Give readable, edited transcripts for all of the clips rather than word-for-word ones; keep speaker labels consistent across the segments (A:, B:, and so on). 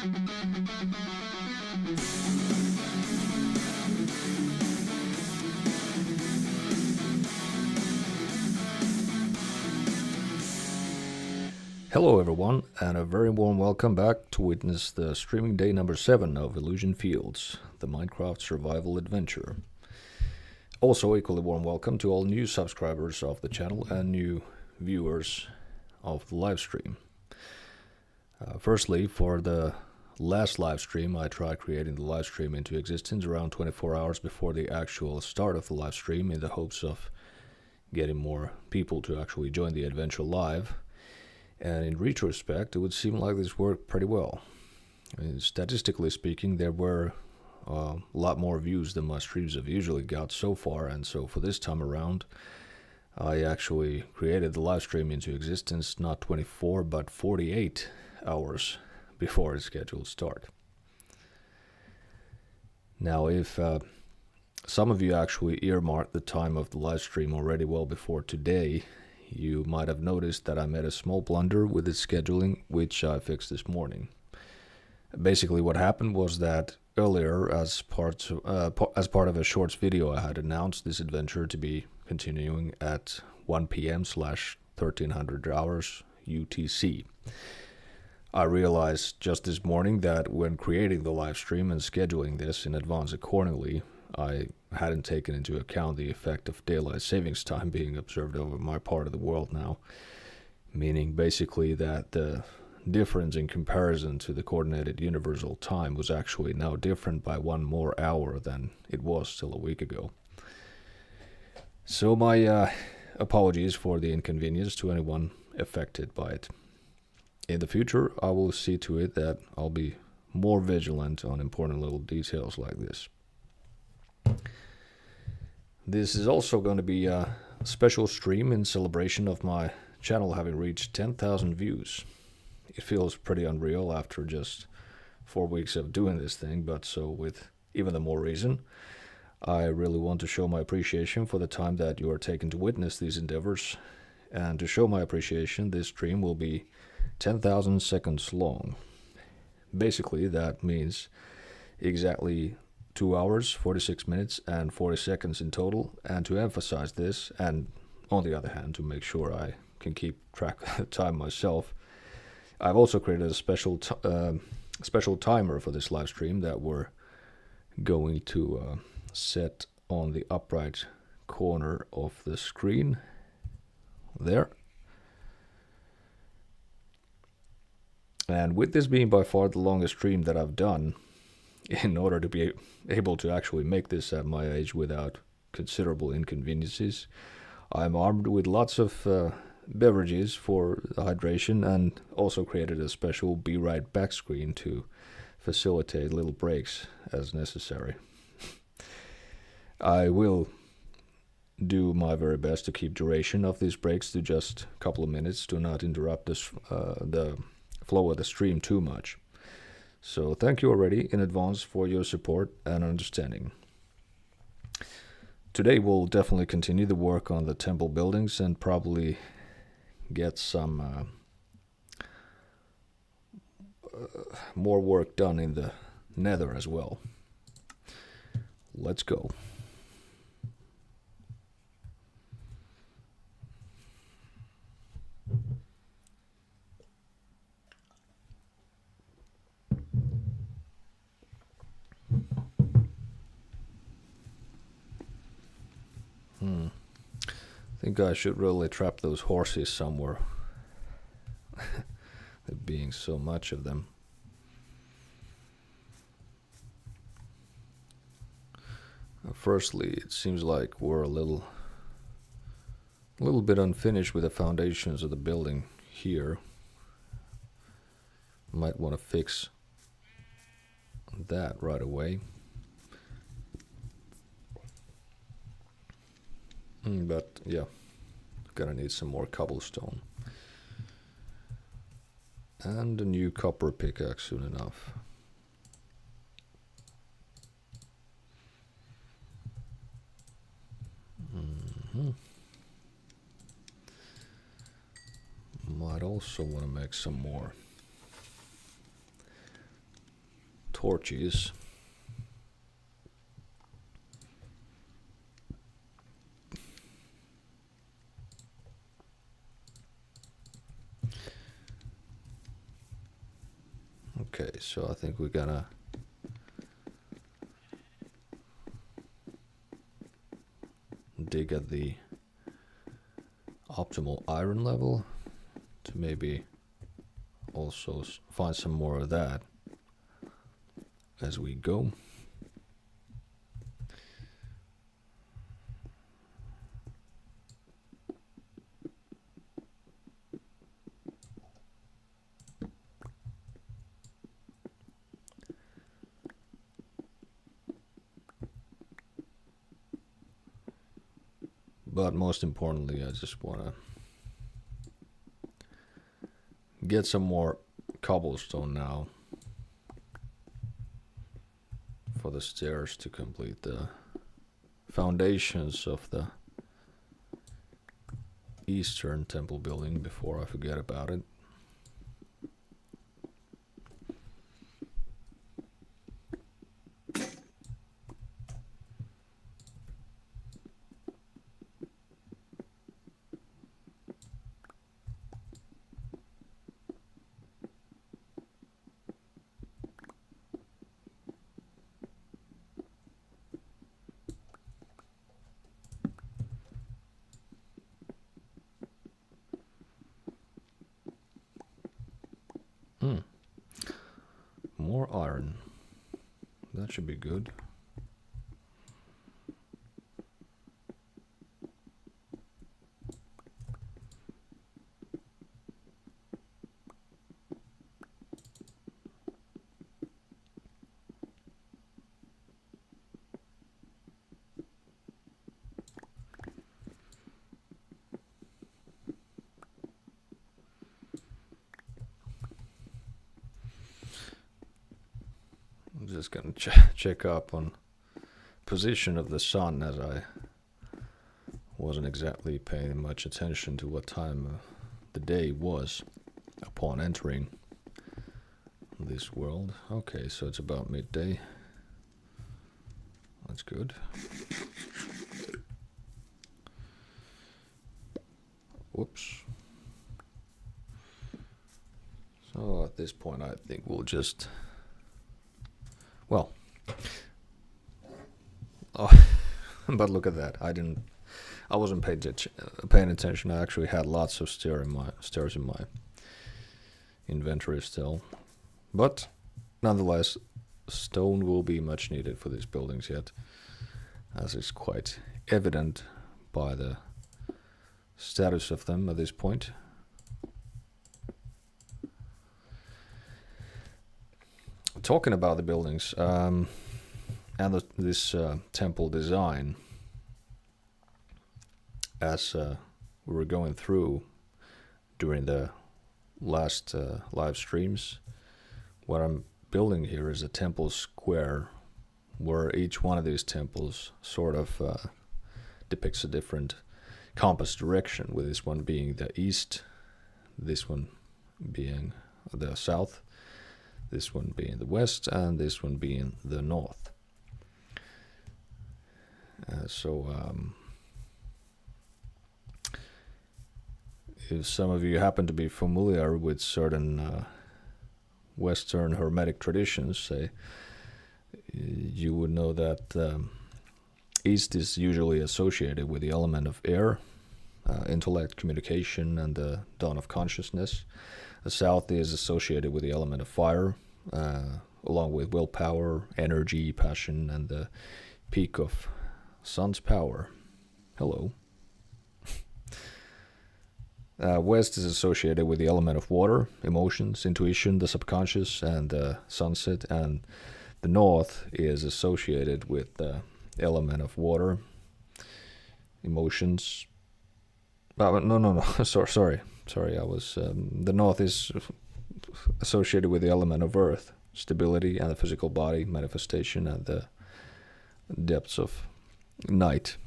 A: Hello everyone, and a very warm welcome back to witness the streaming day number 7 of Elysian Fields, the Minecraft survival adventure. Also equally warm welcome to all new subscribers of the channel and new viewers of the live stream. Firstly, for the last live stream, I tried creating the live stream into existence around 24 hours before the actual start of the live stream in the hopes of getting more people to actually join the adventure live. And in retrospect, it would seem like this worked pretty well. I mean, statistically speaking, there were a lot more views than my streams have usually got so far, and so for this time around, I actually created the live stream into existence not 24 but 48 hours before its scheduled start. Now, if some of you actually earmarked the time of the live stream already well before today, you might have noticed that I made a small blunder with its scheduling, which I fixed this morning. Basically, what happened was that earlier, as part of a shorts video, I had announced this adventure to be continuing at 1 p.m/1300 hours UTC. I realized just this morning that when creating the live stream and scheduling this in advance accordingly, I hadn't taken into account the effect of daylight savings time being observed over my part of the world now, meaning basically that the difference in comparison to the coordinated universal time was actually now different by 1 more hour than it was still a week ago. So my apologies for the inconvenience to anyone affected by it. In the future, I will see to it that I'll be more vigilant on important little details like this. This is also going to be a special stream in celebration of my channel having reached 10,000 views. It feels pretty unreal after just 4 weeks of doing this thing, but so with even the more reason, I really want to show my appreciation for the time that you are taking to witness these endeavors. And to show my appreciation, this stream will be 10,000 seconds long. Basically, that means exactly 2 hours, 46 minutes, and 40 seconds in total. And to emphasize this, and on the other hand, to make sure I can keep track of the time myself, I've also created a special timer for this live stream that we're going to set on the upright corner of the screen there. And with this being by far the longest stream that I've done, in order to be able to actually make this at my age without considerable inconveniences, I'm armed with lots of beverages for hydration, and also created a special Be Right Back screen to facilitate little breaks as necessary. I will do my very best to keep duration of these breaks to just a couple of minutes to not interrupt this, the flow of the stream too much. So thank you already in advance for your support and understanding. Today we'll definitely continue the work on the temple buildings and probably get some more work done in the Nether as well. Let's go. I think I should really trap those horses somewhere. There being so much of them. Firstly, it seems like we're a little bit unfinished with the foundations of the building here. Might want to fix that right away. But yeah, gonna need some more cobblestone. And a new copper pickaxe soon enough. Might also want to make some more torches. Okay, so I think we're gonna dig at the optimal iron level to maybe also find some more of that as we go. But most importantly, I just want to get some more cobblestone now for the stairs to complete the foundations of the eastern temple building before I forget about it. More iron. That should be good. Just gonna check up on position of the sun, as I wasn't exactly paying much attention to what time the day was upon entering this world. Okay, so it's about midday. That's good. Whoops. So at this point I think we'll just, well, oh, but look at that. I wasn't paying attention. I actually had lots of stairs in my inventory still. But nonetheless, stone will be much needed for these buildings yet, as is quite evident by the status of them at this point. Talking about the buildings and this temple design, as we were going through during the last live streams, what I'm building here is a temple square where each one of these temples sort of depicts a different compass direction, with this one being the east, this one being the south, this one being the west, and this one being the north. If some of you happen to be familiar with certain Western hermetic traditions, say, you would know that east is usually associated with the element of air, intellect, communication, and the dawn of consciousness. The south is associated with the element of fire, along with willpower, energy, passion, and the peak of sun's power. Hello. West is associated with the element of water, emotions, intuition, the subconscious, and the sunset. And the north is associated with the element of water, emotions. No. Sorry. I was. The north is associated with the element of earth, stability, and the physical body, manifestation, and the depths of night.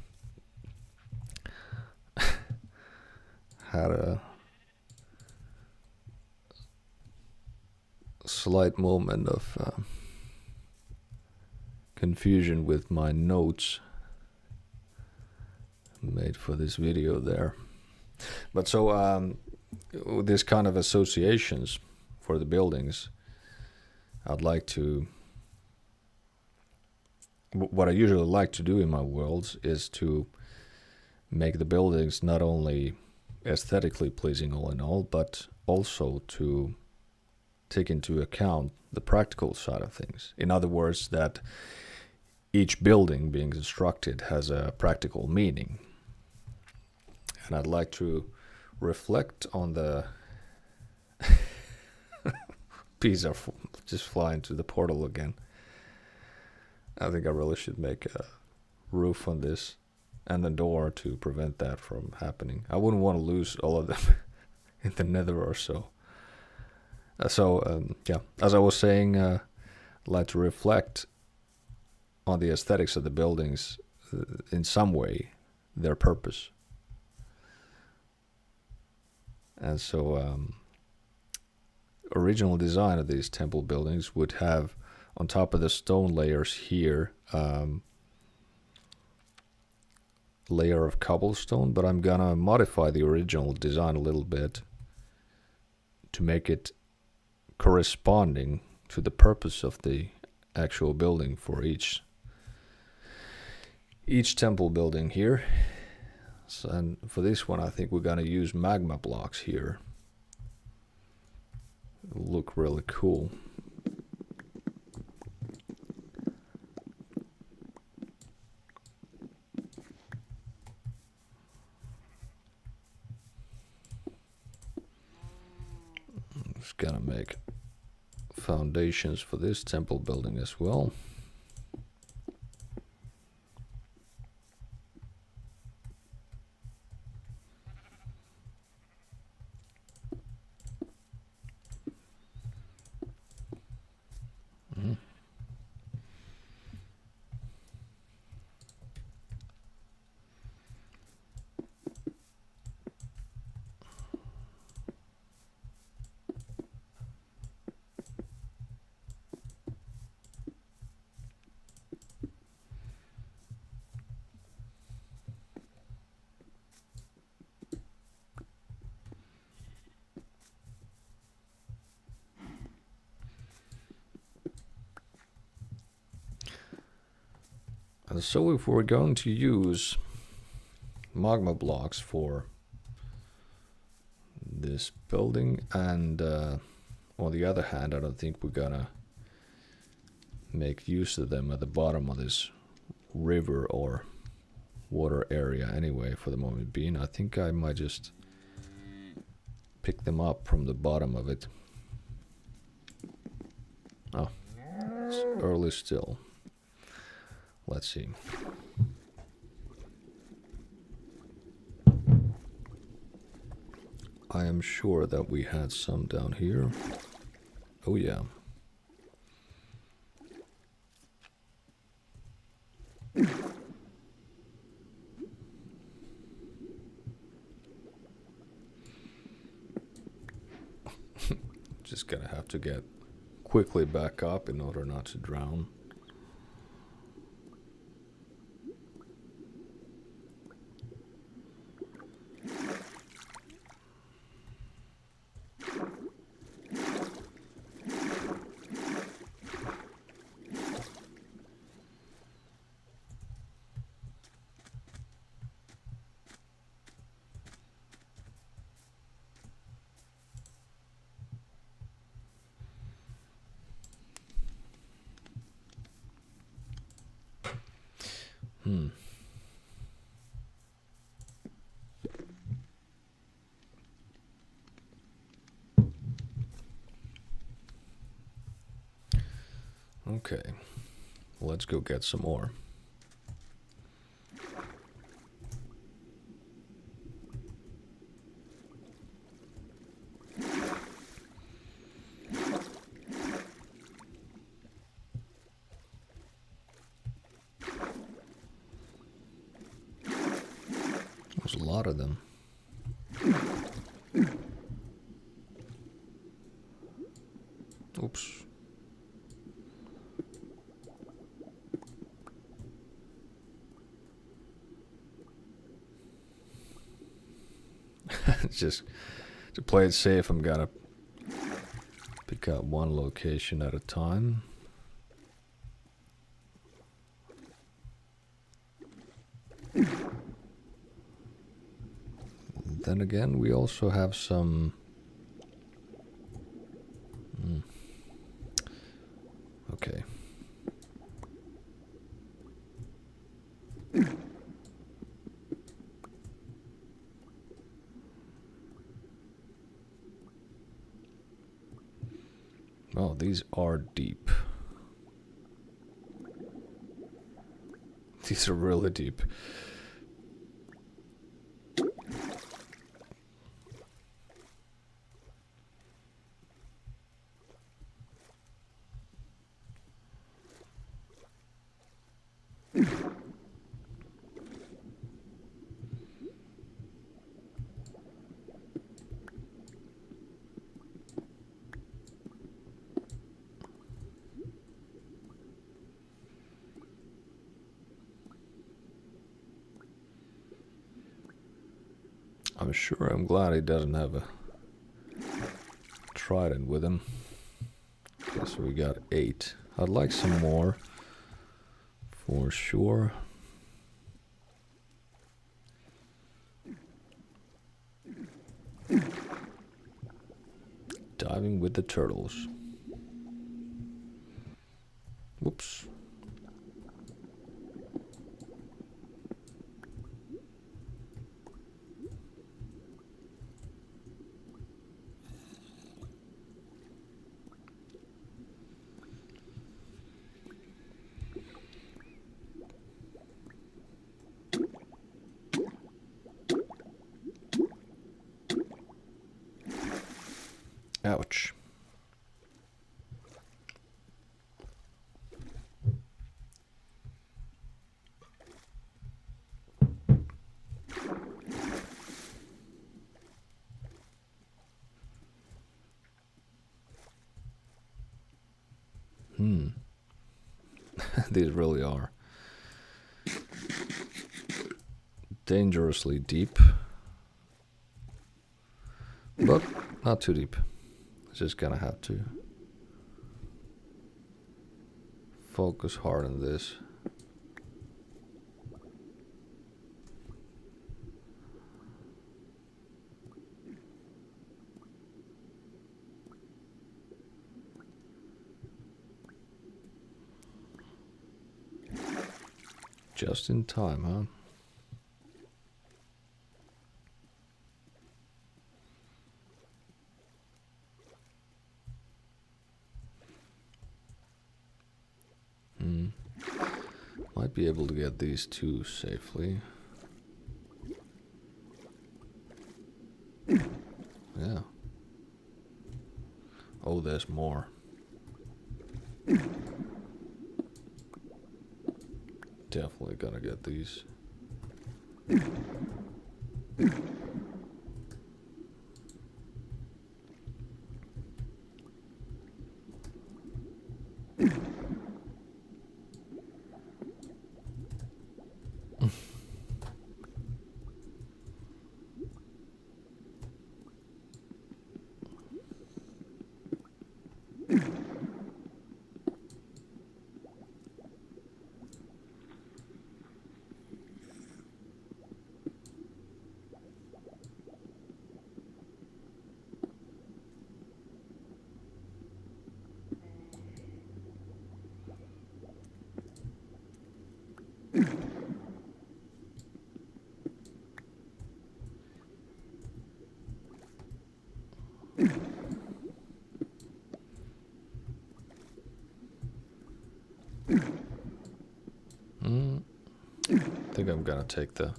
A: Had a slight moment of confusion with my notes made for this video there. But so this kind of associations for the buildings, I'd like to, what I usually like to do in my worlds is to make the buildings not only aesthetically pleasing all in all, but also to take into account the practical side of things. In other words, that each building being constructed has a practical meaning. And I'd like to reflect on the bees are just flying to the portal again. I think I really should make a roof on this and a door to prevent that from happening. I wouldn't want to lose all of them in the Nether or so. Yeah, as I was saying, I'd like to reflect on the aesthetics of the buildings in some way, their purpose. And so original design of these temple buildings would have on top of the stone layers here layer of cobblestone, but I'm gonna modify the original design a little bit to make it corresponding to the purpose of the actual building for each temple building here. So, and for this one I think we're gonna use magma blocks here. It'll look really cool. Just gonna make foundations for this temple building as well. And so if we're going to use magma blocks for this building, and on the other hand, I don't think we're gonna make use of them at the bottom of this river or water area anyway for the moment being. I think I might just pick them up from the bottom of it. Oh, it's early still. Let's see. I am sure that we had some down here. Oh yeah. Just gonna have to get quickly back up in order not to drown. Okay, let's go get some more. There's a lot of them. Oops. Just to play it safe, I'm gonna pick out one location at a time. Then again, we also have some... Okay. Oh, these are deep. These are really deep. I'm glad he doesn't have a trident with him. Okay, so we got 8. I'd like some more, for sure. Diving with the turtles. Whoops. Ouch. These really are dangerously deep, but not too deep. Just gonna have to focus hard on this. Just in time, huh? Might be able to get these two safely. Yeah. Oh, there's more. Definitely gonna get these. I think I'm gonna take the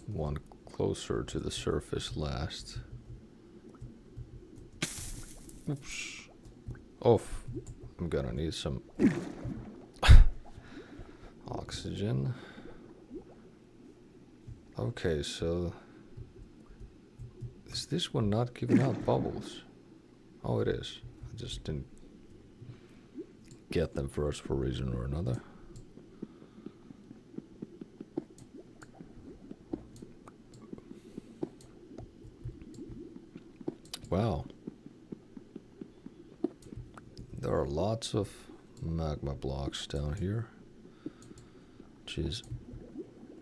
A: one closer to the surface last. Oops. Off. I'm gonna need some oxygen. Okay, so is this one not giving out bubbles? Oh, it is. I just didn't get them first for a reason or another. Wow. There are lots of magma blocks down here, which is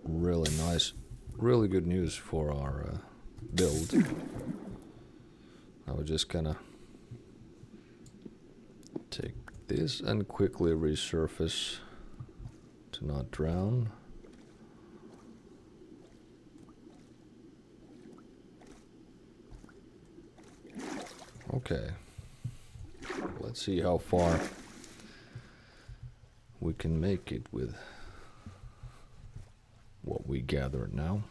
A: really nice. Really good news for our build. I was just gonna take this and quickly resurface to not drown. Okay, let's see how far we can make it with what we gathered now.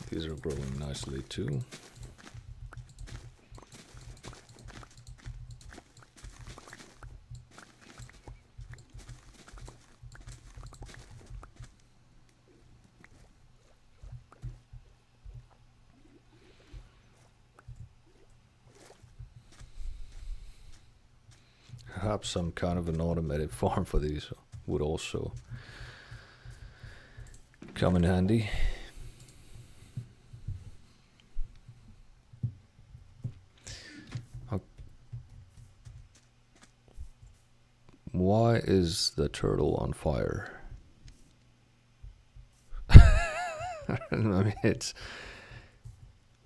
A: These are growing nicely too. Perhaps some kind of an automated farm for these would also come in handy. Why is the turtle on fire? I mean,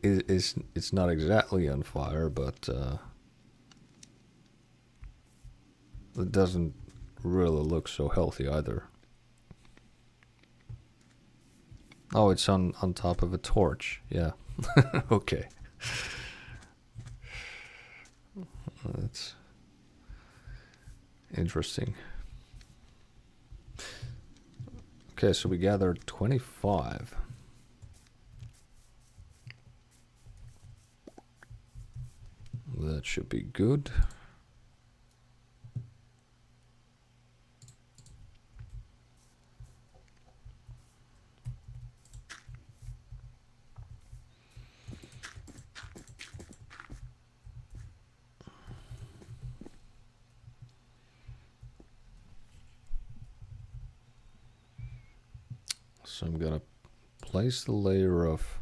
A: it's not exactly on fire, but it doesn't really look so healthy either. Oh, it's on top of a torch. Yeah. Okay. That's interesting. Okay, so we gathered 25. That should be good. So I'm gonna place the layer of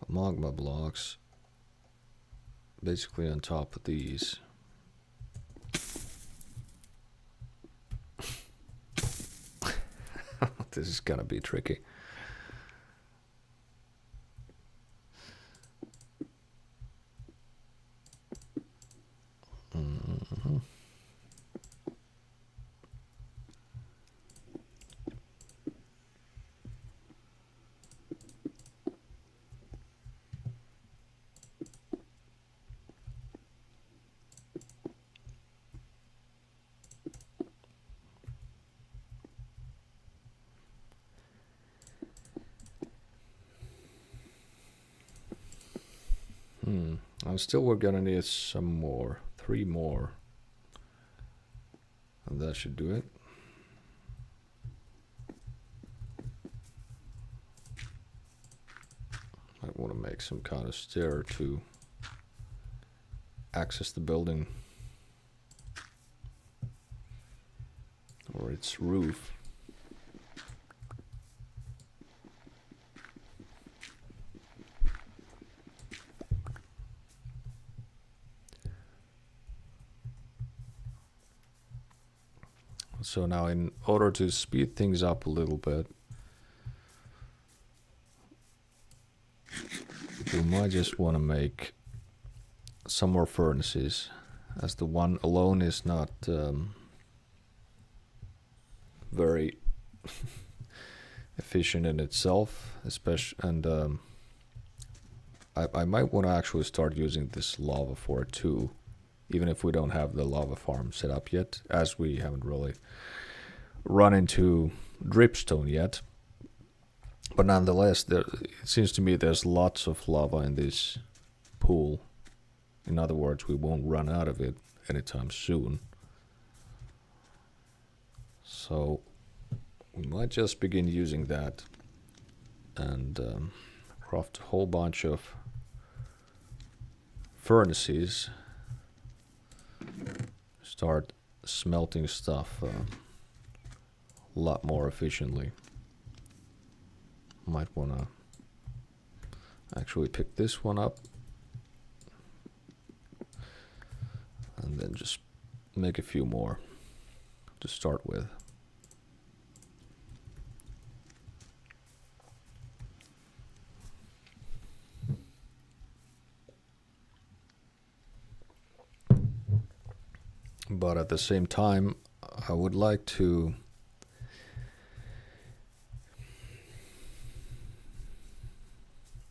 A: magma blocks basically on top of these. This is gonna be tricky. We're gonna need some more, 3 more, and that should do it. I want to make some kind of stair to access the building or its roof. So now, in order to speed things up a little bit, we might just want to make some more furnaces, as the one alone is not very efficient in itself, especially, and I might want to actually start using this lava for it too, even if we don't have the lava farm set up yet, as we haven't really run into dripstone yet. But nonetheless, it seems to me there's lots of lava in this pool. In other words, we won't run out of it anytime soon. So we might just begin using that and craft a whole bunch of furnaces. Start smelting stuff a lot more efficiently. Might wanna actually pick this one up and then just make a few more to start with. But at the same time, I would like to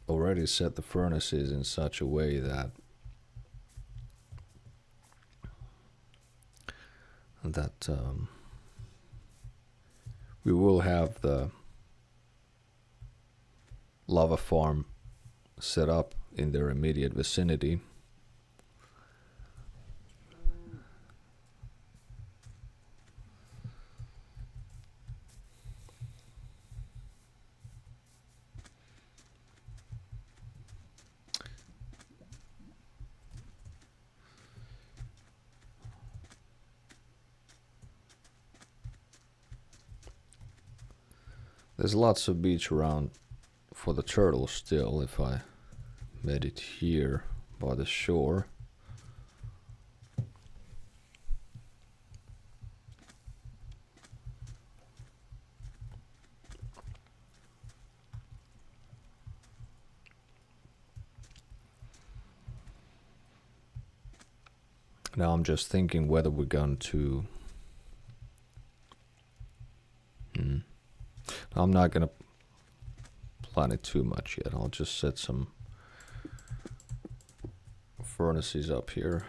A: already set the furnaces in such a way that we will have the lava farm set up in their immediate vicinity. There's lots of beach around for the turtles still if I made it here by the shore. Now I'm just thinking whether we're going to... I'm not going to plan it too much yet. I'll just set some furnaces up here.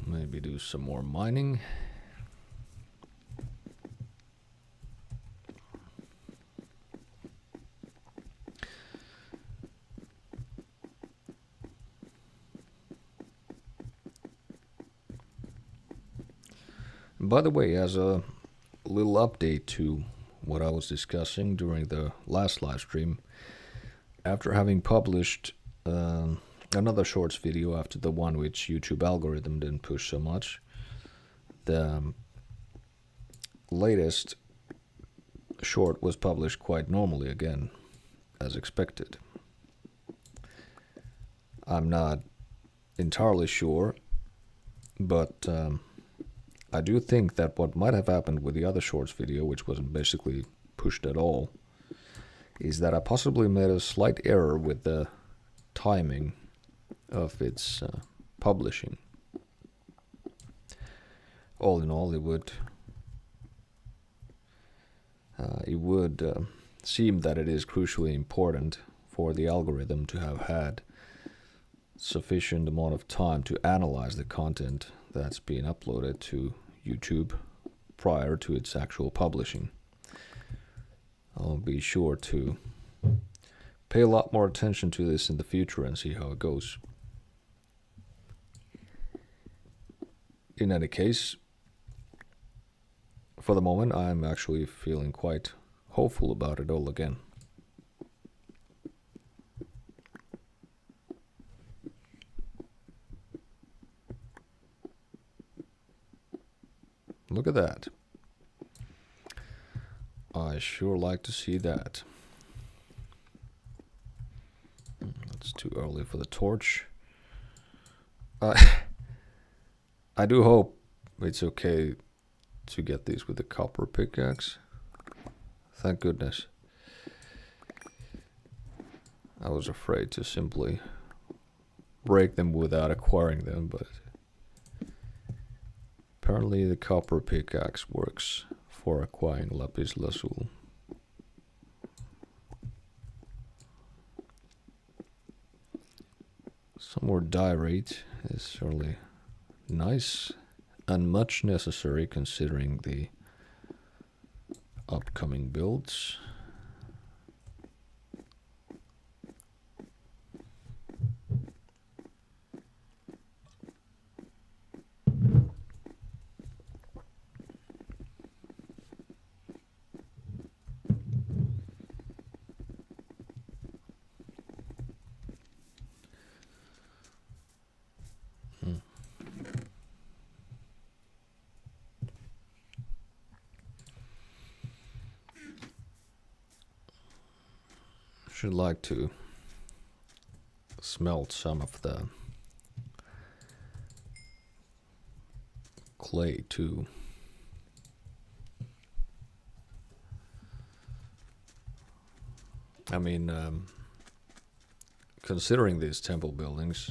A: Maybe do some more mining. By the way, as a little update to what I was discussing during the last live stream, after having published another shorts video after the one which YouTube algorithm didn't push so much, the latest short was published quite normally again, as expected. I'm not entirely sure, but I do think that what might have happened with the other shorts video, which wasn't basically pushed at all, is that I possibly made a slight error with the timing of its publishing. All in all, it would seem that it is crucially important for the algorithm to have had sufficient amount of time to analyze the content that's being uploaded to YouTube prior to its actual publishing. I'll be sure to pay a lot more attention to this in the future and see how it goes. In any case, for the moment, I'm actually feeling quite hopeful about it all again. Look at that. I sure like to see that. It's too early for the torch. I do hope it's okay to get these with a copper pickaxe. Thank goodness. I was afraid to simply break them without acquiring them, but apparently the copper pickaxe works for acquiring lapis lazuli. Some more diorite is certainly nice and much necessary considering the upcoming builds. Should like to smelt some of the clay too. I mean, considering these temple buildings,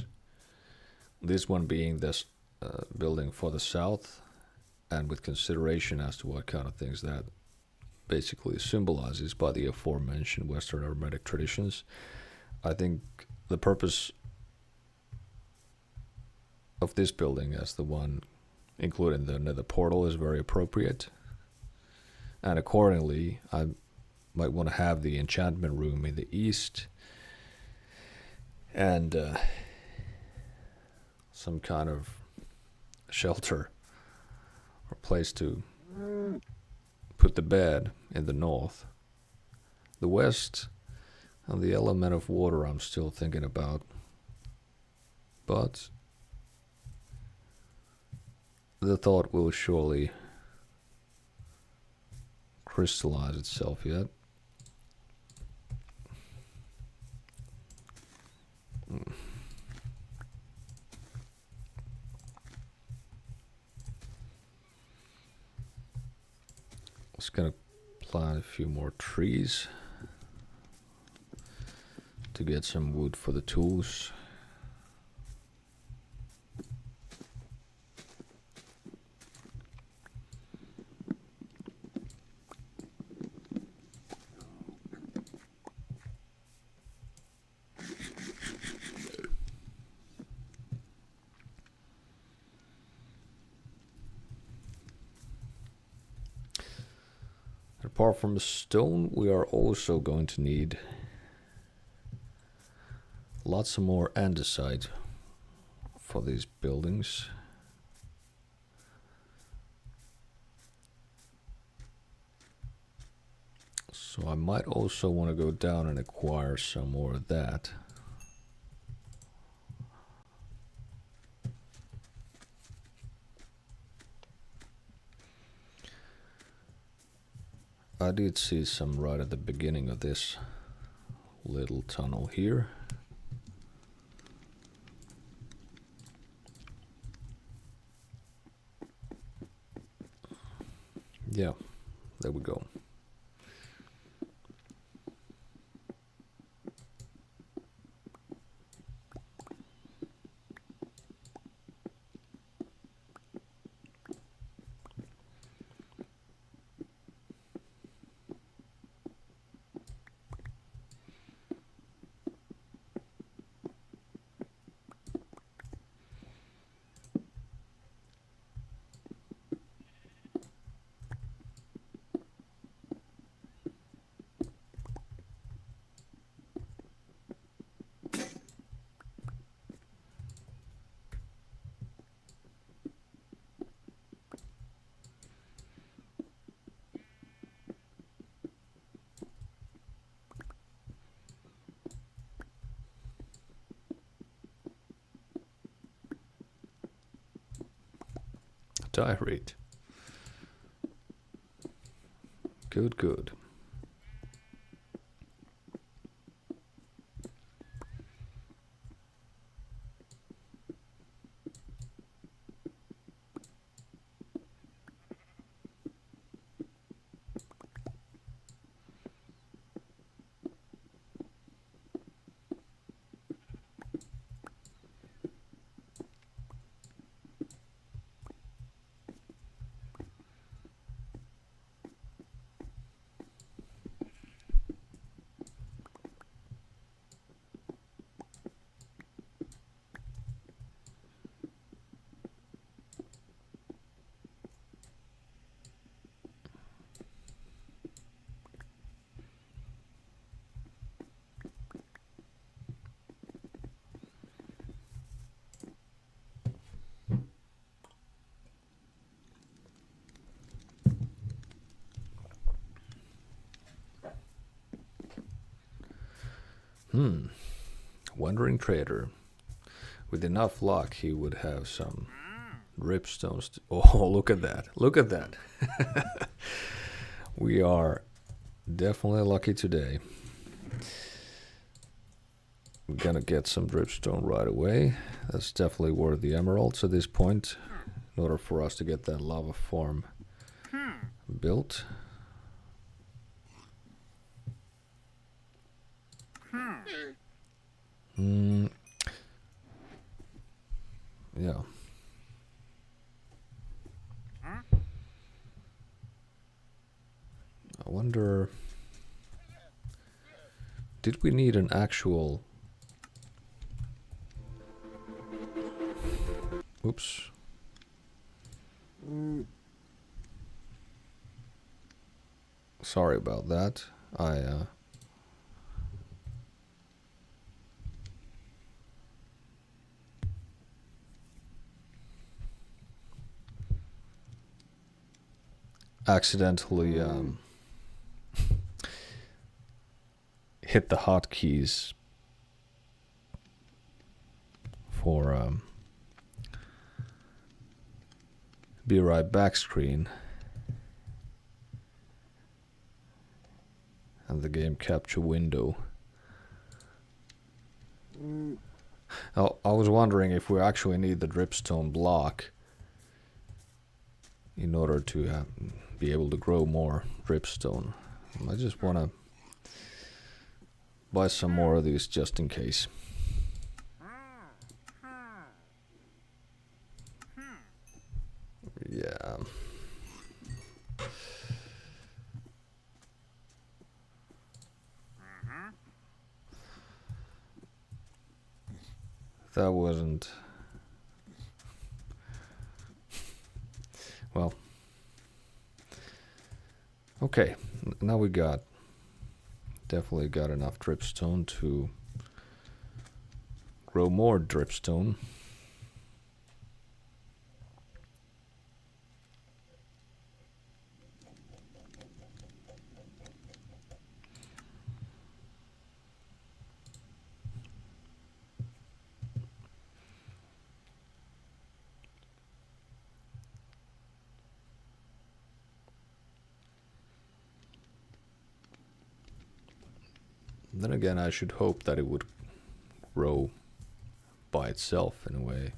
A: this one being this building for the south, and with consideration as to what kind of things that basically symbolizes by the aforementioned Western hermetic traditions, I think the purpose of this building as the one including the Nether portal is very appropriate. And accordingly, I might want to have the enchantment room in the east and some kind of shelter or place to put the bed in the north. The west and the element of water I'm still thinking about, but the thought will surely crystallize itself yet. Just gonna plant a few more trees to get some wood for the tools. Apart from the stone, we are also going to need lots of more andesite for these buildings. So I might also want to go down and acquire some more of that. I did see some right at the beginning of this little tunnel here. Yeah, there we go. Diorite. Good, good. Wandering trader. With enough luck, he would have some dripstones. Oh, look at that. Look at that. We are definitely lucky today. We're gonna get some dripstone right away. That's definitely worth the emeralds at this point in order for us to get that lava farm built. Yeah. I wonder, did we need an actual... Oops. Sorry about that. I accidentally hit the hotkeys for be right back screen, and the game capture window. Oh, I was wondering if we actually need the dripstone block in order to be able to grow more dripstone. I just want to buy some more of these just in case. Yeah. That wasn't... Well. Okay, now we definitely got enough dripstone to grow more dripstone. Then again, I should hope that it would grow by itself in a way.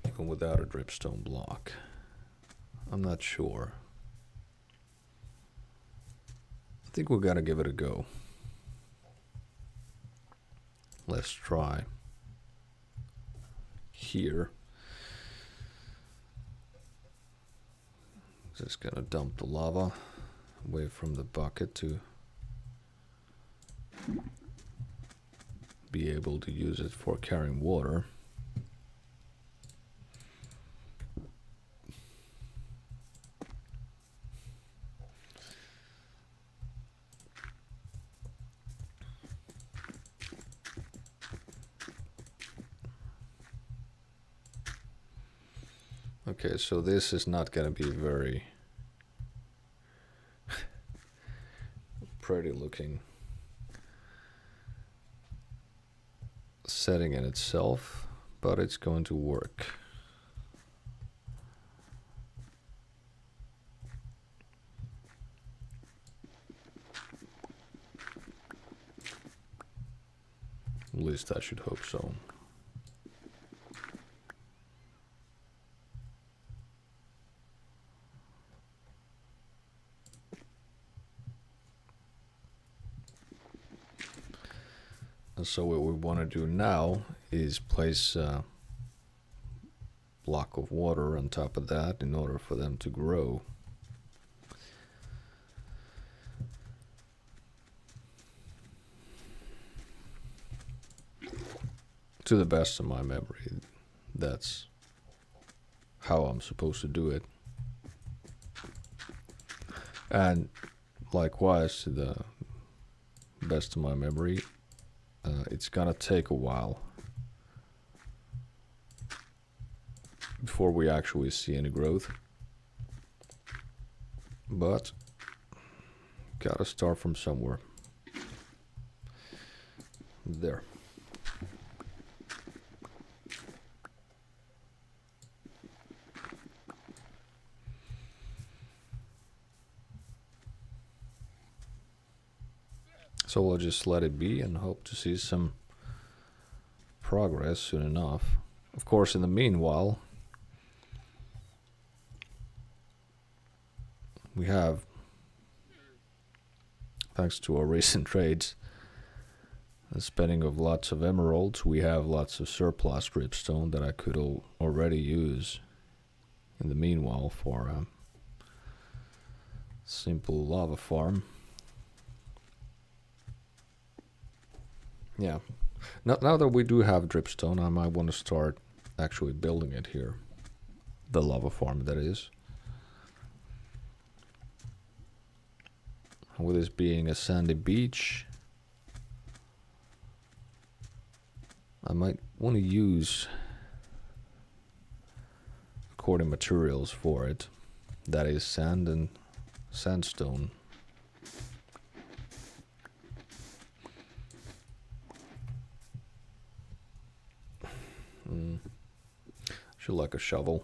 A: Even without a dripstone block. I'm not sure. I think we're gonna give it a go. Let's try here. Just gonna dump the lava away from the bucket to be able to use it for carrying water. Okay, so this is not gonna be very pretty looking setting in itself, but it's going to work. At least I should hope so. So what we want to do now is place a block of water on top of that in order for them to grow. To the best of my memory, that's how I'm supposed to do it. And likewise, to the best of my memory, it's gonna take a while before we actually see any growth. but gotta start from somewhere. There. So we'll just let it be and hope to see some progress soon enough. Of course, in the meanwhile, we have, thanks to our recent trades, the spending of lots of emeralds, we have lots of surplus dripstone that I could already use in the meanwhile for a simple lava farm. Yeah. Now that we do have dripstone, I might want to start actually building it here. The lava farm, that is. With this being a sandy beach, I might want to use according materials for it. That is sand and sandstone. Should like a shovel.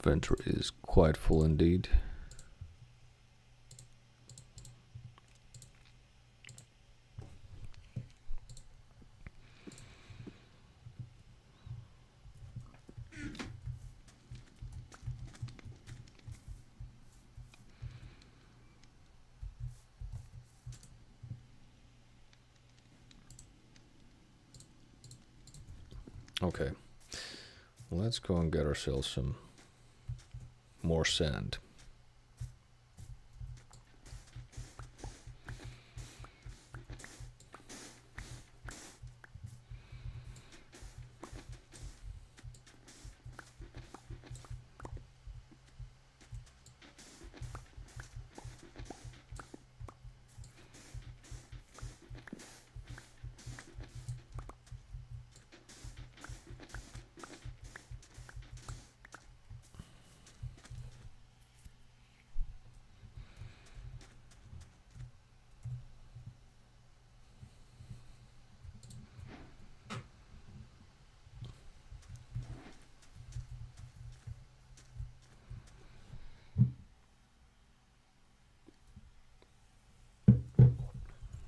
A: Inventory is quite full indeed. Okay, let's go and get ourselves some more sand.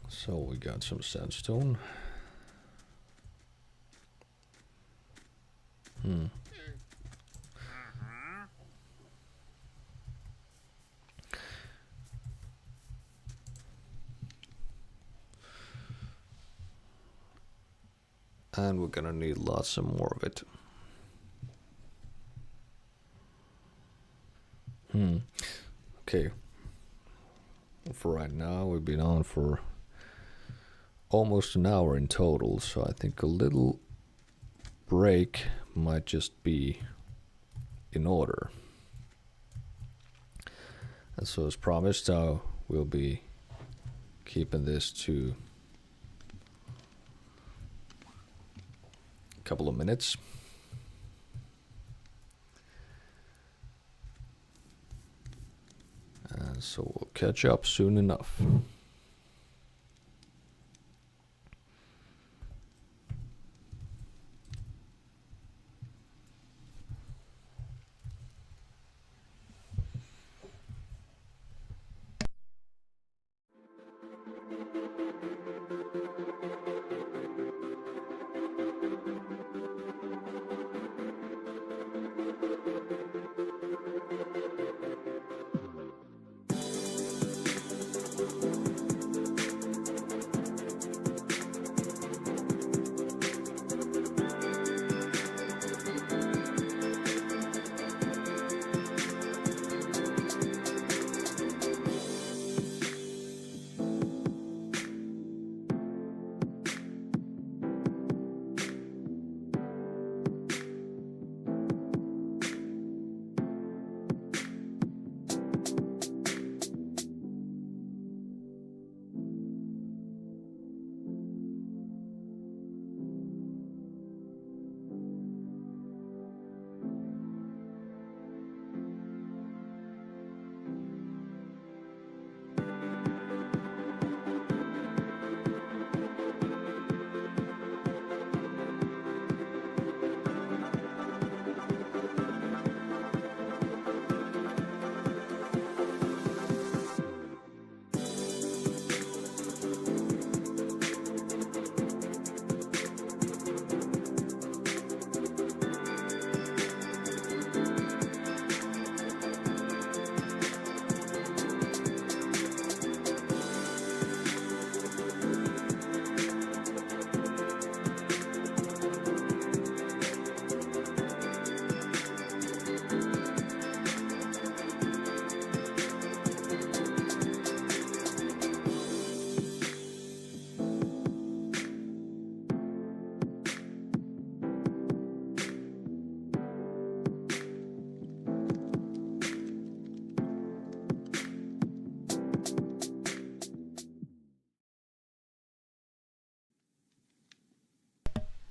A: So we got some sandstone. And we're gonna need lots of more of it. Okay. For right now, we've been on for almost an hour in total, so I think a little break might just be in order. And so as promised, we'll be keeping this to a couple of minutes. And so we'll catch up soon enough.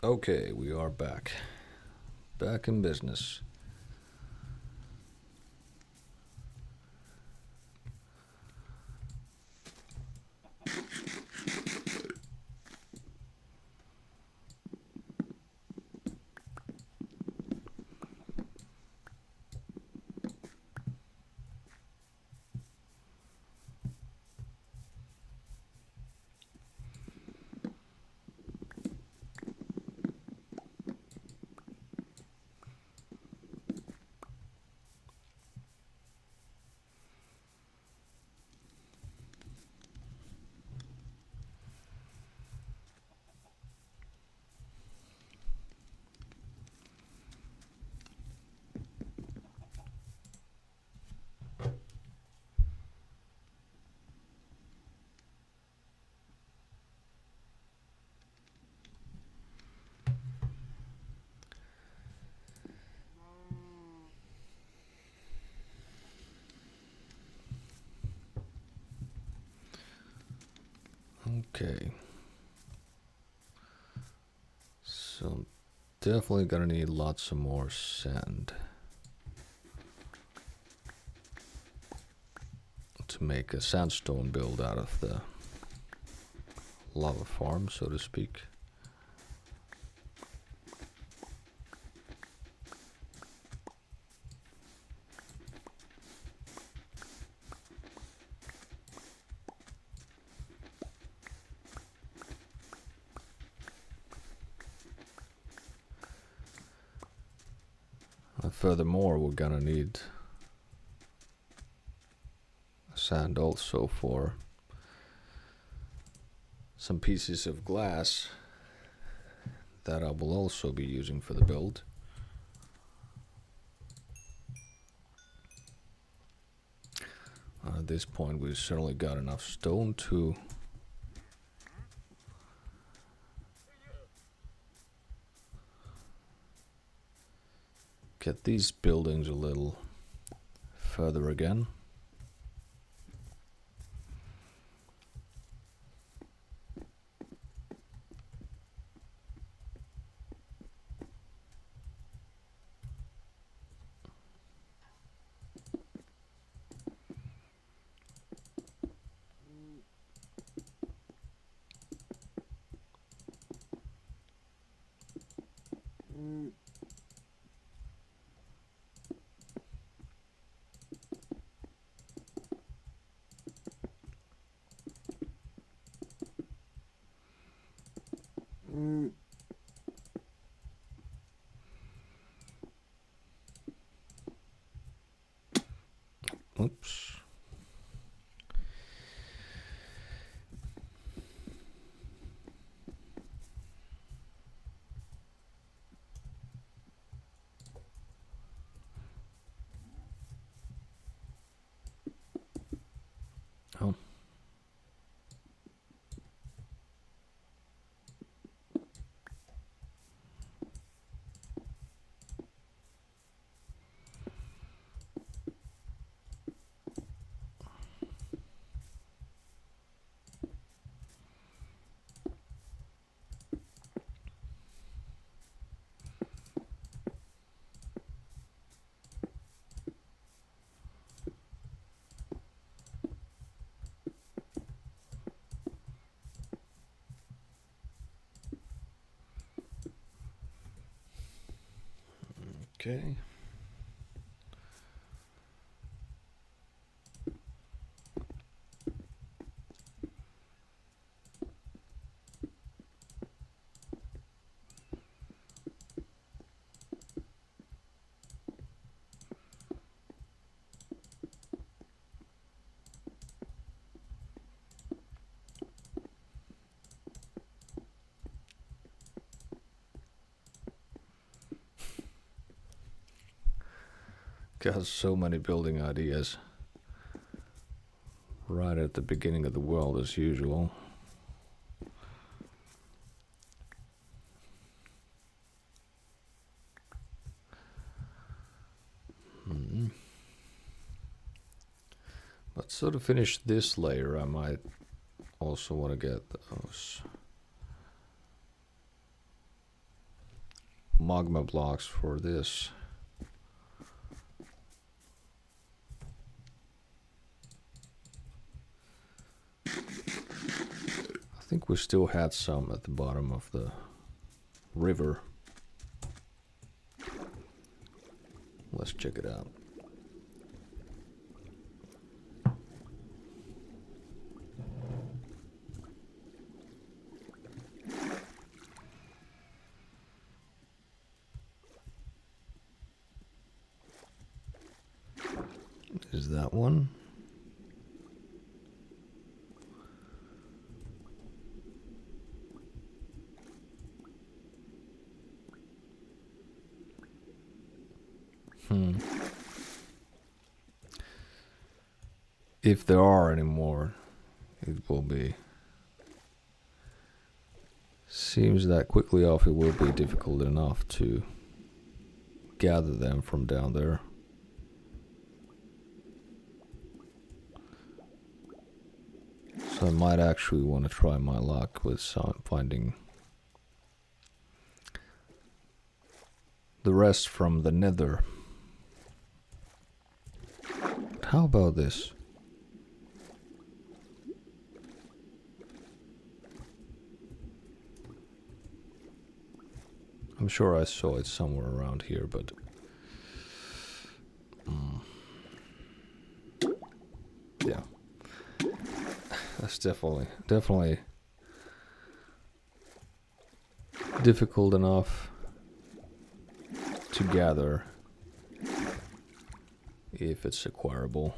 A: Okay, we are back. Back in business. Okay. So definitely gonna need lots of more sand to make a sandstone build out of the lava farm, so to speak. And furthermore, we're gonna need sand also for some pieces of glass that I will also be using for the build. At this point, we've certainly got enough stone to get these buildings a little further again. Oops. Oh. Okay. Got so many building ideas right at the beginning of the world as usual. But so to finish this layer, I might also want to get those magma blocks for this. I think we still had some at the bottom of the river. Let's check it out. Is that one? If there are any more, it will be. Seems that quickly off it will be difficult enough to gather them from down there. So I might actually want to try my luck with finding the rest from the Nether. But how about this? I'm sure I saw it somewhere around here, but yeah, that's definitely difficult enough to gather if it's acquirable.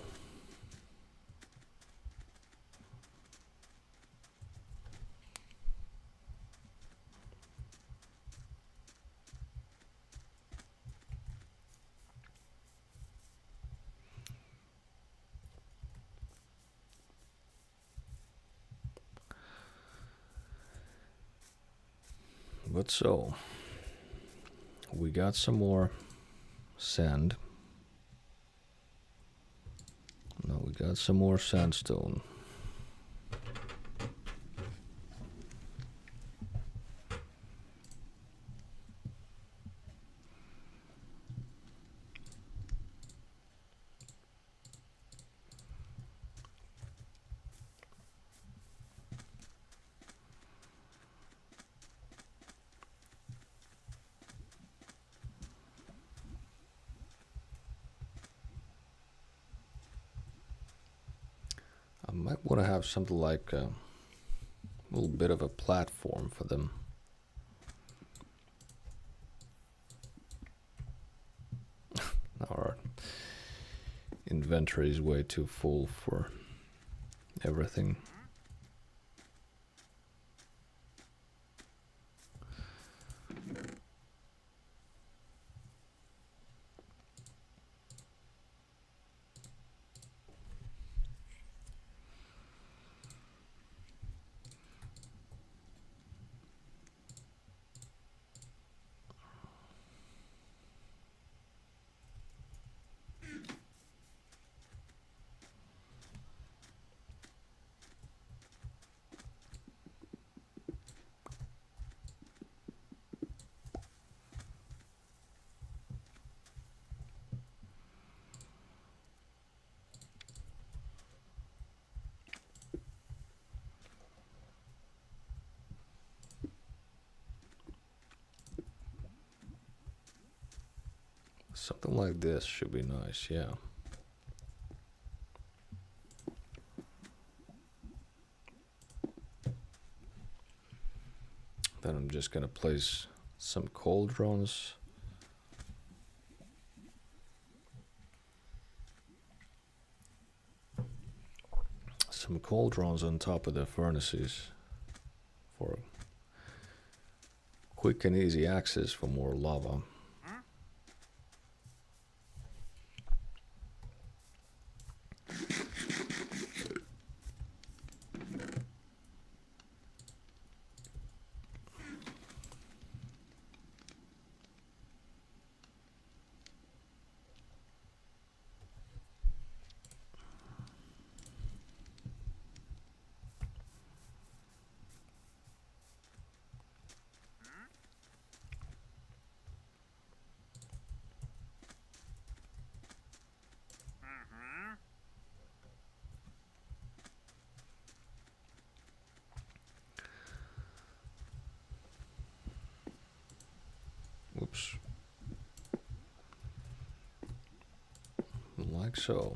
A: But so, we got some more sand. No, we got some more sandstone. I might want to have something like a little bit of a platform for them. Our inventory is way too full for everything. Something like this should be nice, yeah. Then I'm just gonna place some cauldrons. Some cauldrons on top of the furnaces for quick and easy access for more lava. like so.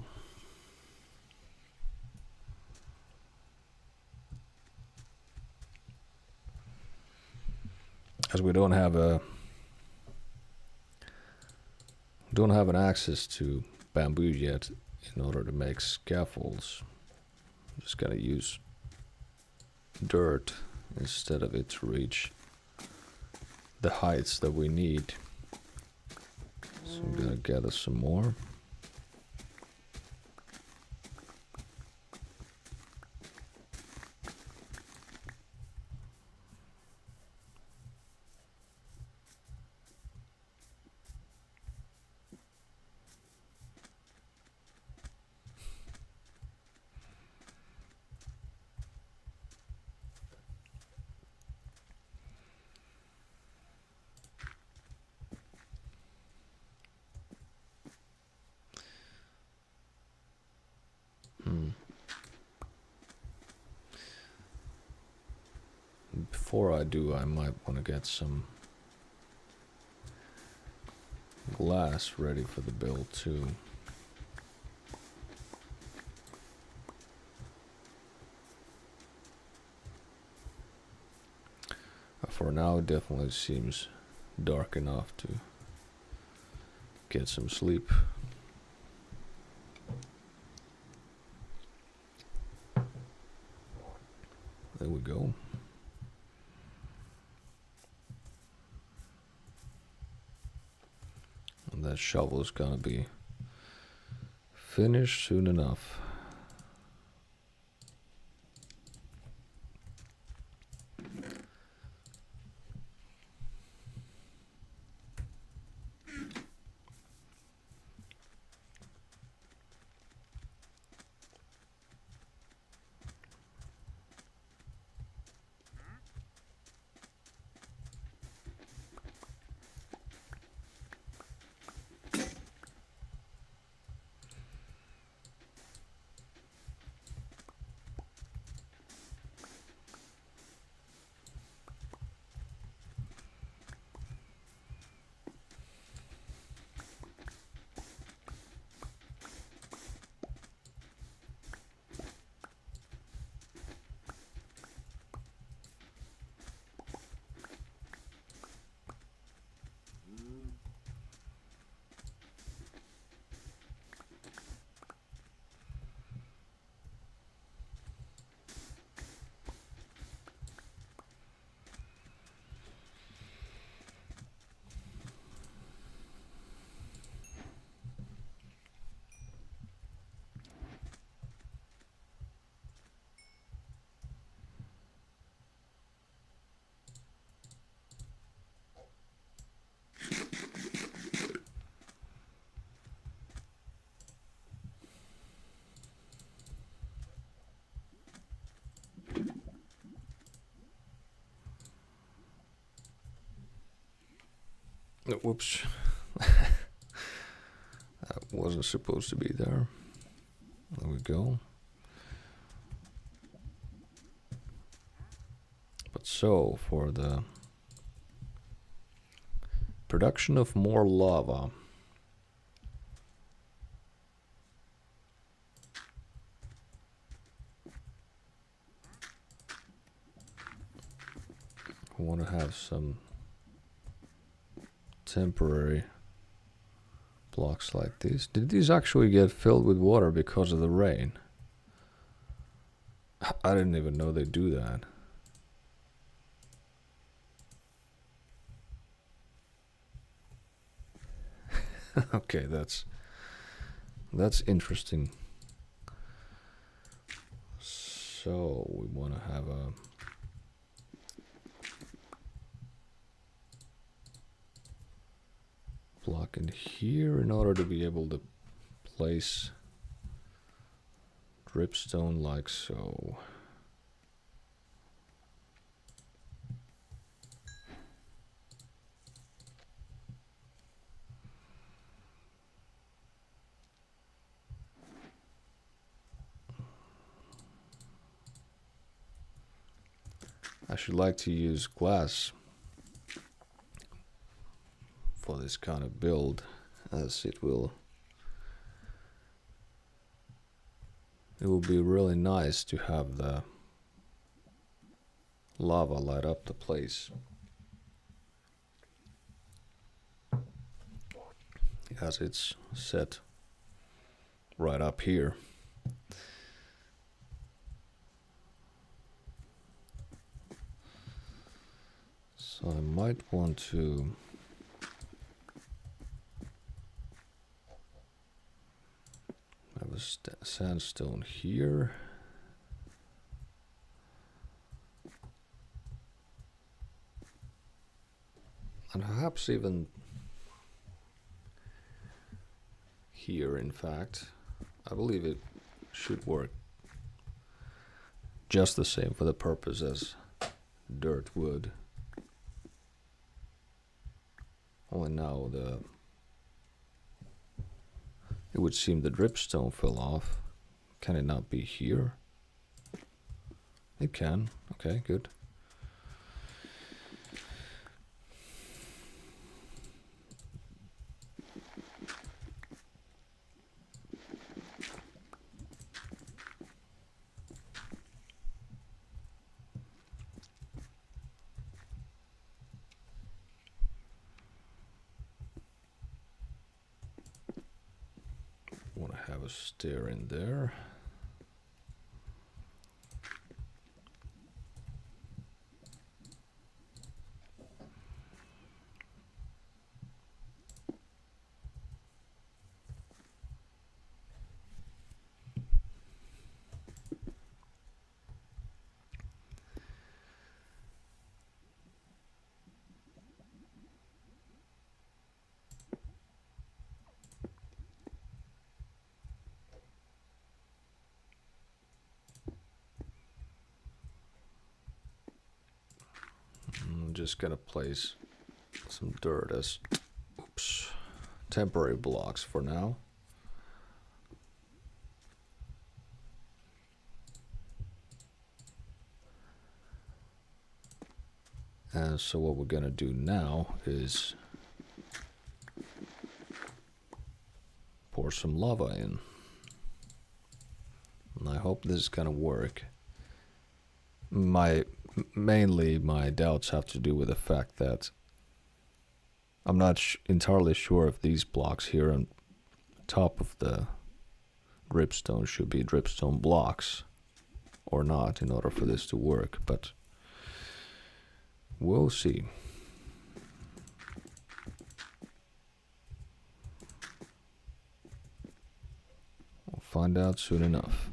A: As we don't have an access to bamboo yet in order to make scaffolds, I'm just gonna use dirt instead of it to reach the heights that we need. So I'm gonna gather some more. Before I do, I might want to get some glass ready for the build too. For now, it definitely seems dark enough to get some sleep. There we go. And that shovel is gonna be finished soon enough. Whoops. That wasn't supposed to be there. There we go. But so, for the production of more lava, I want to have some temporary blocks like this. Did these actually get filled with water because of the rain? I didn't even know they do that. Okay, that's interesting. So we want to have a block in here in order to be able to place dripstone like so. I should like to use glass for this kind of build, as it will It would be really nice to have the lava light up the place, as it's set right up here. So I might want to have a sandstone here. And perhaps even here, in fact. I believe it should work just the same for the purpose as dirt would. Only now it would seem the dripstone fell off. Can it not be here? It can. Okay, good. Want to have a stair in there. I'm just gonna place some dirt as temporary blocks for now. And so what we're gonna do now is pour some lava in. And I hope this is gonna work. Mainly my doubts have to do with the fact that I'm not entirely sure if these blocks here on top of the dripstone should be dripstone blocks or not in order for this to work, but we'll see. We'll find out soon enough.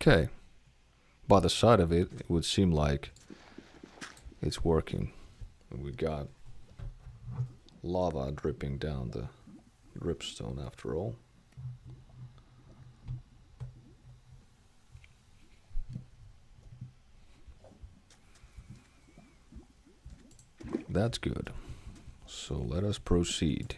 A: Okay, by the side of it, it would seem like it's working. We got lava dripping down the dripstone after all. That's good. So let us proceed.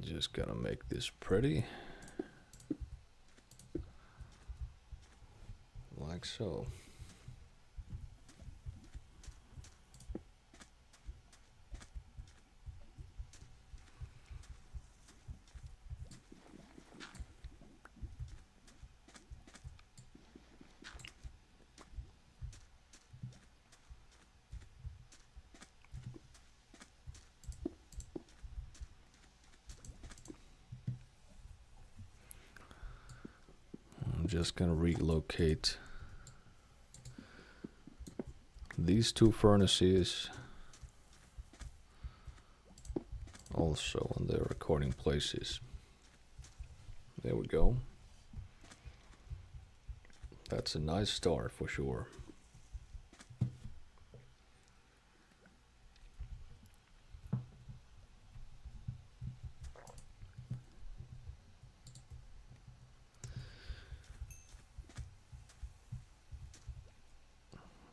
A: Just gotta make this pretty. Like so. I'm just gonna relocate these two furnaces also on their recording places. There we go. That's a nice start for sure.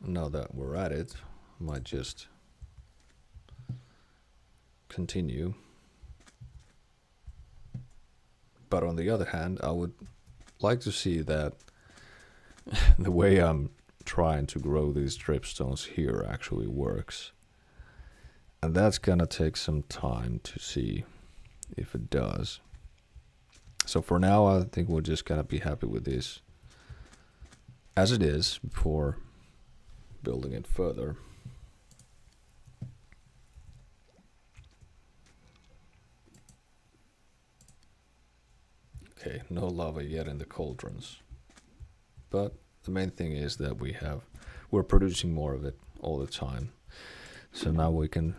A: Now that we're at it, I might just continue. But on the other hand, I would like to see that the way I'm trying to grow these dripstones here actually works. And that's gonna take some time to see if it does. So for now, I think we're just gonna be happy with this as it is before building it further. Okay, no lava yet in the cauldrons. But the main thing is that we're producing more of it all the time. So now we can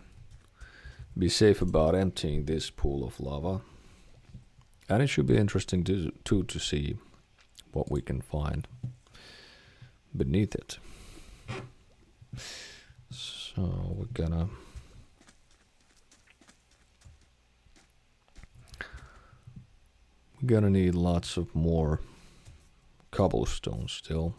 A: be safe about emptying this pool of lava. And it should be interesting to see what we can find beneath it. So we're gonna need lots of more cobblestone still.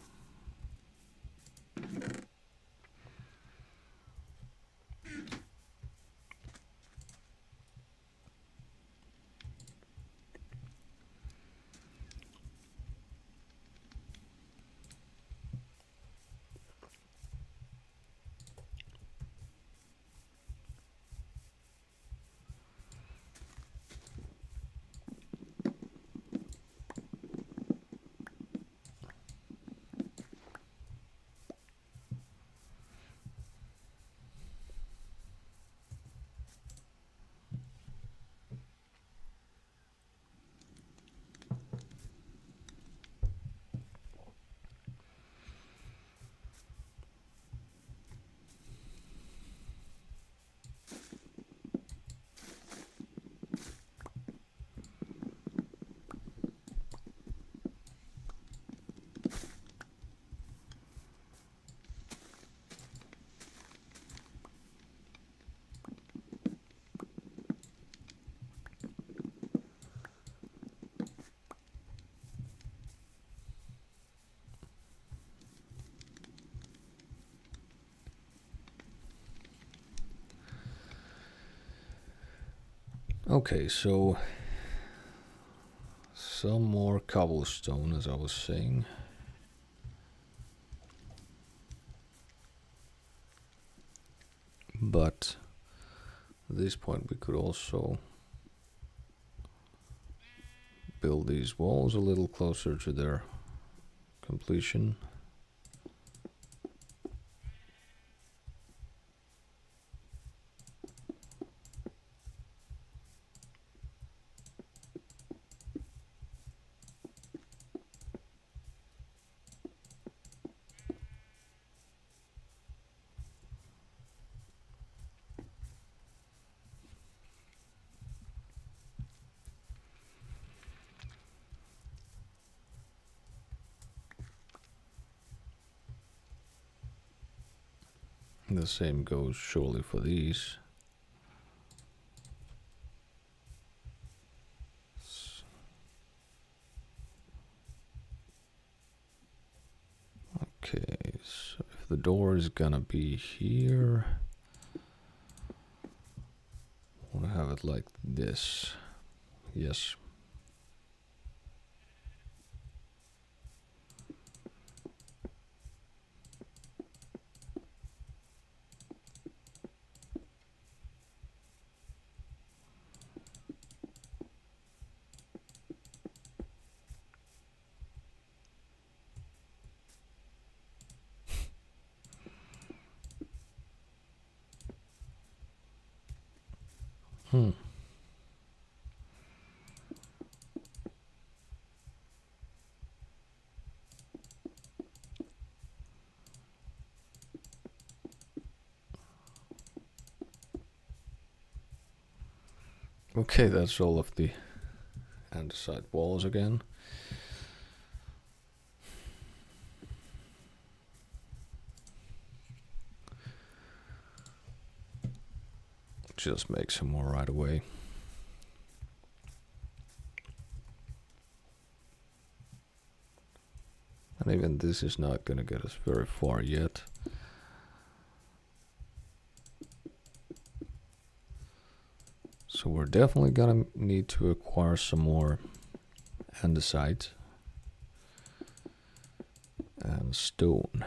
A: Okay, so some more cobblestone, as I was saying. But at this point we could also build these walls a little closer to their completion. The same goes surely for these. Okay, so if the door is gonna be here, I want to have it like this. Yes. Okay, that's all of the andesite walls again. just make some more right away. And even this is not gonna get us very far yet. So we're definitely gonna need to acquire some more andesite and stone.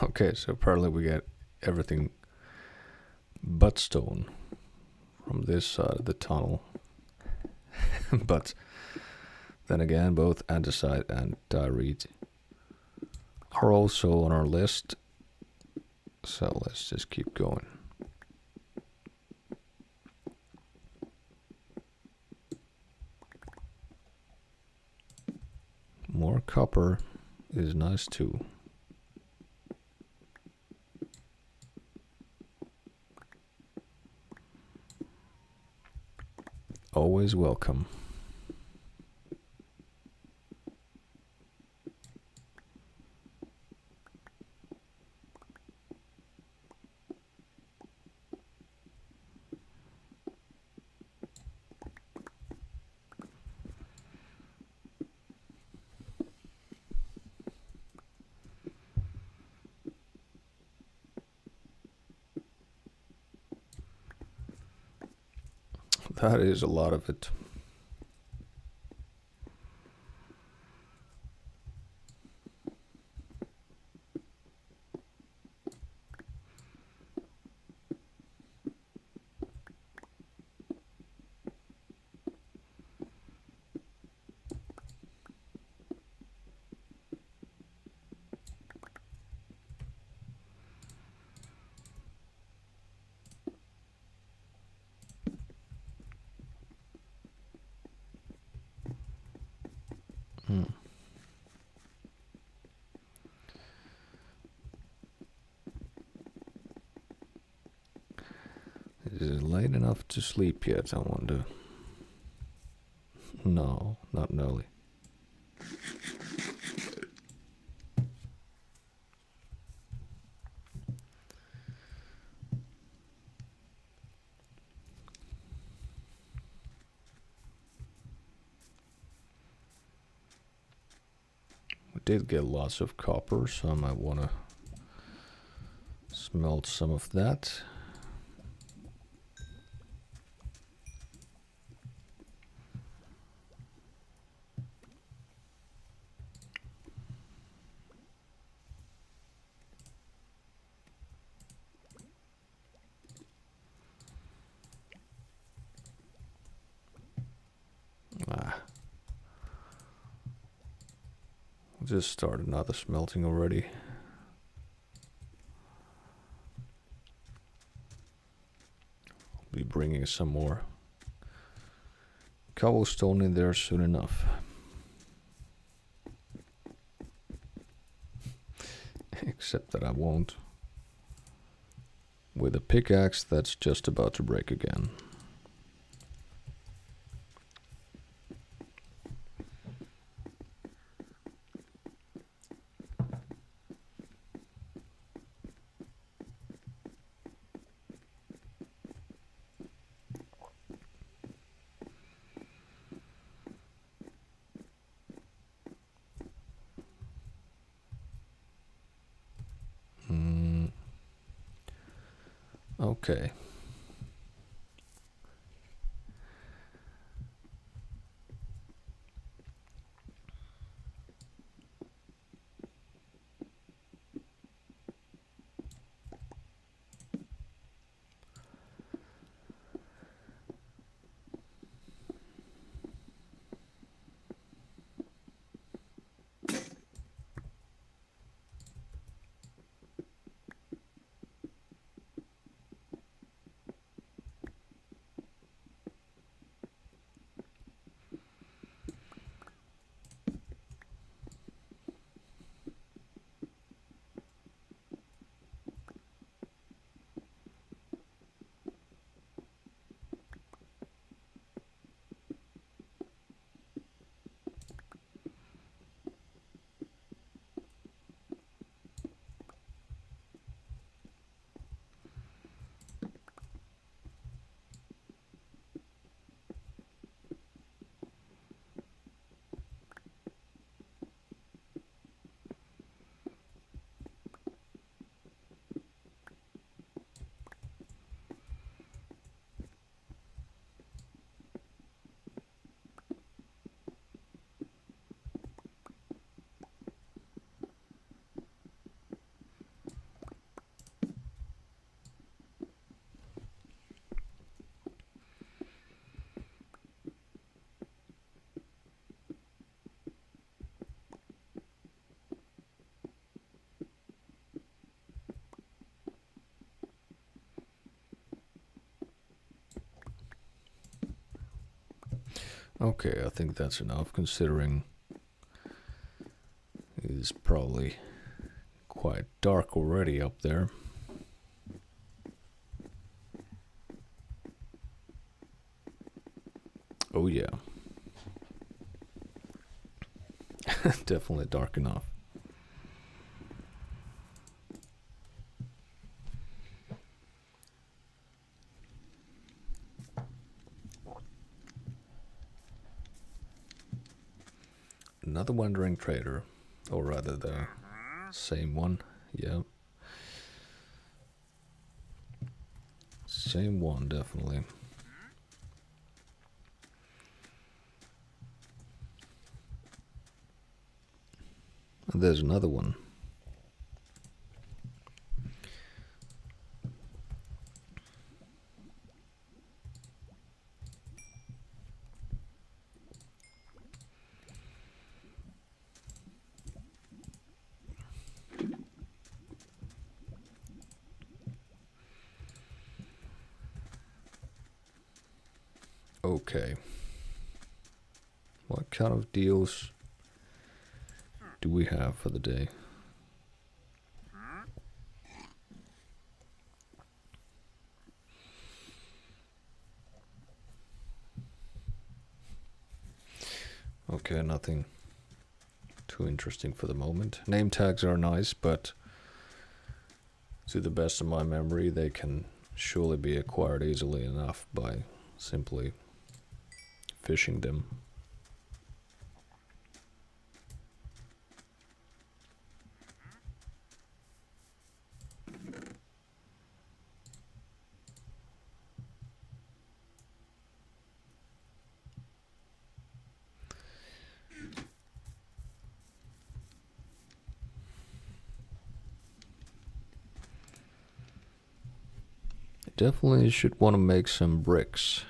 A: Okay, so apparently we get everything but stone from this side of the tunnel. But then again, both andesite and diorite are also on our list. So let's just keep going. More copper is nice too. Always welcome. That is a lot of it. Is it late enough to sleep yet, I wonder? No, not early. We did get lots of copper, so I might want to smelt some of that. Just started another smelting already. I'll be bringing some more cobblestone in there soon enough. Except that I won't. with a pickaxe that's just about to break again. Okay. Okay, I think that's enough, considering it's probably quite dark already up there. Oh yeah. Definitely dark enough. Another wandering trader, or rather the same one, yeah. Same one, definitely. And there's another one. Okay. What kind of deals do we have for the day? Okay, nothing too interesting for the moment. Name tags are nice, but to the best of my memory, they can surely be acquired easily enough by simply fishing them. Definitely should want to make some bricks.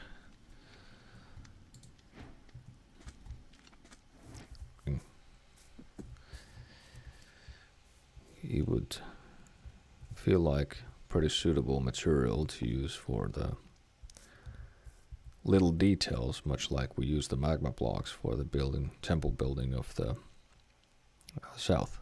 A: It would feel like pretty suitable material to use for the little details, much like we use the magma blocks for the building, temple building of the south.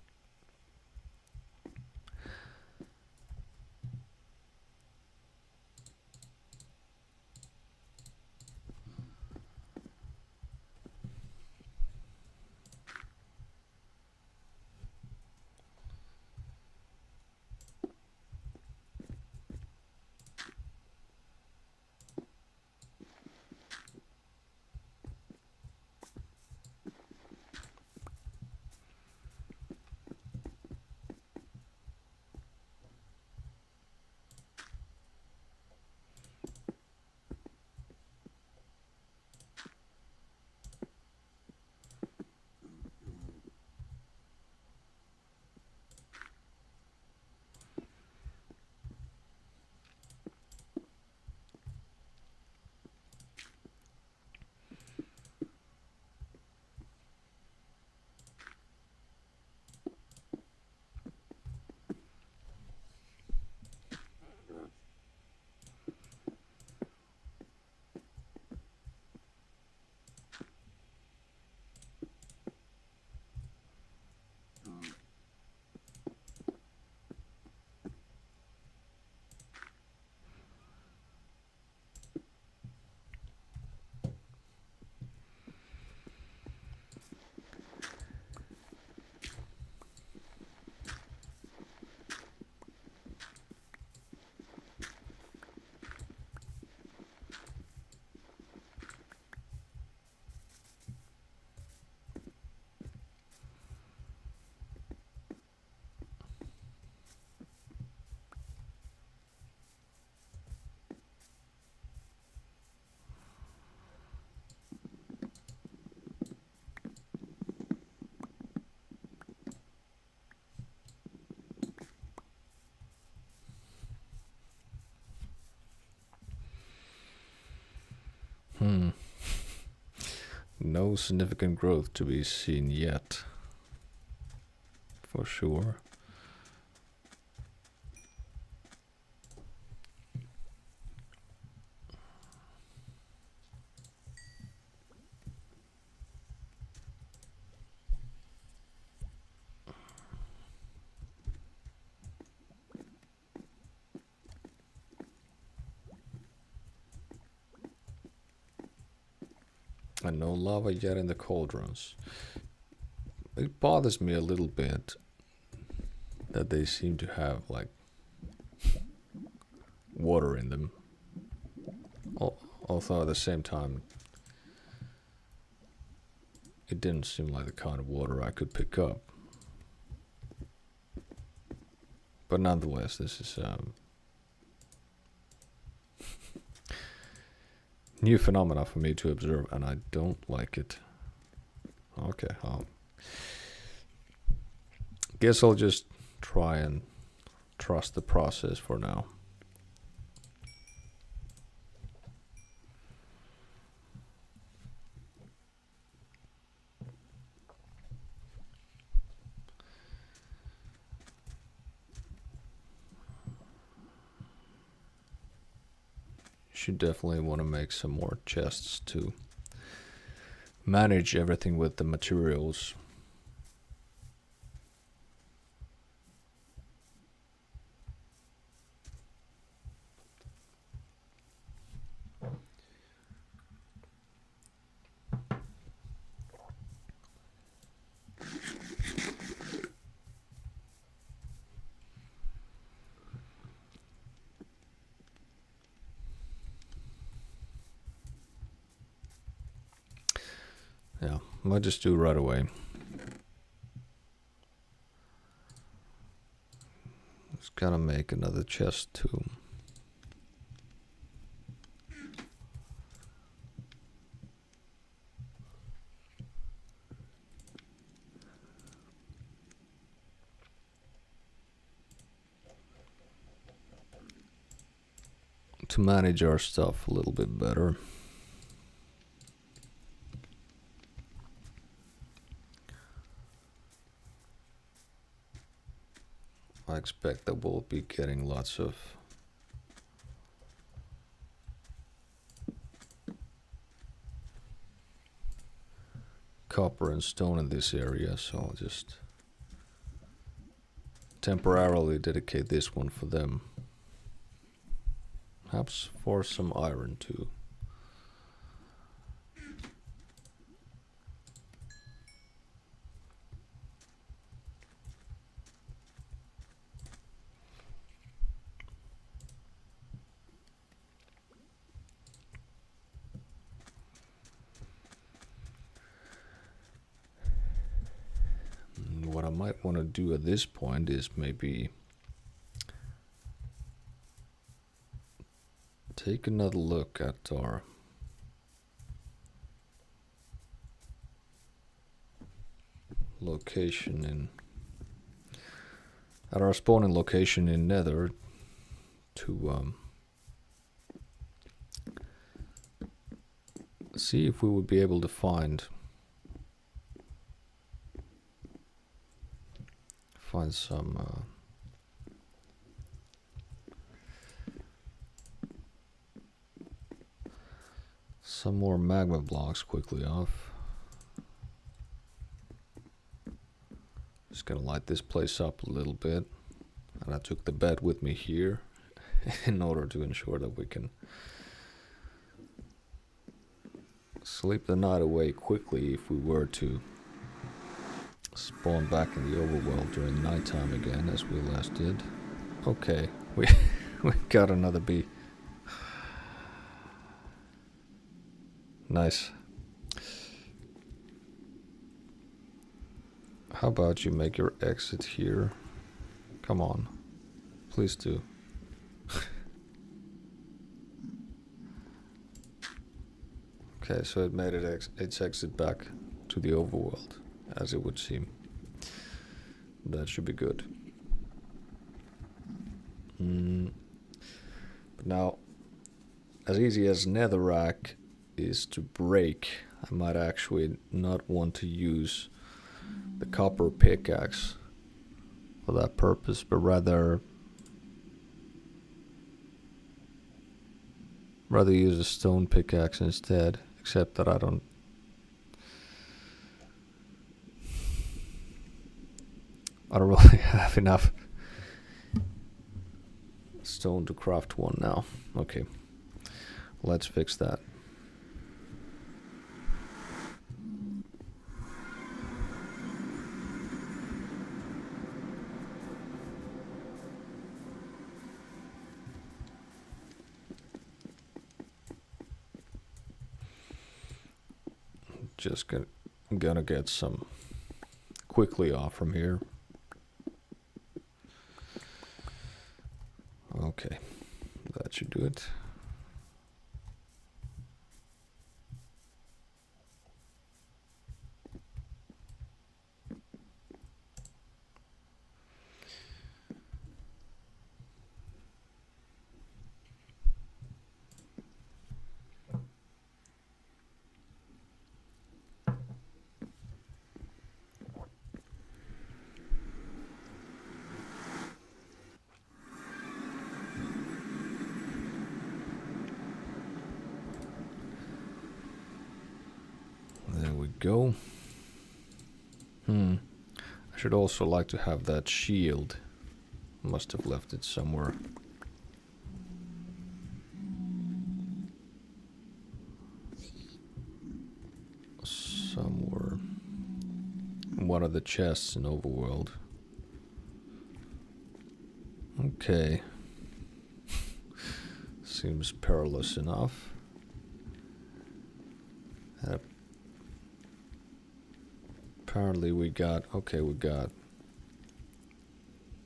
A: No significant growth to be seen yet, for sure. And no lava yet in the cauldrons. It bothers me a little bit that they seem to have like water in them. Although at the same time it didn't seem like the kind of water I could pick up. But nonetheless, this is new phenomena for me to observe, and I don't like it. Okay, guess I'll just try and trust the process for now. Should definitely want to make some more chests to manage everything with the materials. Yeah, might just do it right away. Just gotta make another chest too. To manage our stuff a little bit better. I expect that we'll be getting lots of copper and stone in this area, so I'll just temporarily dedicate this one for them. Perhaps for some iron too. What I might want to do at this point is maybe take another look at our location at our spawning location in Nether to see if we would be able to find some more magma blocks quickly off. Just gonna light this place up a little bit, and I took the bed with me here in order to ensure that we can sleep the night away quickly if we were to spawn back in the overworld during nighttime again, as we last did. Okay, we got another bee. Nice. How about you make your exit here? Come on, please do. Okay, so it made its exit back to the overworld, as it would seem. That should be good. But now, as easy as netherrack is to break. I might actually not want to use the copper pickaxe for that purpose, but rather use a stone pickaxe instead, except that I don't really have enough stone to craft one now. Okay, let's fix that. Just gonna get some quickly off from here. Okay, that should do it. There we go. I should also like to have that shield. Must have left it somewhere. Somewhere. In one of the chests in Overworld. Okay. Seems perilous enough. Apparently we got,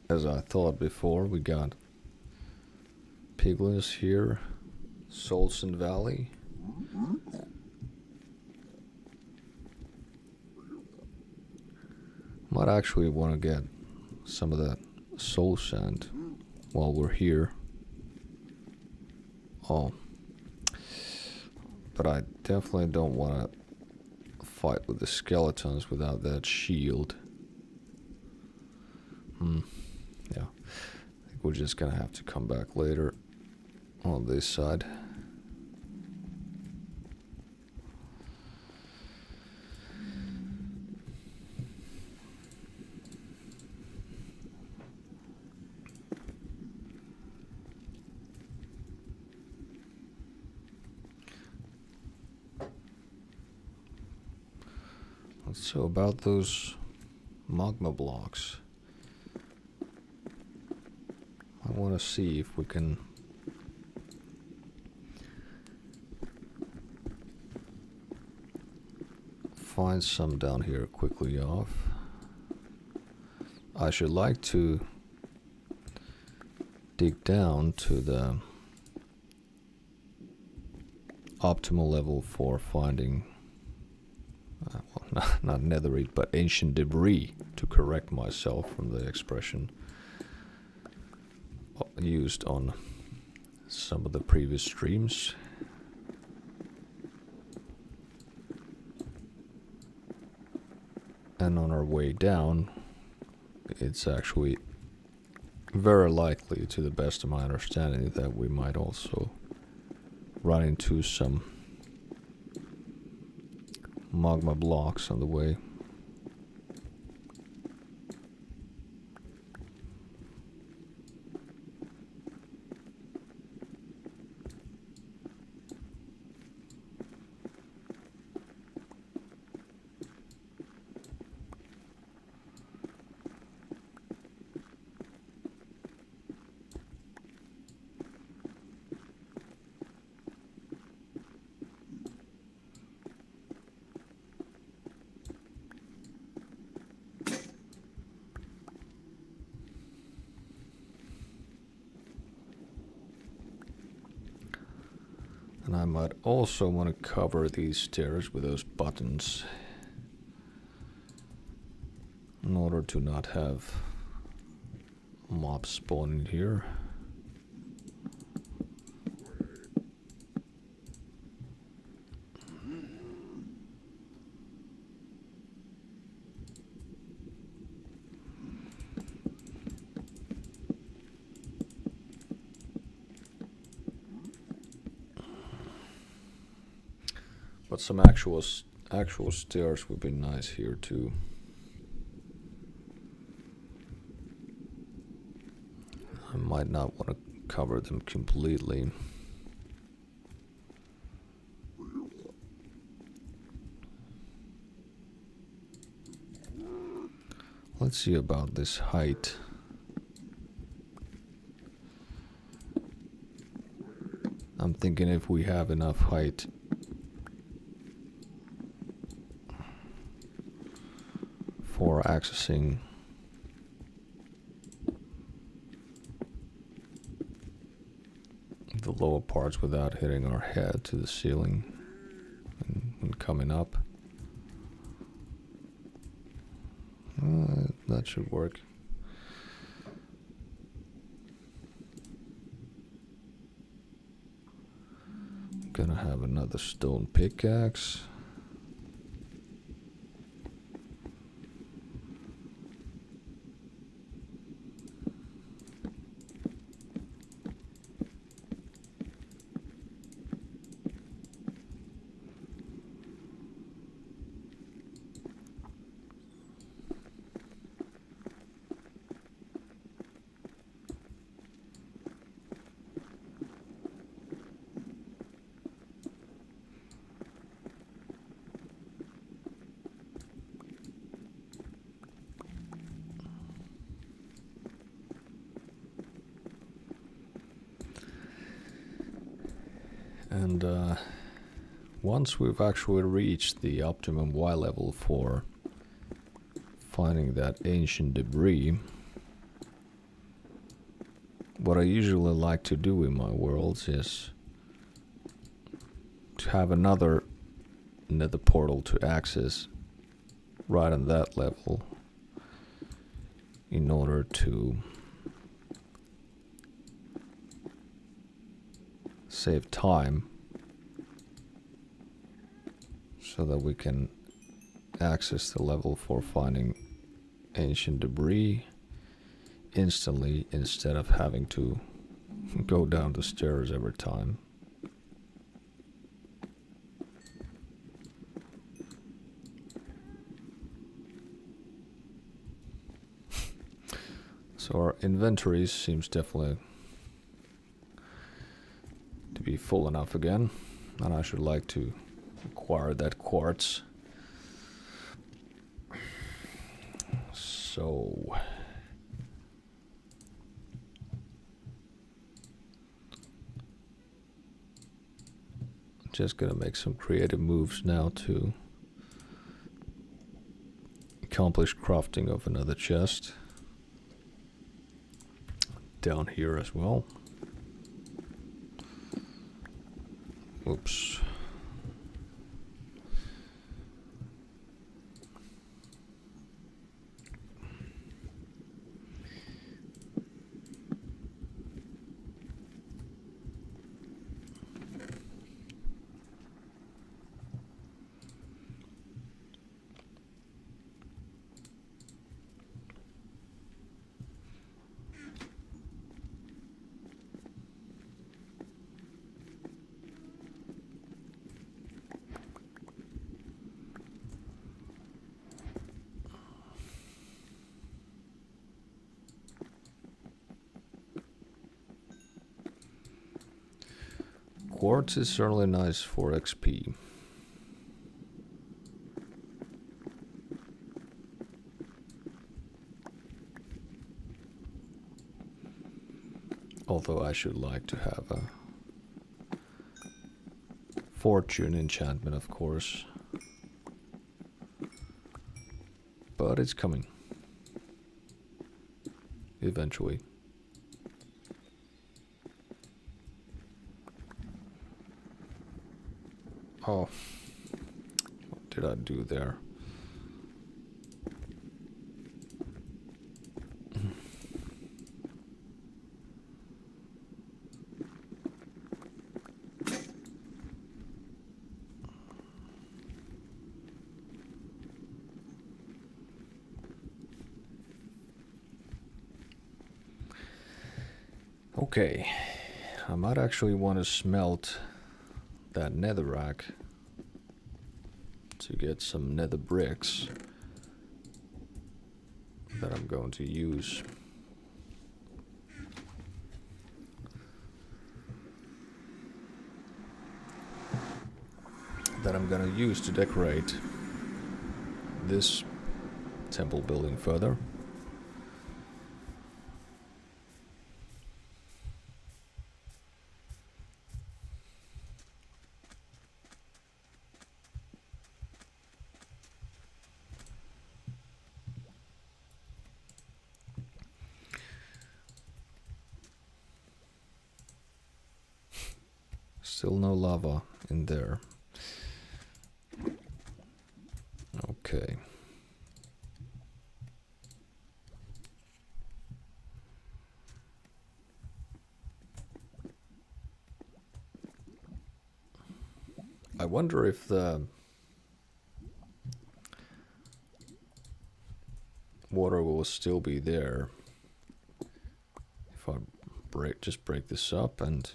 A: as I thought before, we got piglins here, Solson Valley. Might actually want to get some of that soul sand while we're here. Oh, but I definitely don't want to fight with the skeletons without that shield. Yeah, I think we're just gonna have to come back later on this side. So about those magma blocks, I want to see if we can find some down here quickly off. I should like to dig down to the optimal level for finding well, not netherite, but ancient debris, to correct myself from the expression used on some of the previous streams. And on our way down, it's actually very likely, to the best of my understanding, that we might also run into some magma blocks on the way. And I might also want to cover these stairs with those buttons in order to not have mobs spawning here. But some actual stairs would be nice here too. I might not want to cover them completely. Let's see about this height. I'm thinking if we have enough height for accessing the lower parts without hitting our head to the ceiling and coming up. That should work. Gonna have another stone pickaxe. And once we've actually reached the optimum Y level for finding that ancient debris, what I usually like to do in my worlds is to have another nether portal to access right on that level in order to save time so that we can access the level for finding ancient debris instantly instead of having to go down the stairs every time. So our inventory seems definitely to be full enough again, and I should like to acquire that quartz. So just gonna make some creative moves now to accomplish crafting of another chest down here as well. Oops. Quartz is certainly nice for XP. Although I should like to have a fortune enchantment, of course. But it's coming. Eventually. Oh, what did I do there? Okay, I might actually want to smelt that netherrack to get some nether bricks that I'm going to use. That I'm gonna use to decorate this temple building further. Still no lava in there. Okay. I wonder if the water will still be there if I just break this up and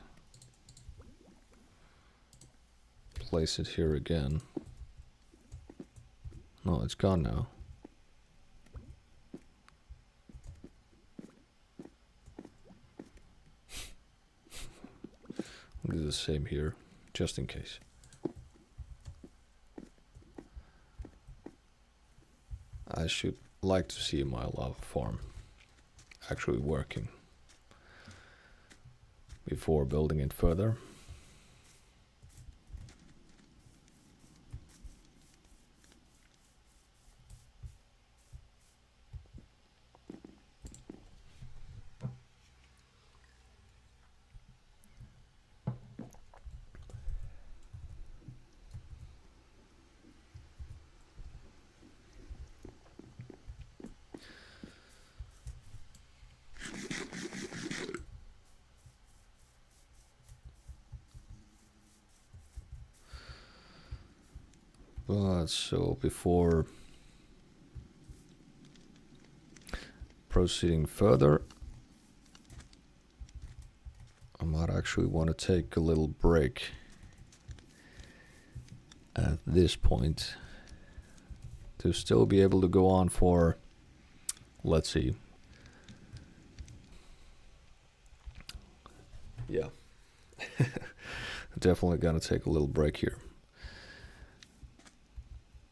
A: place it here again. No, it's gone now. I'll do the same here, just in case. I should like to see my lava farm actually working before building it further. But so before proceeding further, I might actually want to take a little break at this point to still be able to go on for, let's see. Yeah. Definitely gonna take a little break here.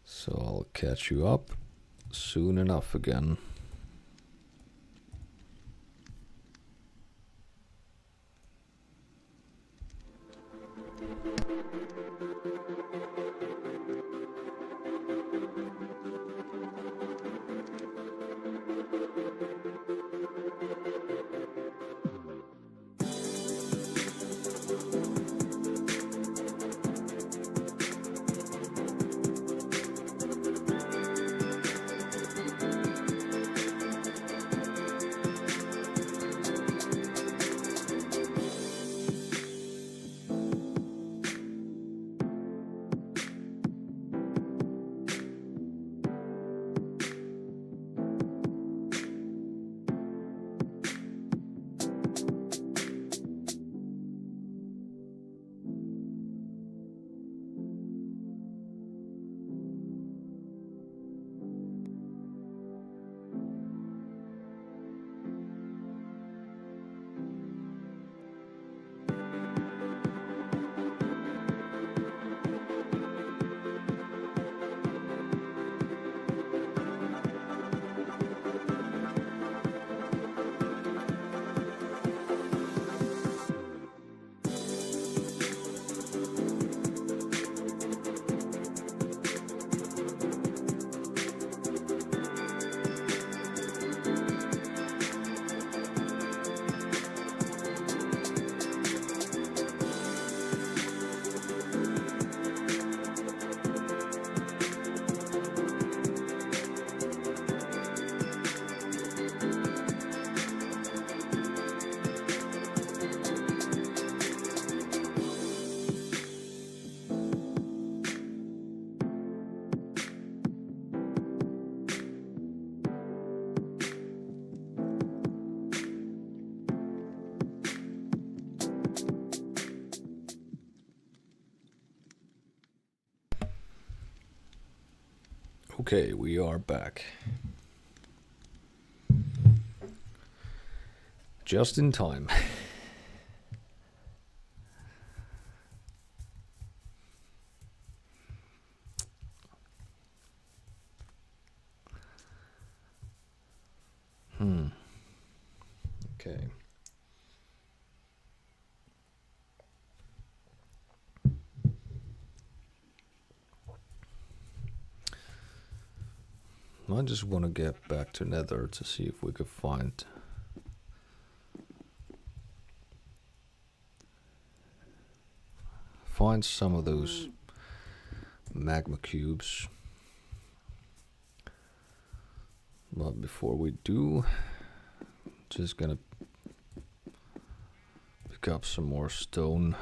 A: So I'll catch you up soon enough again. Okay, we are back. Just in time. Okay. I just want to get back to Nether to see if we could find some of those magma cubes. But before we do, just gonna pick up some more stone.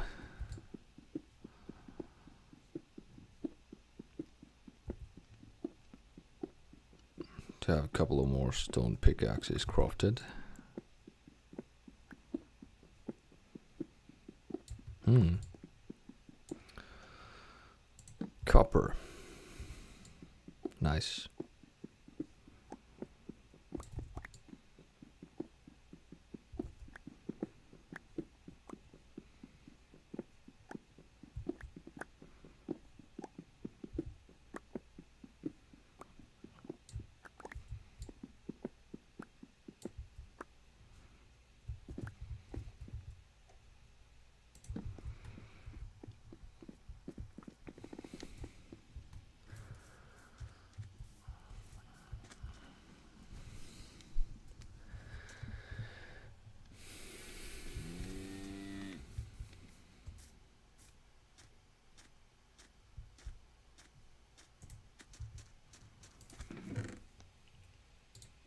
A: To have a couple of more stone pickaxes crafted. Copper. Nice.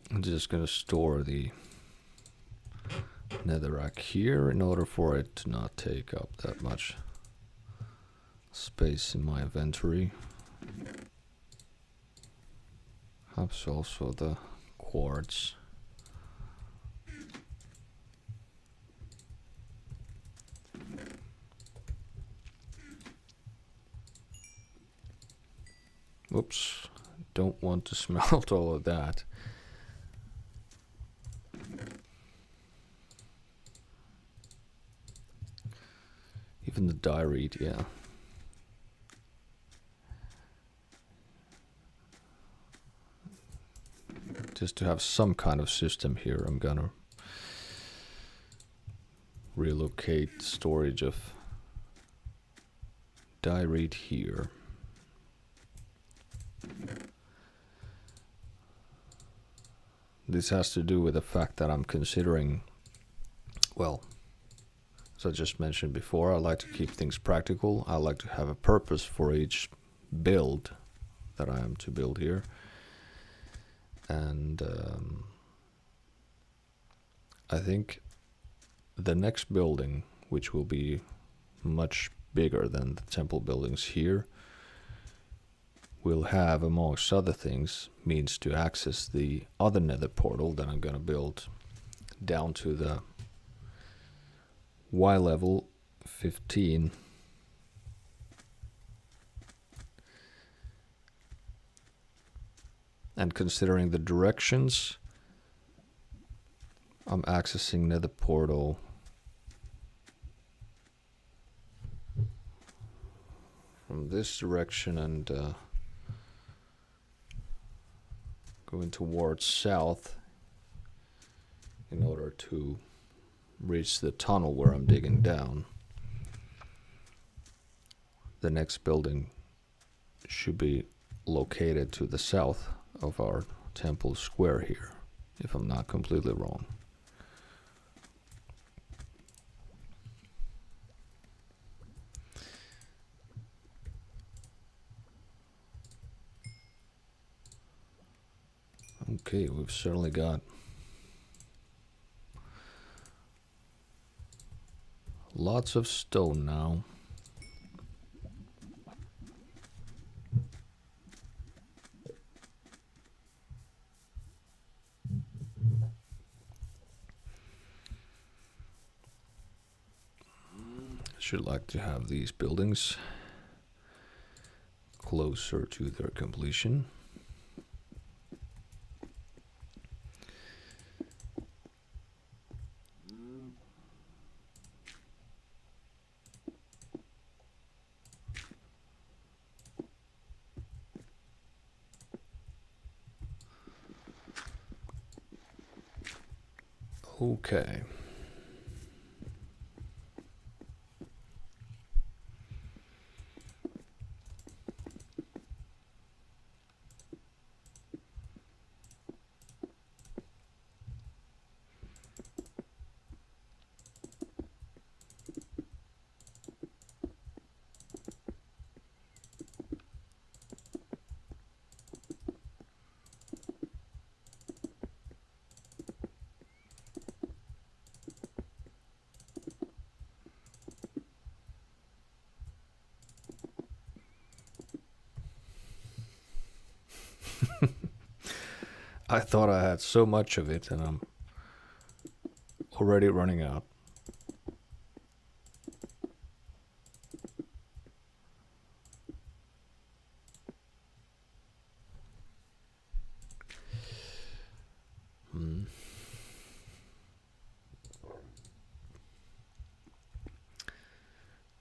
A: I'm just gonna store the netherrack here in order for it to not take up that much space in my inventory. Perhaps also the quartz. Whoops, don't want to smelt all of that. Even the diorite, yeah. Just to have some kind of system here, I'm gonna relocate storage of diorite here. This has to do with the fact that I'm considering, well, as I just mentioned before, I like to keep things practical. I like to have a purpose for each build that I am to build here. And I think the next building, which will be much bigger than the temple buildings here, will have, amongst other things, means to access the other nether portal that I'm going to build down to the Y level 15. And considering the directions, I'm accessing nether portal from this direction and going towards south in order to reach the tunnel where I'm digging down. The next building should be located to the south of our temple square here, if I'm not completely wrong. Okay, we've certainly got lots of stone now. Should like to have these buildings closer to their completion. Okay. I thought I had so much of it and I'm already running out.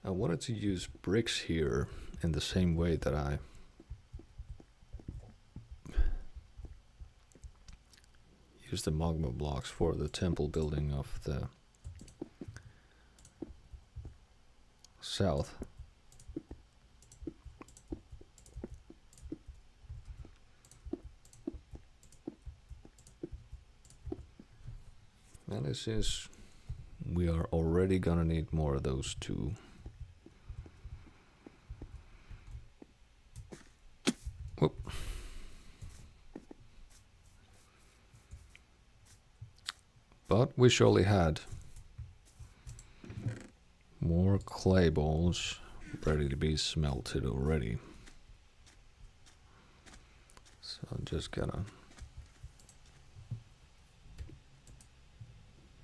A: I wanted to use bricks here in the same way that I use the magma blocks for the temple building of the south. And this is, we are already gonna need more of those too. Whoop. But we surely had more clay balls ready to be smelted already. So I'm just gonna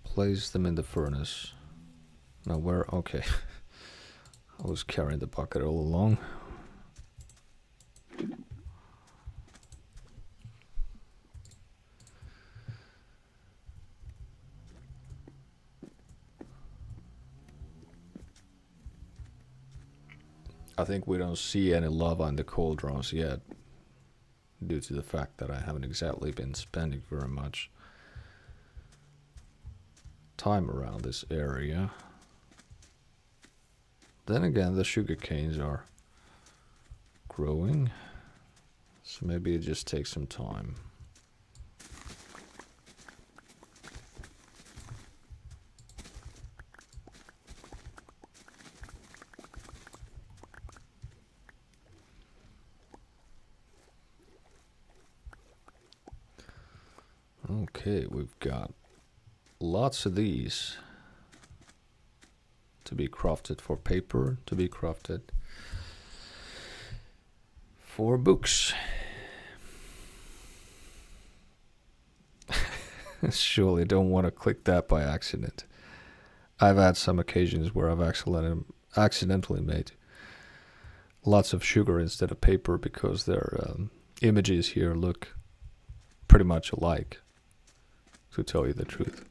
A: place them in the furnace. Now where? Okay. I was carrying the bucket all along. I think we don't see any lava in the cauldrons yet, due to the fact that I haven't exactly been spending very much time around this area. Then again, the sugar canes are growing, so maybe it just takes some time. Okay, we've got lots of these to be crafted for paper, to be crafted for books. Surely don't want to click that by accident. I've had some occasions where I've accidentally made lots of sugar instead of paper because their images here look pretty much alike, to tell you the truth.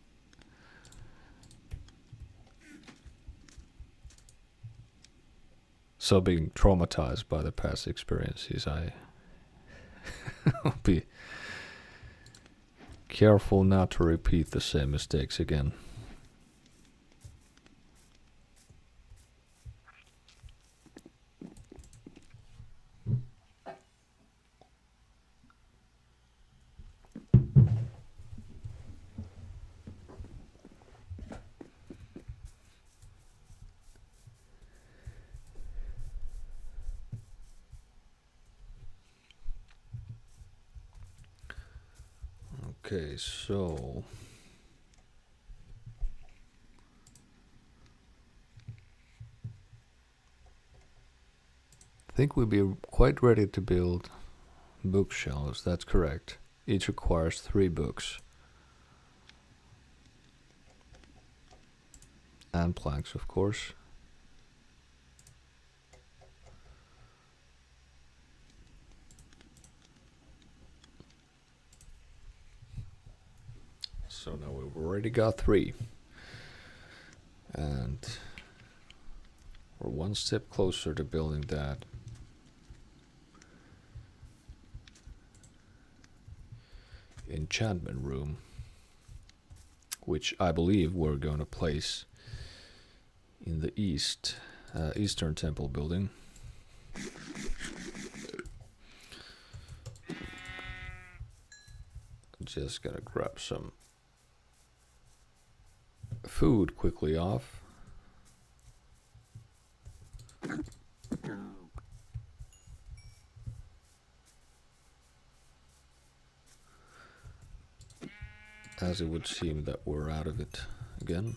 A: So being traumatized by the past experiences, I'll be careful not to repeat the same mistakes again. Okay, so I think we'll be quite ready to build bookshelves. That's correct. Each requires 3 books and planks, of course. So now we've already got 3. And we're one step closer to building that enchantment room. which I believe we're going to place in the eastern temple building. Just gonna grab some food quickly off. As it would seem that we're out of it again.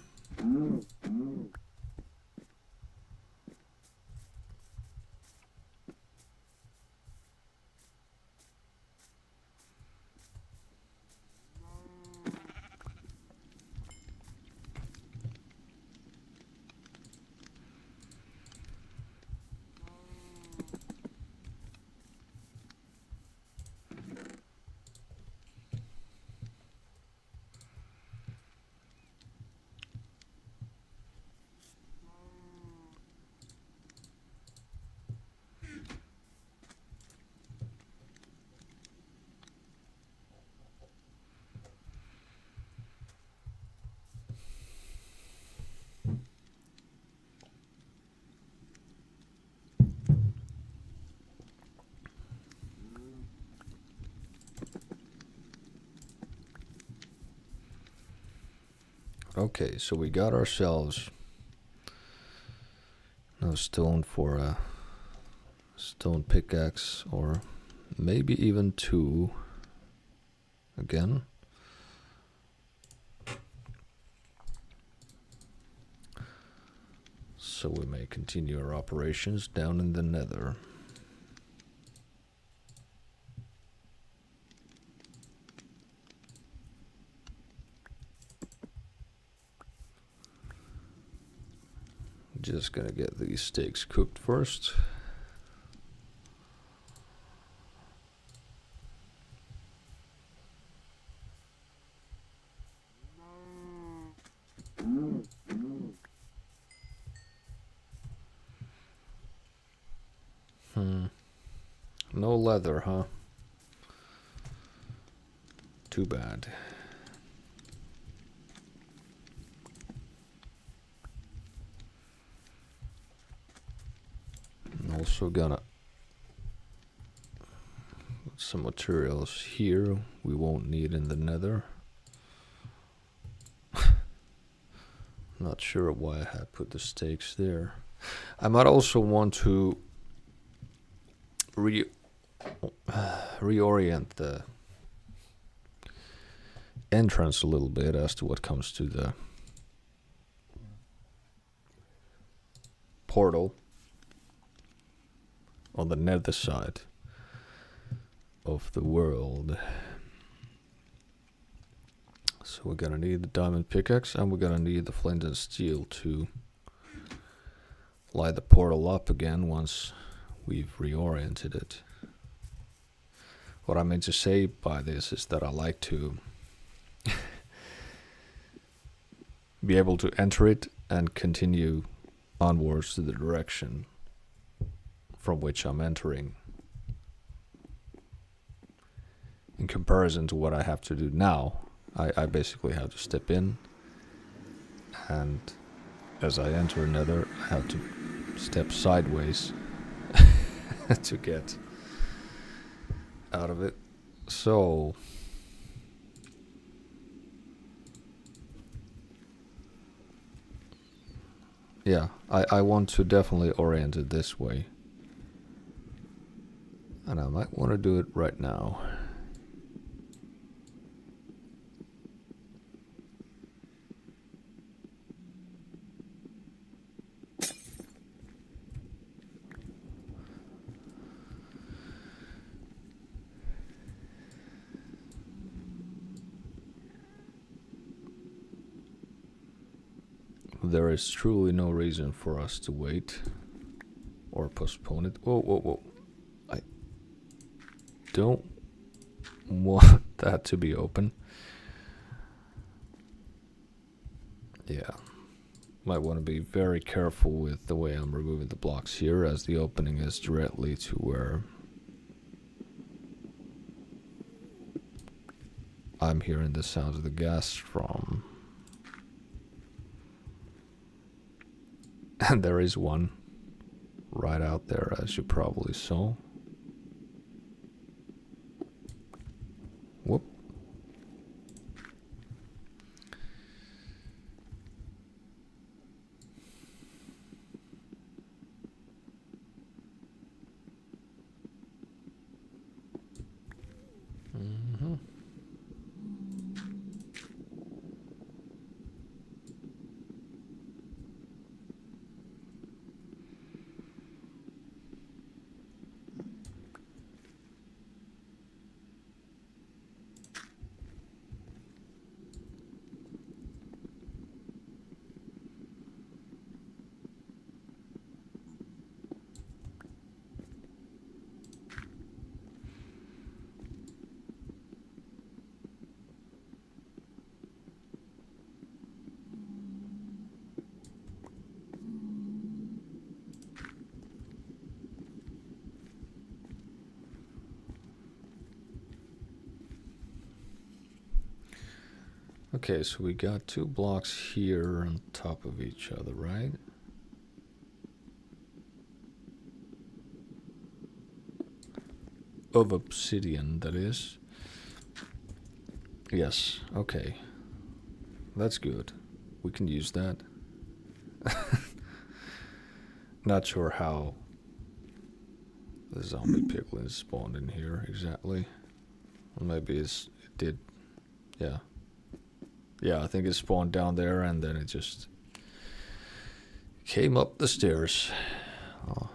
A: Okay, so we got ourselves no stone for a stone pickaxe, or maybe even 2 again. So we may continue our operations down in the Nether. Just gonna get these steaks cooked first. No leather, huh? Too bad. Also gonna put some materials here we won't need in the Nether. Not sure why I had put the stakes there. I might also want to reorient the entrance a little bit as to what comes to the portal on the nether side of the world. So we're gonna need the diamond pickaxe, and we're gonna need the flint and steel to light the portal up again once we've reoriented it. What I meant to say by this is that I like to be able to enter it and continue onwards to the direction from which I'm entering, in comparison to what I have to do now. I basically have to step in, and as I enter Nether, I have to step sideways to get out of it. So yeah, I want to definitely orient it this way, and I might want to do it right now. There is truly no reason for us to wait or postpone it. Whoa, whoa, whoa. I don't want that to be open. Yeah. Might want to be very careful with the way I'm removing the blocks here, as the opening is directly to where I'm hearing the sounds of the gas from. There is one right out there, as you probably saw. Whoop. Mm-hmm. Okay, so we got 2 blocks here on top of each other, right? Of obsidian, that is. Yes, okay. That's good. We can use that. Not sure how the zombie piglin spawned in here exactly. Or maybe it did. Yeah. Yeah, I think it spawned down there and then it just came up the stairs. Oh.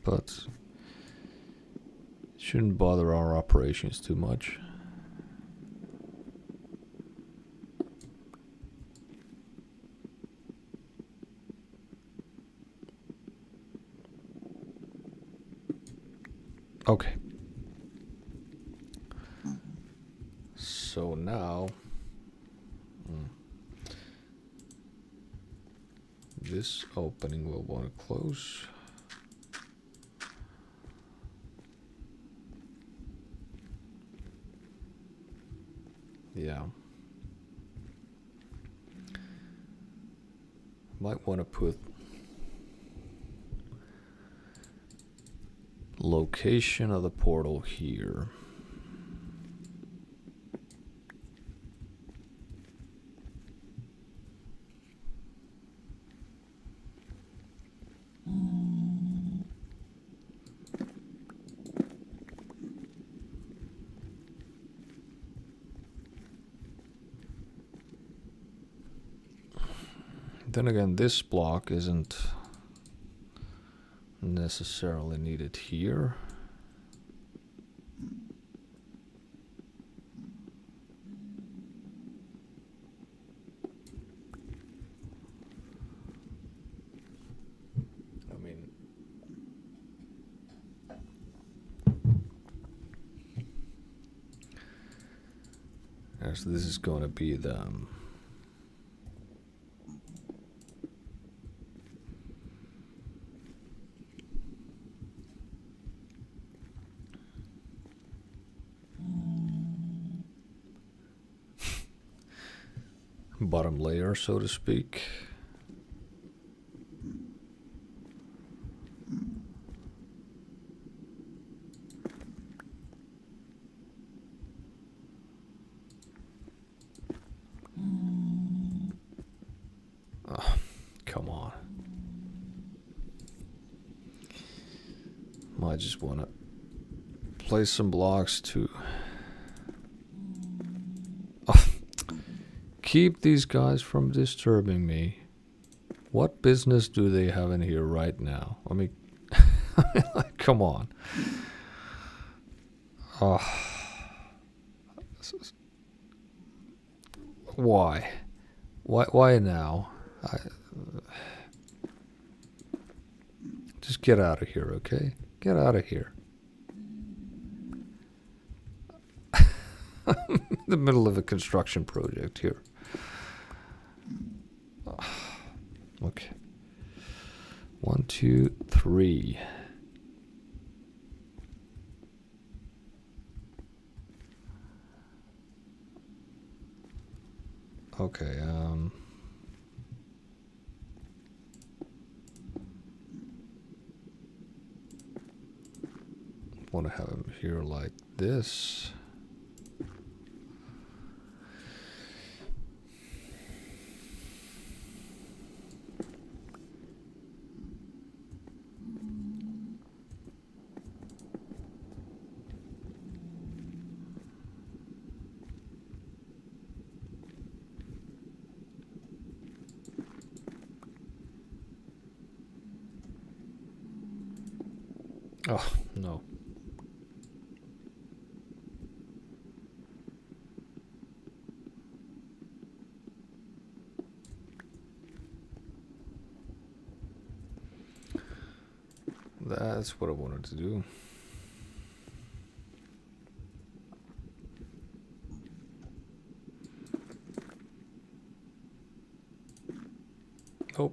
A: But it shouldn't bother our operations too much. Okay. So now, this opening we'll want to close. Yeah. Might want to put location of the portal here. Then again, this block isn't necessarily needed here. I mean, as this is going to be the bottom layer, so to speak. Oh, come on. Might just want to place some blocks to keep these guys from disturbing me. What business do they have in here right now? I mean, come on. Why? Why now? Just get out of here, okay? Get out of here. In the middle of a construction project here. Okay. 1, 2, 3. Okay, want to have them here like this. Oh, no. That's what I wanted to do. Oh.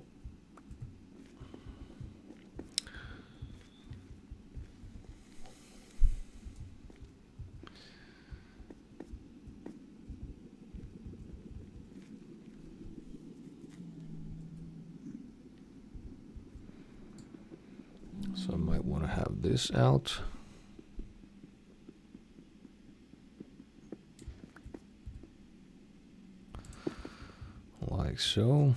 A: So I might want to have this out. Like so.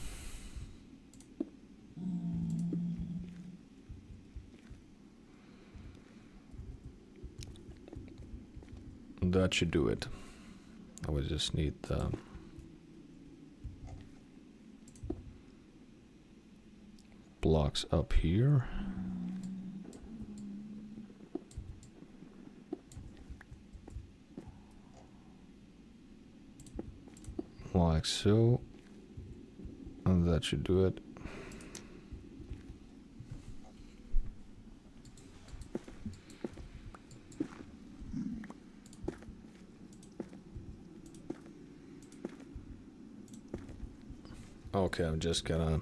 A: That should do it. I would just need the blocks up here. Like so. And that should do it. Okay, I'm just gonna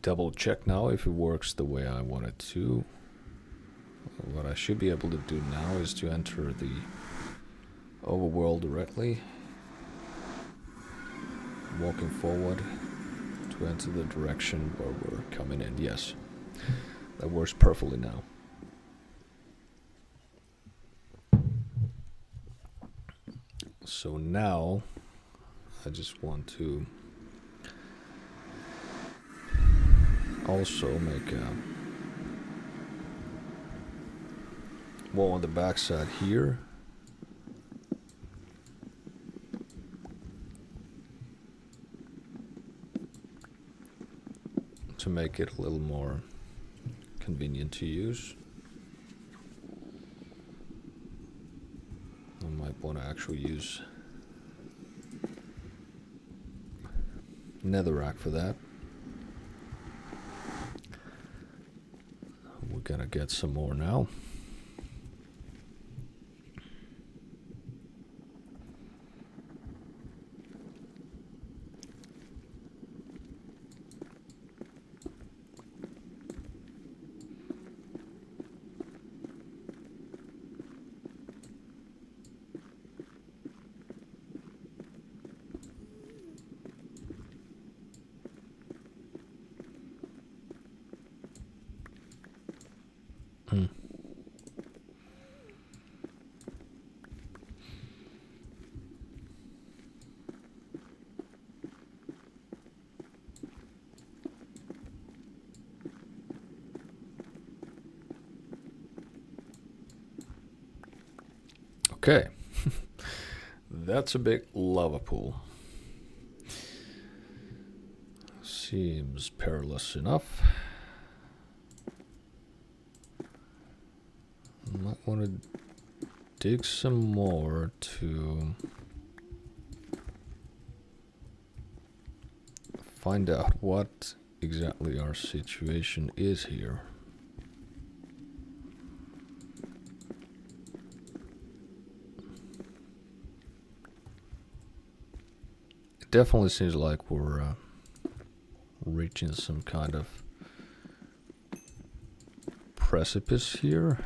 A: double check now if it works the way I want it to. What I should be able to do now is to enter the overworld directly, walking forward to enter the direction where we're coming in. Yes, that works perfectly now. So now I just want to also make a wall on the backside here. To make it a little more convenient to use. I might want to actually use netherrack for that. We're gonna get some more now. Okay, that's a big lava pool. Seems perilous enough. Might want to dig some more to find out what exactly our situation is here. It definitely seems like we're reaching some kind of precipice here.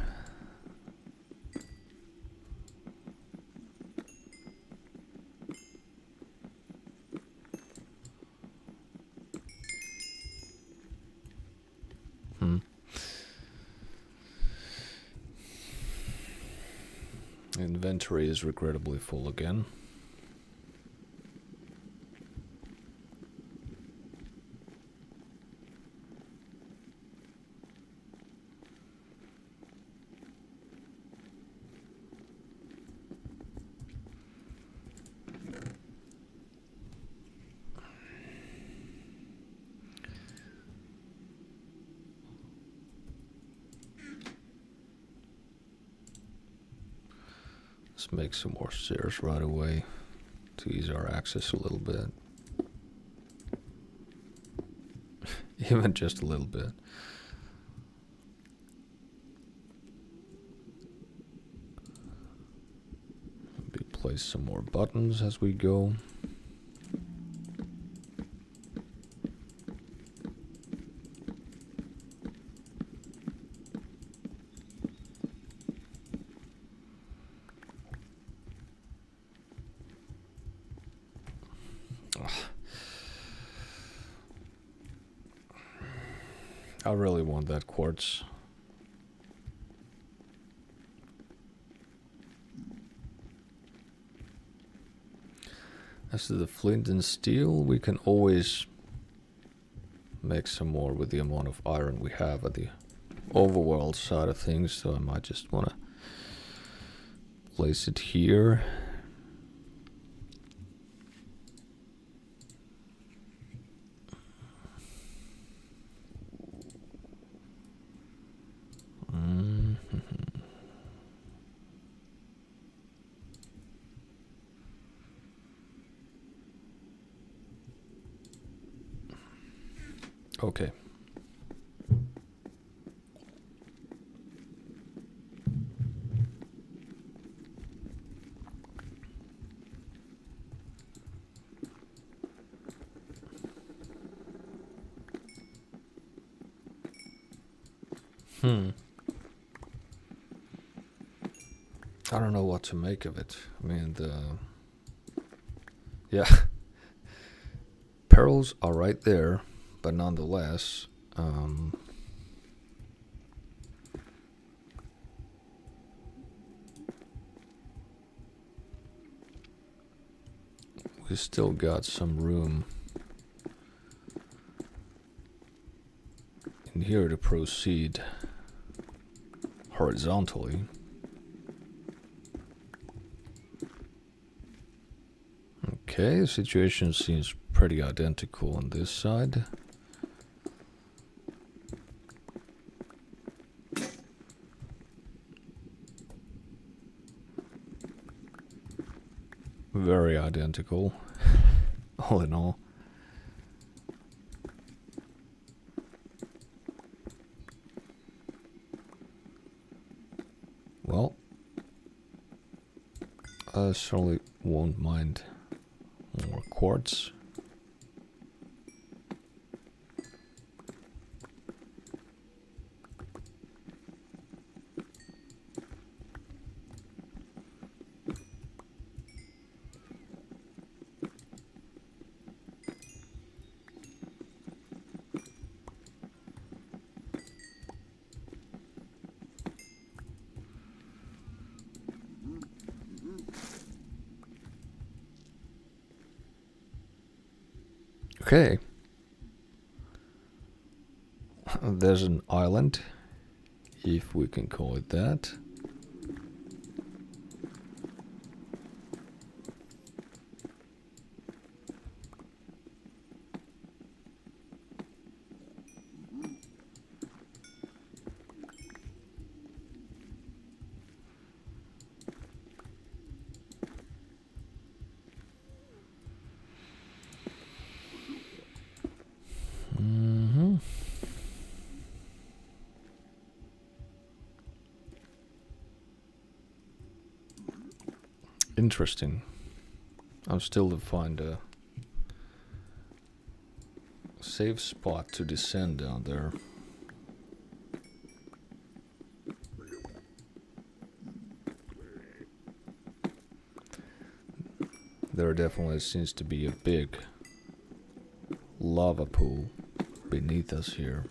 A: Inventory is regrettably full again. Let's make some more stairs right away to ease our access a little bit. Even just a little bit. Maybe place some more buttons as we go. I really want that quartz. As to the flint and steel, we can always make some more with the amount of iron we have at the overworld side of things, so I might just want to place it here. Okay. I don't know what to make of it. I mean, yeah. Perils are right there, but nonetheless, we still got some room in here to proceed horizontally. Okay, the situation seems pretty identical on this side. Very identical, all in all. Well, I certainly won't mind more quartz. Okay. There's an island, if we can call it that. Interesting. I'm still to find a safe spot to descend down there. There definitely seems to be a big lava pool beneath us here.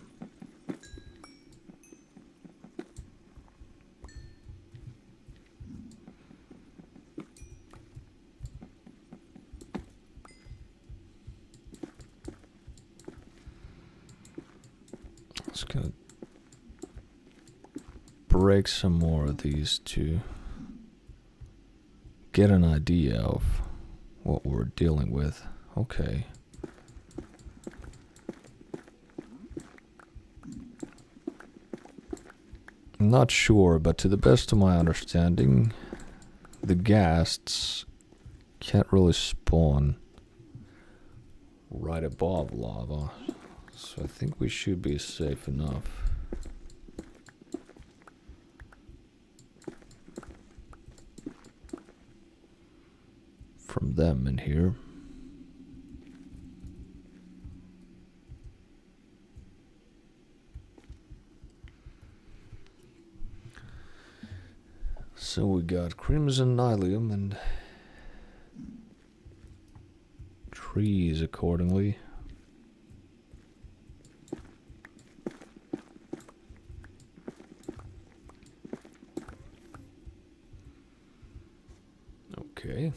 A: Just gonna break some more of these to get an idea of what we're dealing with. Okay. I'm not sure, but to the best of my understanding, the ghasts can't really spawn right above lava. So I think we should be safe enough. From them in here. So we got crimson nylium and trees accordingly. Okay.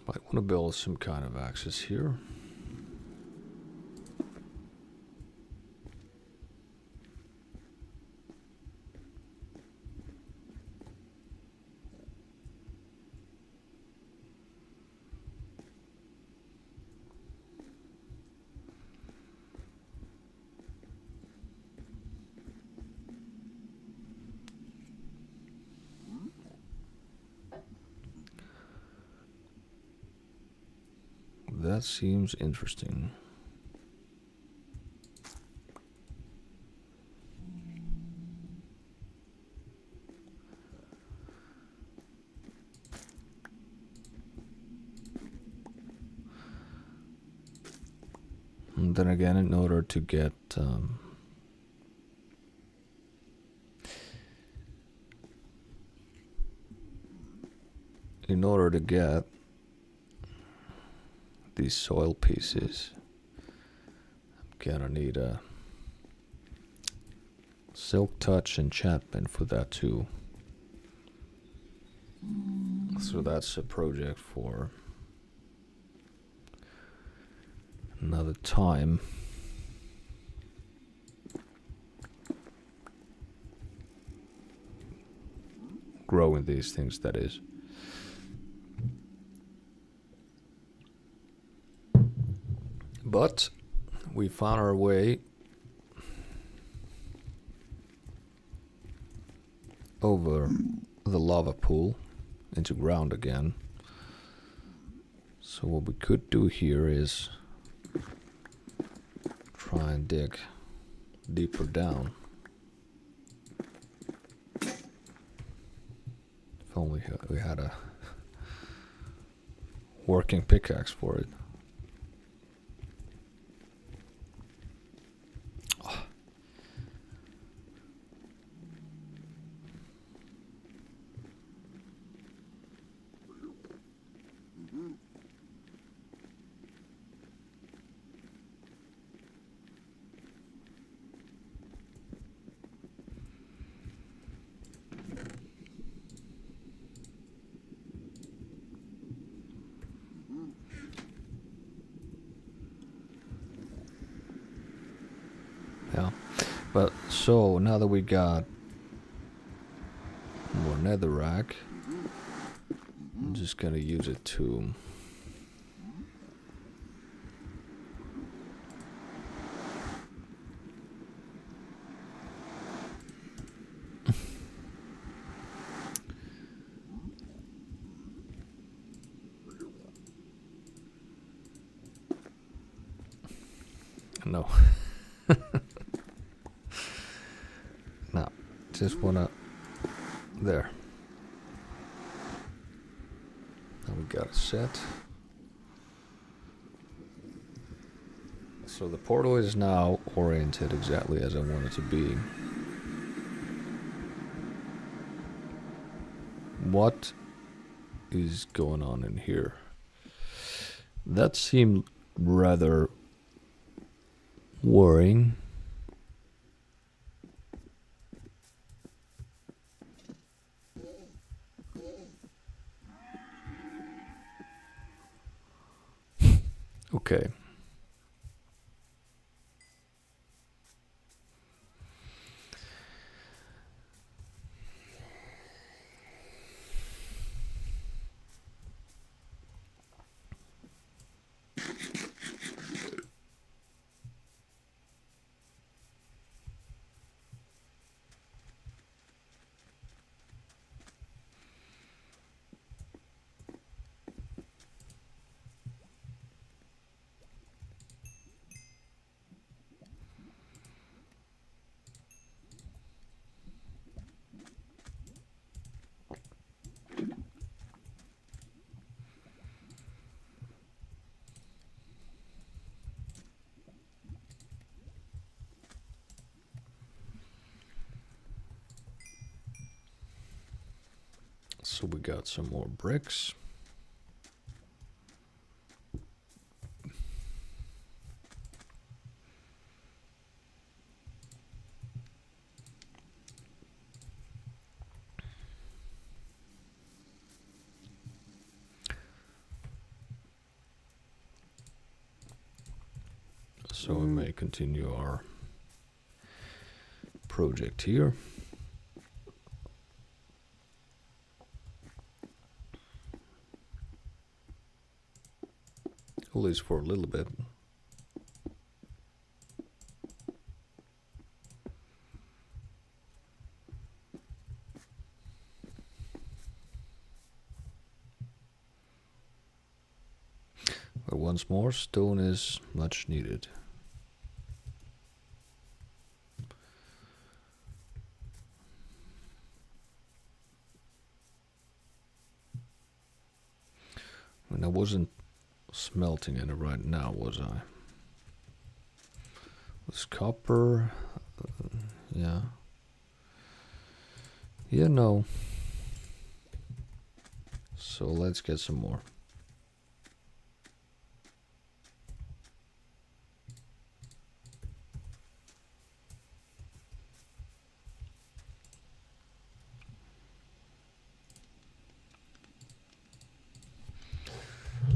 A: Might want to build some kind of access here. That seems interesting. And then again, in order to get these soil pieces, I'm gonna need a silk touch enchantment for that too. So that's a project for another time. Growing these things, that is. But we found our way over the lava pool into ground again. So what we could do here is try and dig deeper down. If only we had a working pickaxe for it. Yeah, but so now that we got more netherrack, I'm just gonna use it to no. No, just wanna there. Now we got it set. So the portal is now oriented exactly as I want it to be. What is going on in here? That seemed rather worrying. Okay. So we got some more bricks. So we may continue our project here. At least for a little bit. But once more, stone is much needed. And I wasn't smelting any right now, was I? This copper, yeah. Yeah, no. So let's get some more.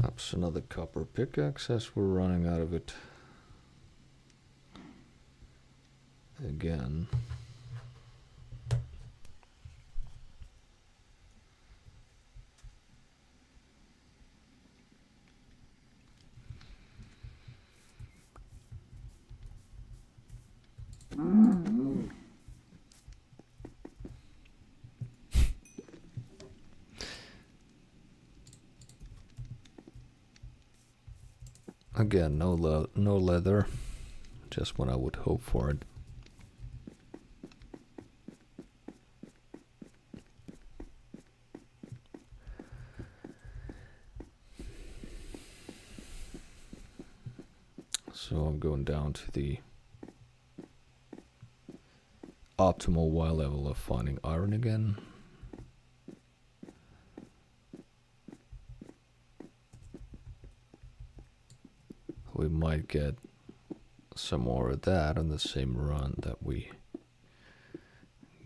A: That's another copper pickaxe as we're running out of it again. Again, no leather, just when I would hope for it. So I'm going down to the optimal Y level of finding iron again. We might get some more of that on the same run that we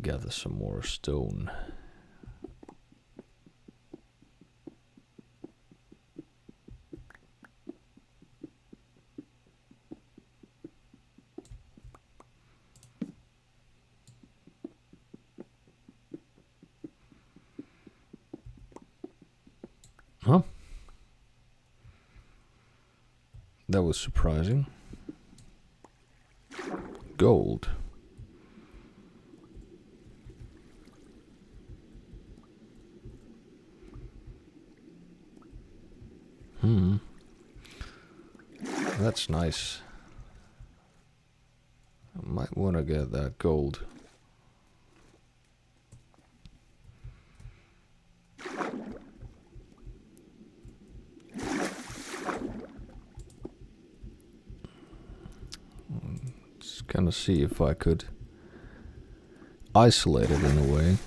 A: gather some more stone. Huh? That was surprising. Gold. That's nice. I might want to get that gold. Just kind of see if I could isolate it in a way.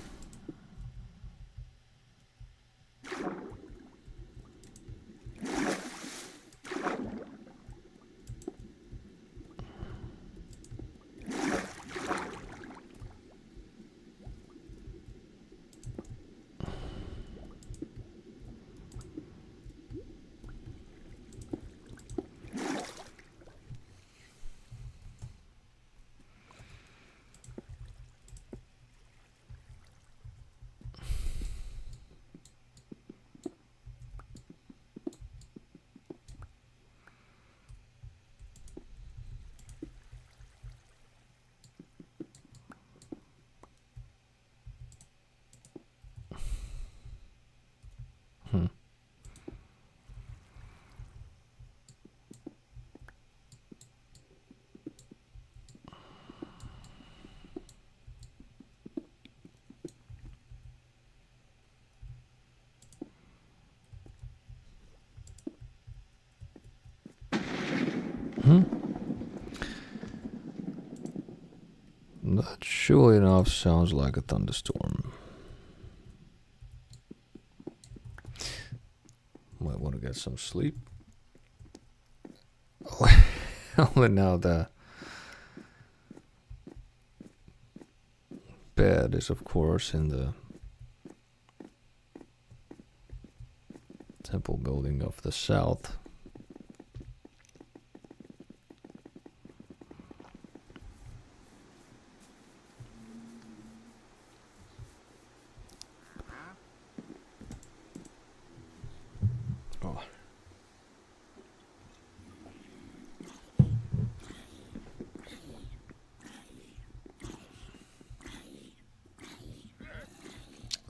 A: That surely enough sounds like a thunderstorm. Might want to get some sleep. Only now the bed is of course in the temple building of the south. Oh.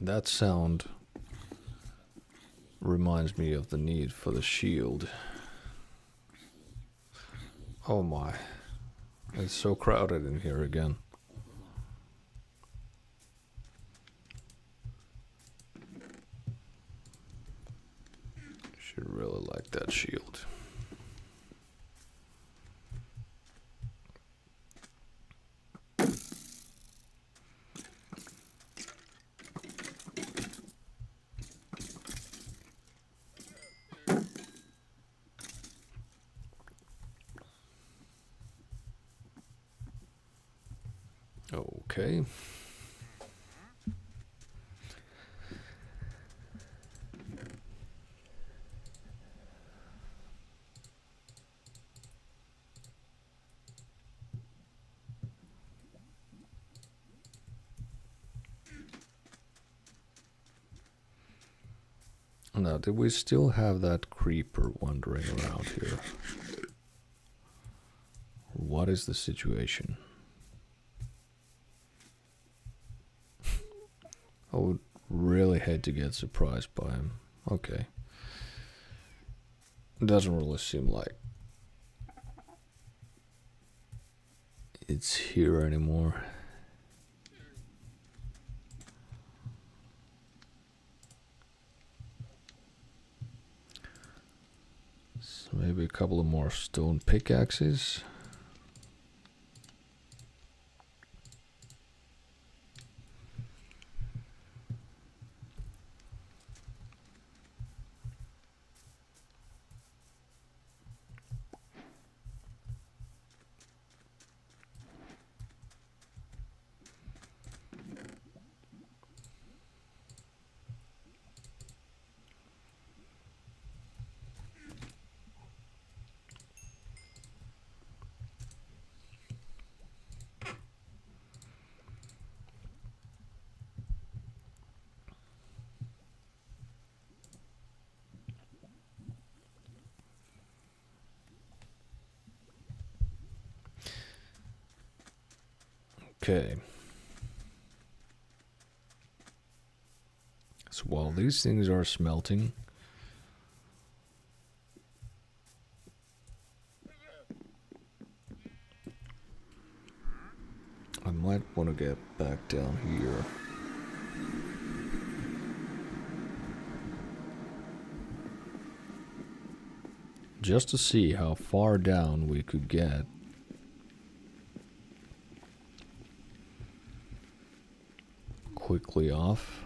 A: That sound reminds me of the need for the shield. Oh my. It's so crowded in here again. Should really like that shield. Okay. Now, did we still have that creeper wandering around here? What is the situation? I would really hate to get surprised by him. Okay. Doesn't really seem like it's here anymore. So maybe a couple of more stone pickaxes. Okay. So while these things are smelting, I might want to get back down here. Just to see how far down we could get. Quickly off.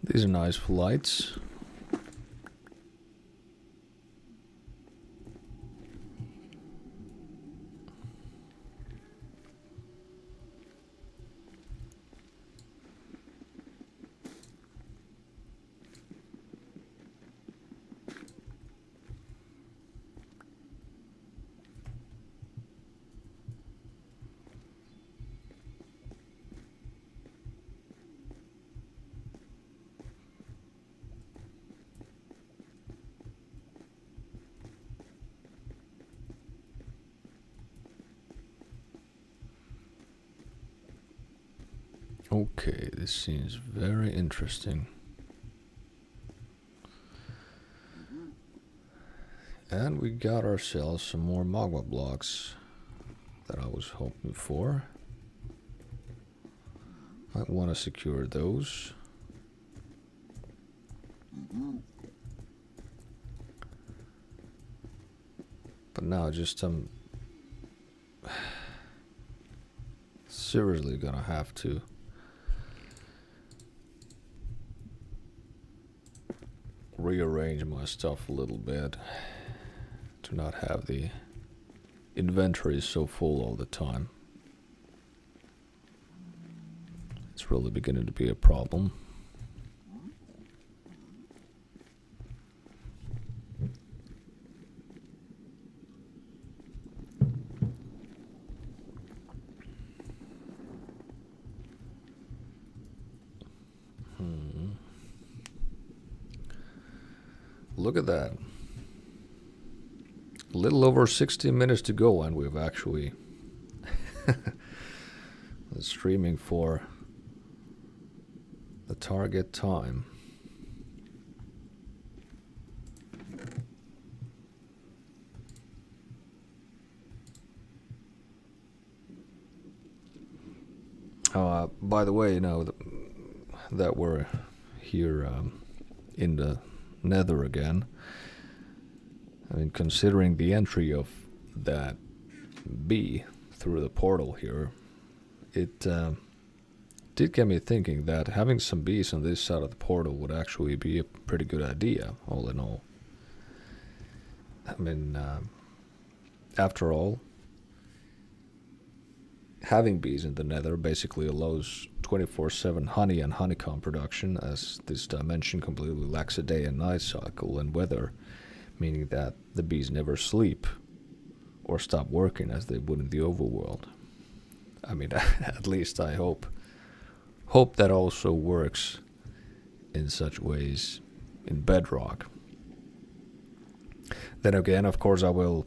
A: These are nice lights. Okay, this seems very interesting. And we got ourselves some more magma blocks that I was hoping for. Might want to secure those. But now just seriously gonna have to rearrange my stuff a little bit to not have the inventory so full all the time. It's really beginning to be a problem. Look at that. A little over 60 minutes to go, and we've actually streaming for the target time. By the way, you know that we're here in the Nether again. I mean, considering the entry of that bee through the portal here, it did get me thinking that having some bees on this side of the portal would actually be a pretty good idea, all in all. I mean, after all, having bees in the Nether basically allows 24/7 honey and honeycomb production, as this dimension completely lacks a day and night cycle and weather, meaning that the bees never sleep or stop working as they would in the overworld. I mean, at least I hope that also works in such ways in Bedrock. Then again, of course, I will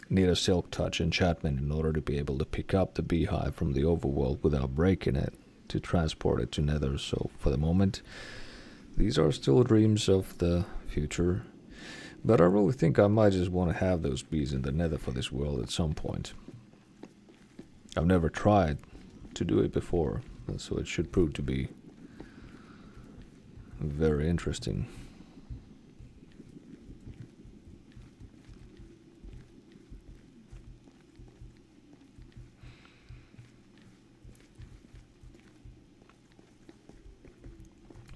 A: need a silk touch enchantment in order to be able to pick up the beehive from the overworld without breaking it to transport it to Nether. So for the moment, these are still dreams of the future. But I really think I might just want to have those bees in the Nether for this world at some point. I've never tried to do it before, so it should prove to be very interesting.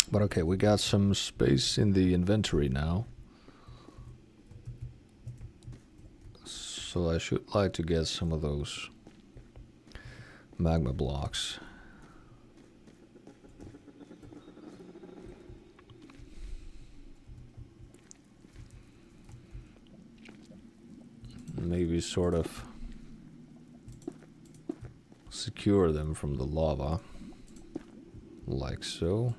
A: But okay, we got some space in the inventory now. So I should like to get some of those magma blocks. Maybe sort of secure them from the lava, like so.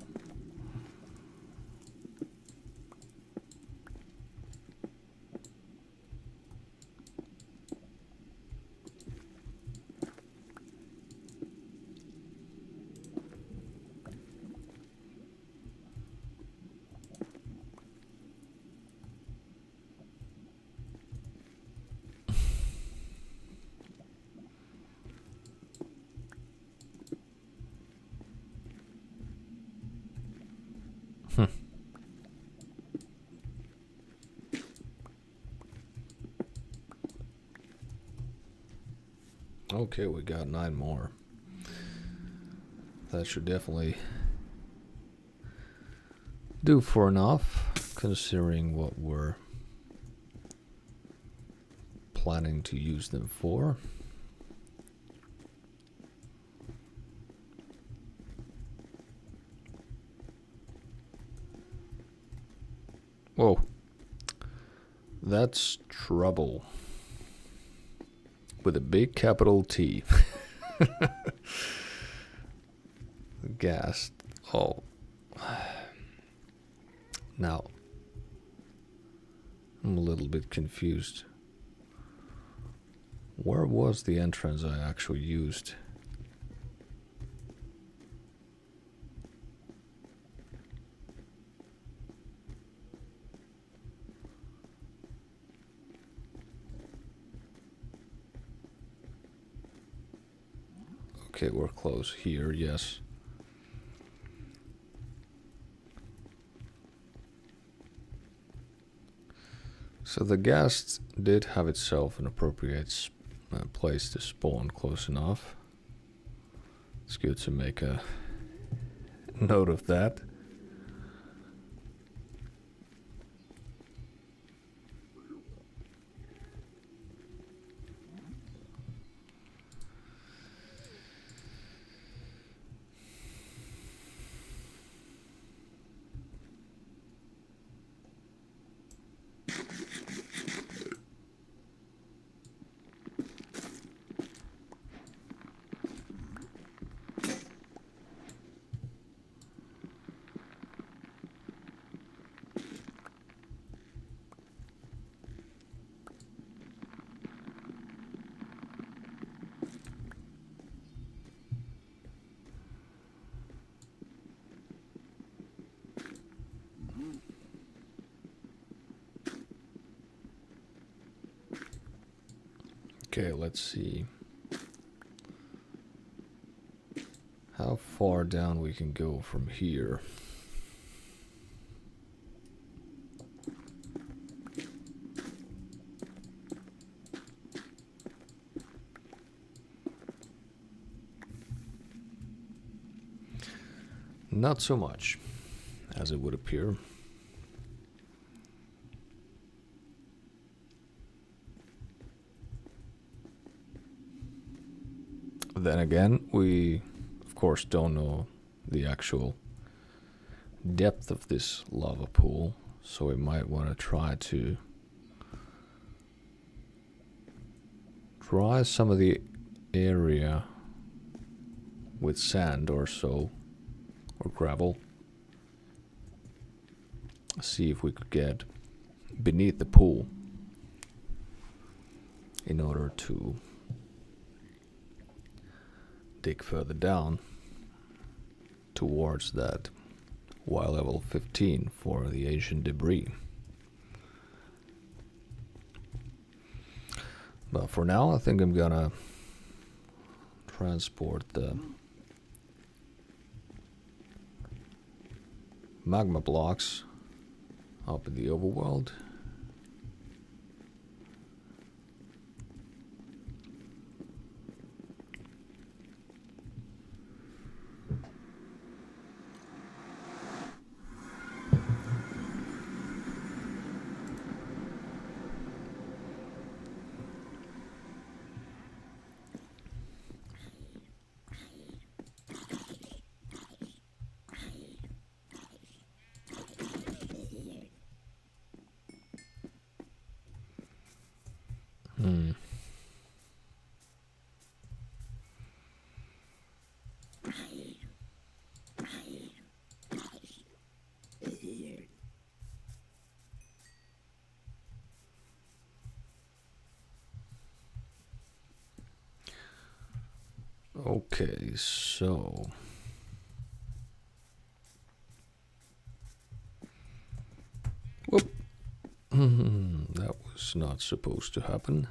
A: Okay, we got 9 more. That should definitely do for enough, considering what we're planning to use them for. Whoa. That's trouble. With a big capital T. Gas. Oh. Now, I'm a little bit confused. Where was the entrance I actually used? Okay, we're close here, yes. So the ghast did have itself an appropriate place to spawn close enough. It's good to make a note of that. Okay, let's see how far down we can go from here. Not so much, as it would appear. Then again, we of course don't know the actual depth of this lava pool, so we might want to try to dry some of the area with sand or so, or gravel. See if we could get beneath the pool in order to dig further down towards that Y level 15 for the ancient debris. But for now, I think I'm gonna transport the magma blocks up in the overworld. Okay, so whoop. That was not supposed to happen.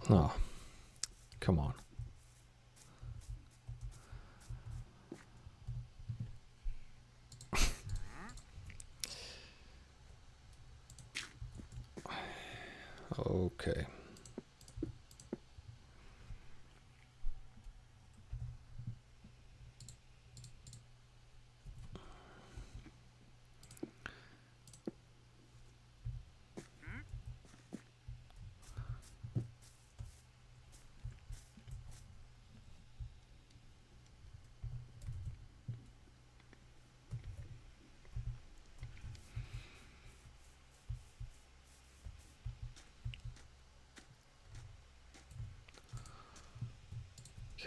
A: Oh, come on. Okay.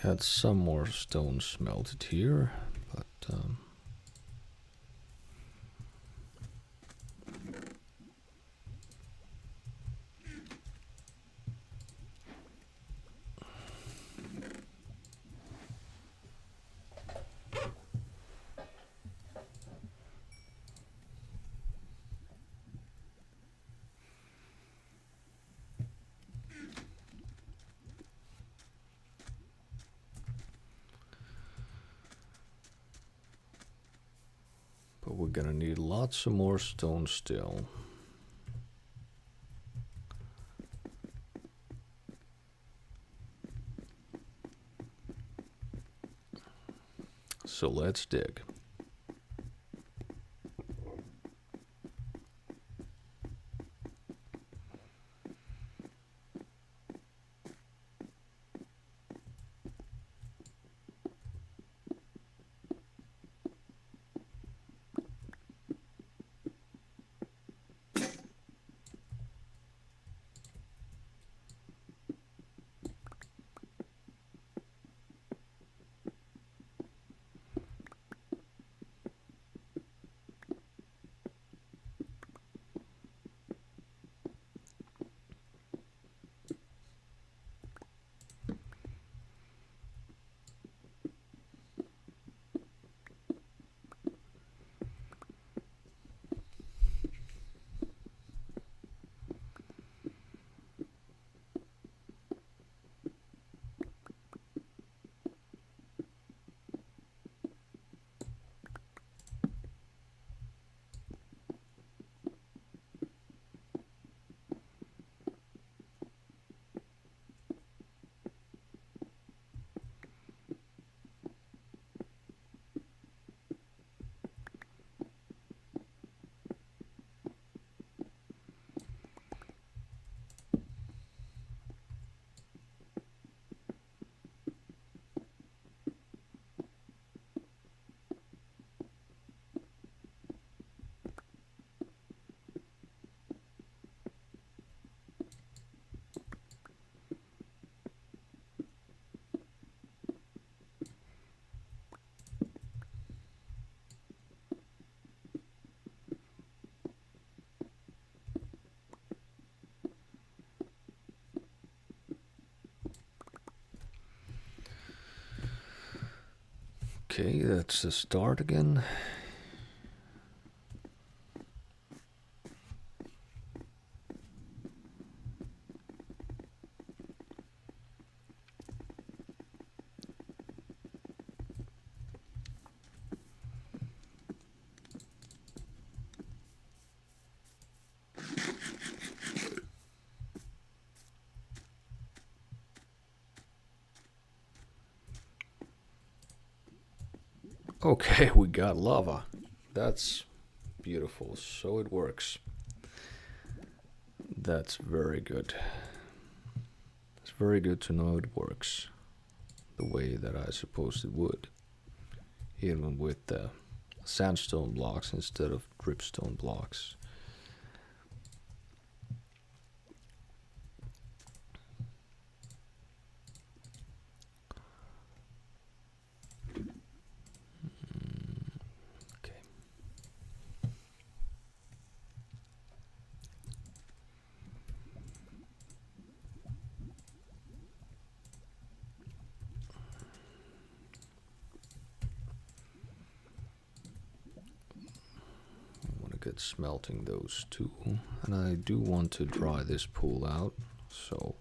A: Had some more stone smelted here, but gonna need lots of more stone still. So let's dig. Okay, that's the start again. Okay, we got lava. That's beautiful. So it works. That's very good. It's very good to know it works the way that I supposed it would. Even with the sandstone blocks instead of dripstone blocks. Get smelting those too, and I do want to dry this pool out, so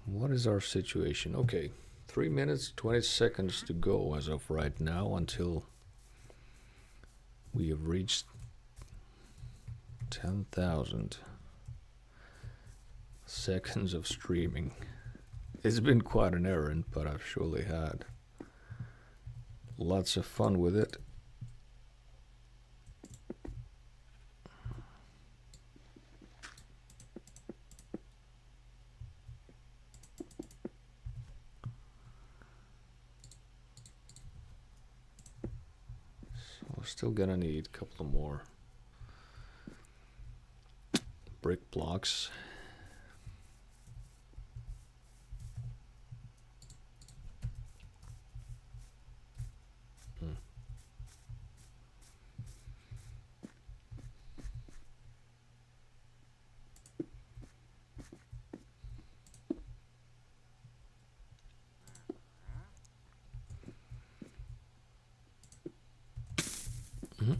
A: what is our situation? Okay, 3 minutes 20 seconds to go as of right now until we have reached 10,000 seconds of streaming. It's been quite an errand, but I've surely had lots of fun with it. We're still gonna need a couple of more brick blocks. Mhm.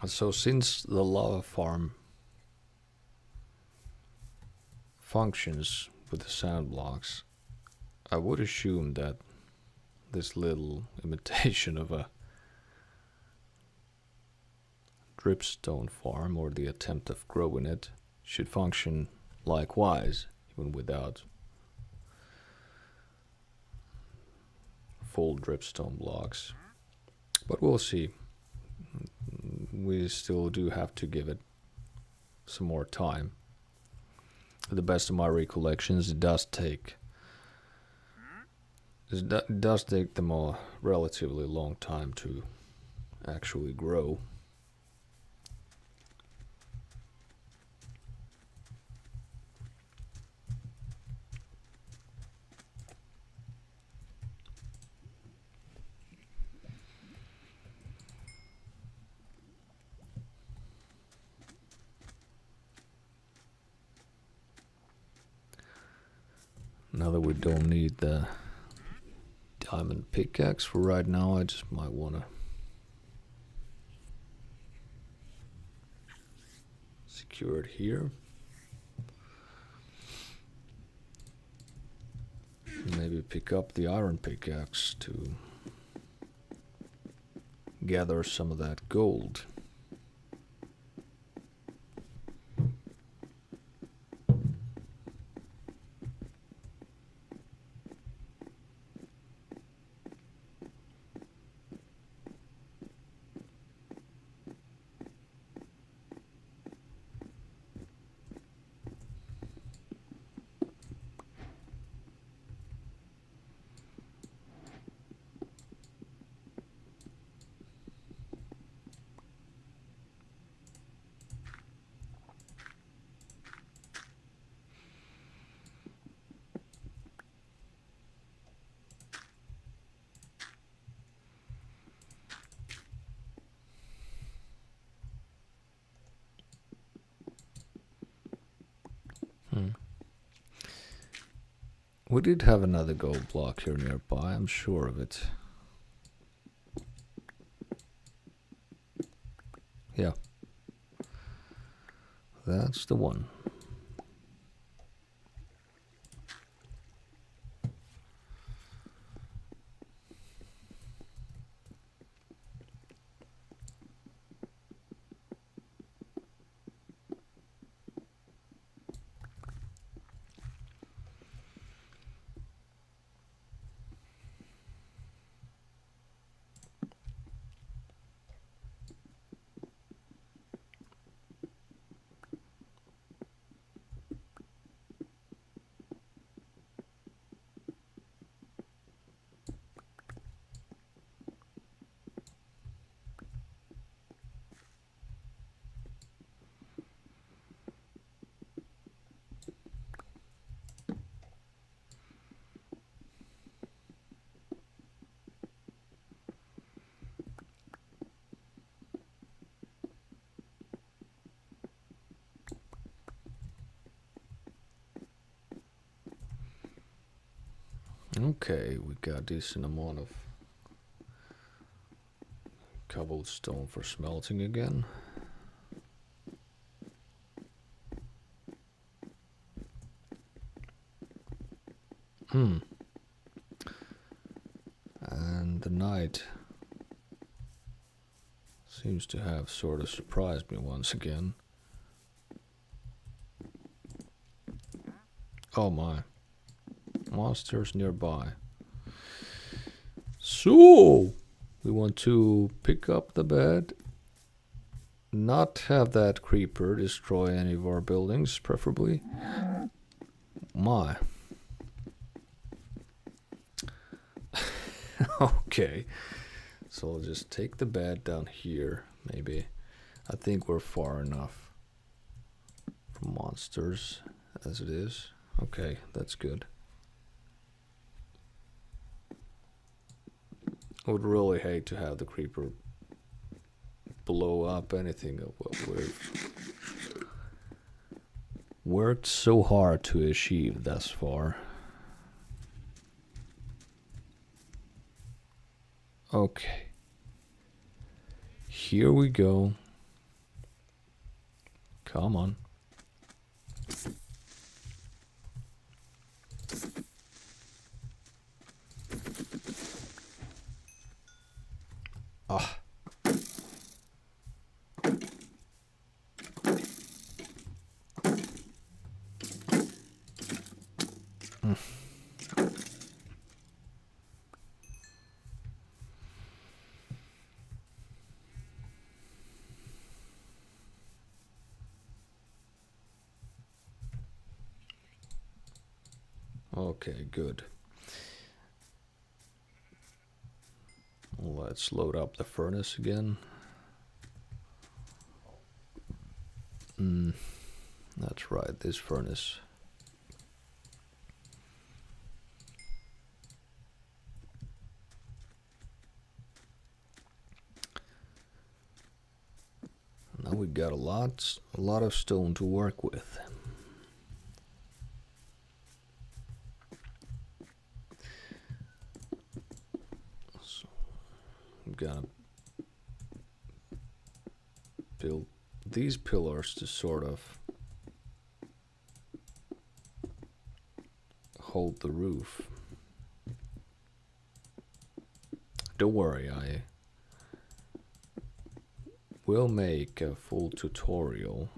A: So since the lava farm functions with the sand blocks, I would assume that this little imitation of a dripstone farm, or the attempt of growing it, should function likewise, even without full dripstone blocks. But we'll see. We still do have to give it some more time. To the best of my recollections, it does take them a relatively long time to actually grow. Now that we don't need the diamond pickaxe for right now, I just might want to secure it here. Maybe pick up the iron pickaxe to gather some of that gold. We did have another gold block here nearby, I'm sure of it. Yeah. That's the one. Okay, we got a decent amount of cobblestone for smelting again. And the night seems to have sort of surprised me once again. Oh my. Monsters nearby. So, we want to pick up the bed, not have that creeper destroy any of our buildings, preferably. My. Okay. So I'll just take the bed down here, maybe. I think we're far enough from monsters as it is. Okay, that's good. I would really hate to have the creeper blow up anything of what we've worked so hard to achieve thus far. Okay. Here we go. Come on. Ah. Okay, good. Let's load up the furnace again. That's right, this furnace. Now we got a lot of stone to work with. So I'm gonna build these pillars to sort of hold the roof. Don't worry, I will make a full tutorial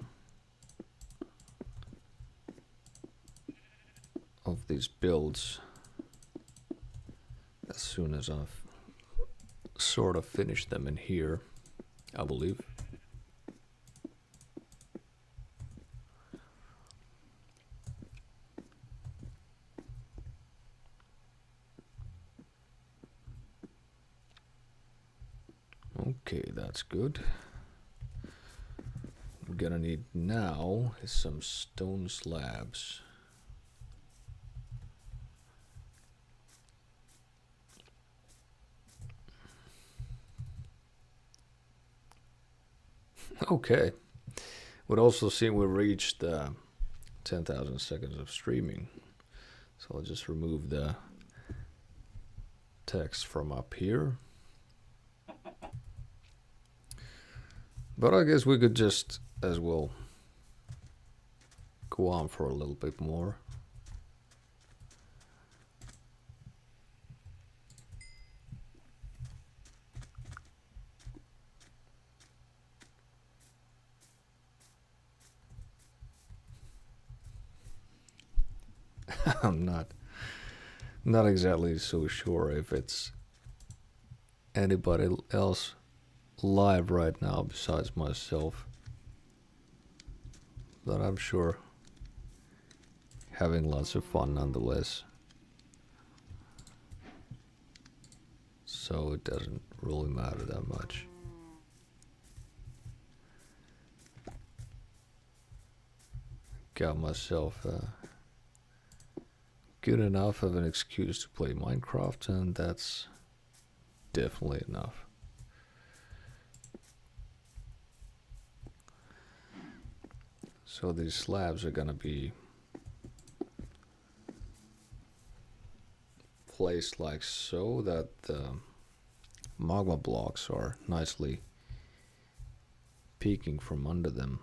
A: of these builds as soon as I've sort of finished them in here, I believe. Okay, that's good. We're gonna need now is some stone slabs. Okay. Would also see we reached 10,000 seconds of streaming. So I'll just remove the text from up here. But I guess we could just as well go on for a little bit more. I'm not exactly so sure if it's anybody else live right now besides myself, but I'm sure having lots of fun nonetheless, so it doesn't really matter that much. Got myself good enough of an excuse to play Minecraft, and that's definitely enough. So these slabs are gonna be placed like so that the magma blocks are nicely peeking from under them.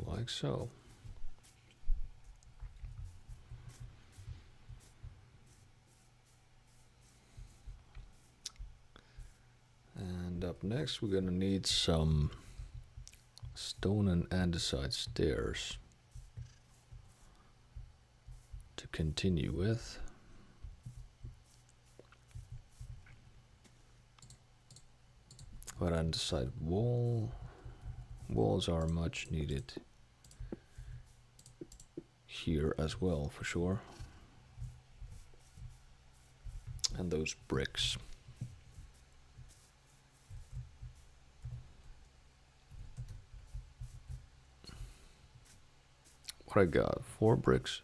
A: Like so. And up next we're gonna need some stone and andesite stairs to continue with. But andesite walls are much needed here as well, for sure. And those bricks. What I got? 4 bricks?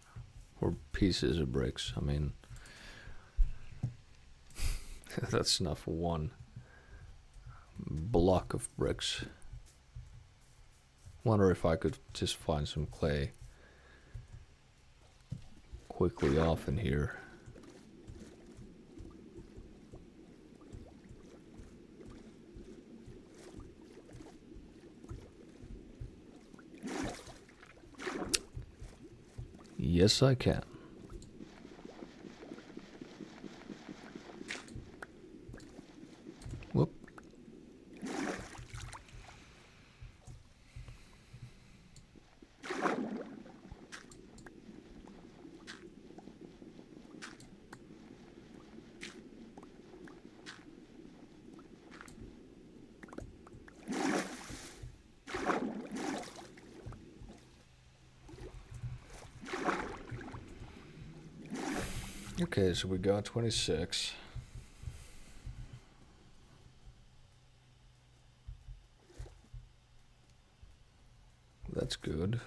A: 4 pieces of bricks. I mean, that's enough for 1 block of bricks. Wonder if I could just find some clay quickly off in here. Yes, I can. Whoop. Okay, so we got 26. That's good.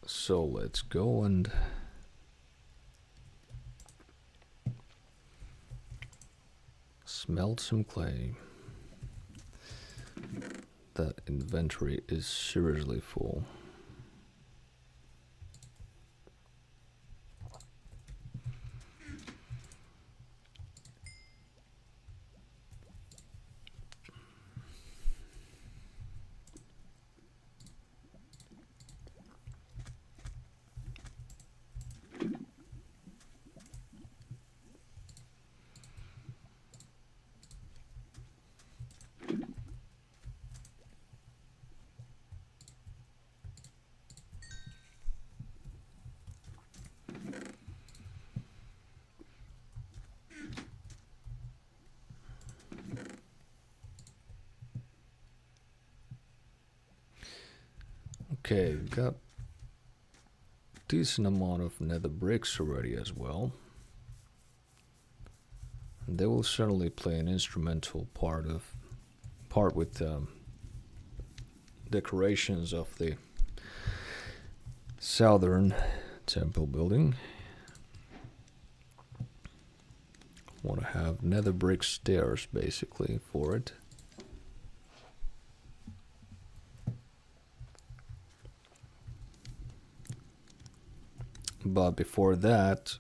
A: So let's go and smelt some clay. That inventory is seriously full. Okay, we got decent amount of nether bricks already as well. And they will certainly play an instrumental part with decorations of the southern temple building. Want to have nether brick stairs basically for it. But before that,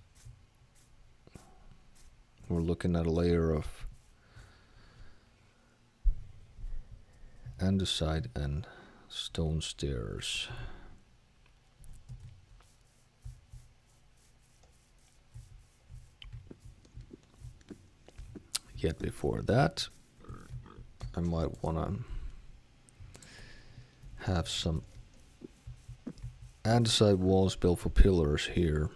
A: we're looking at a layer of andesite and stone stairs. Yet before that, I might want to have some andesite walls built for pillars here.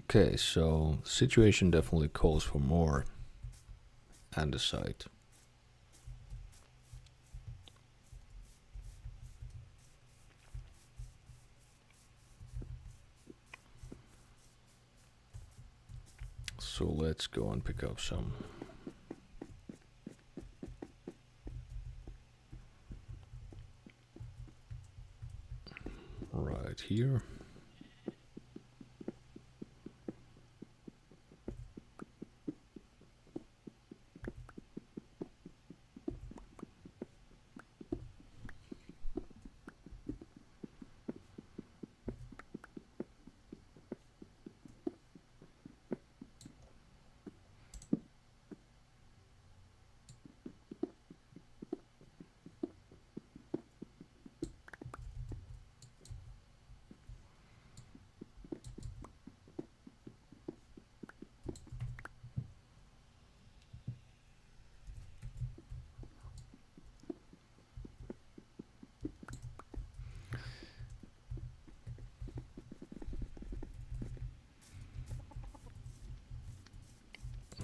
A: Okay, so the situation definitely calls for more andesite. So let's go and pick up some. Right here.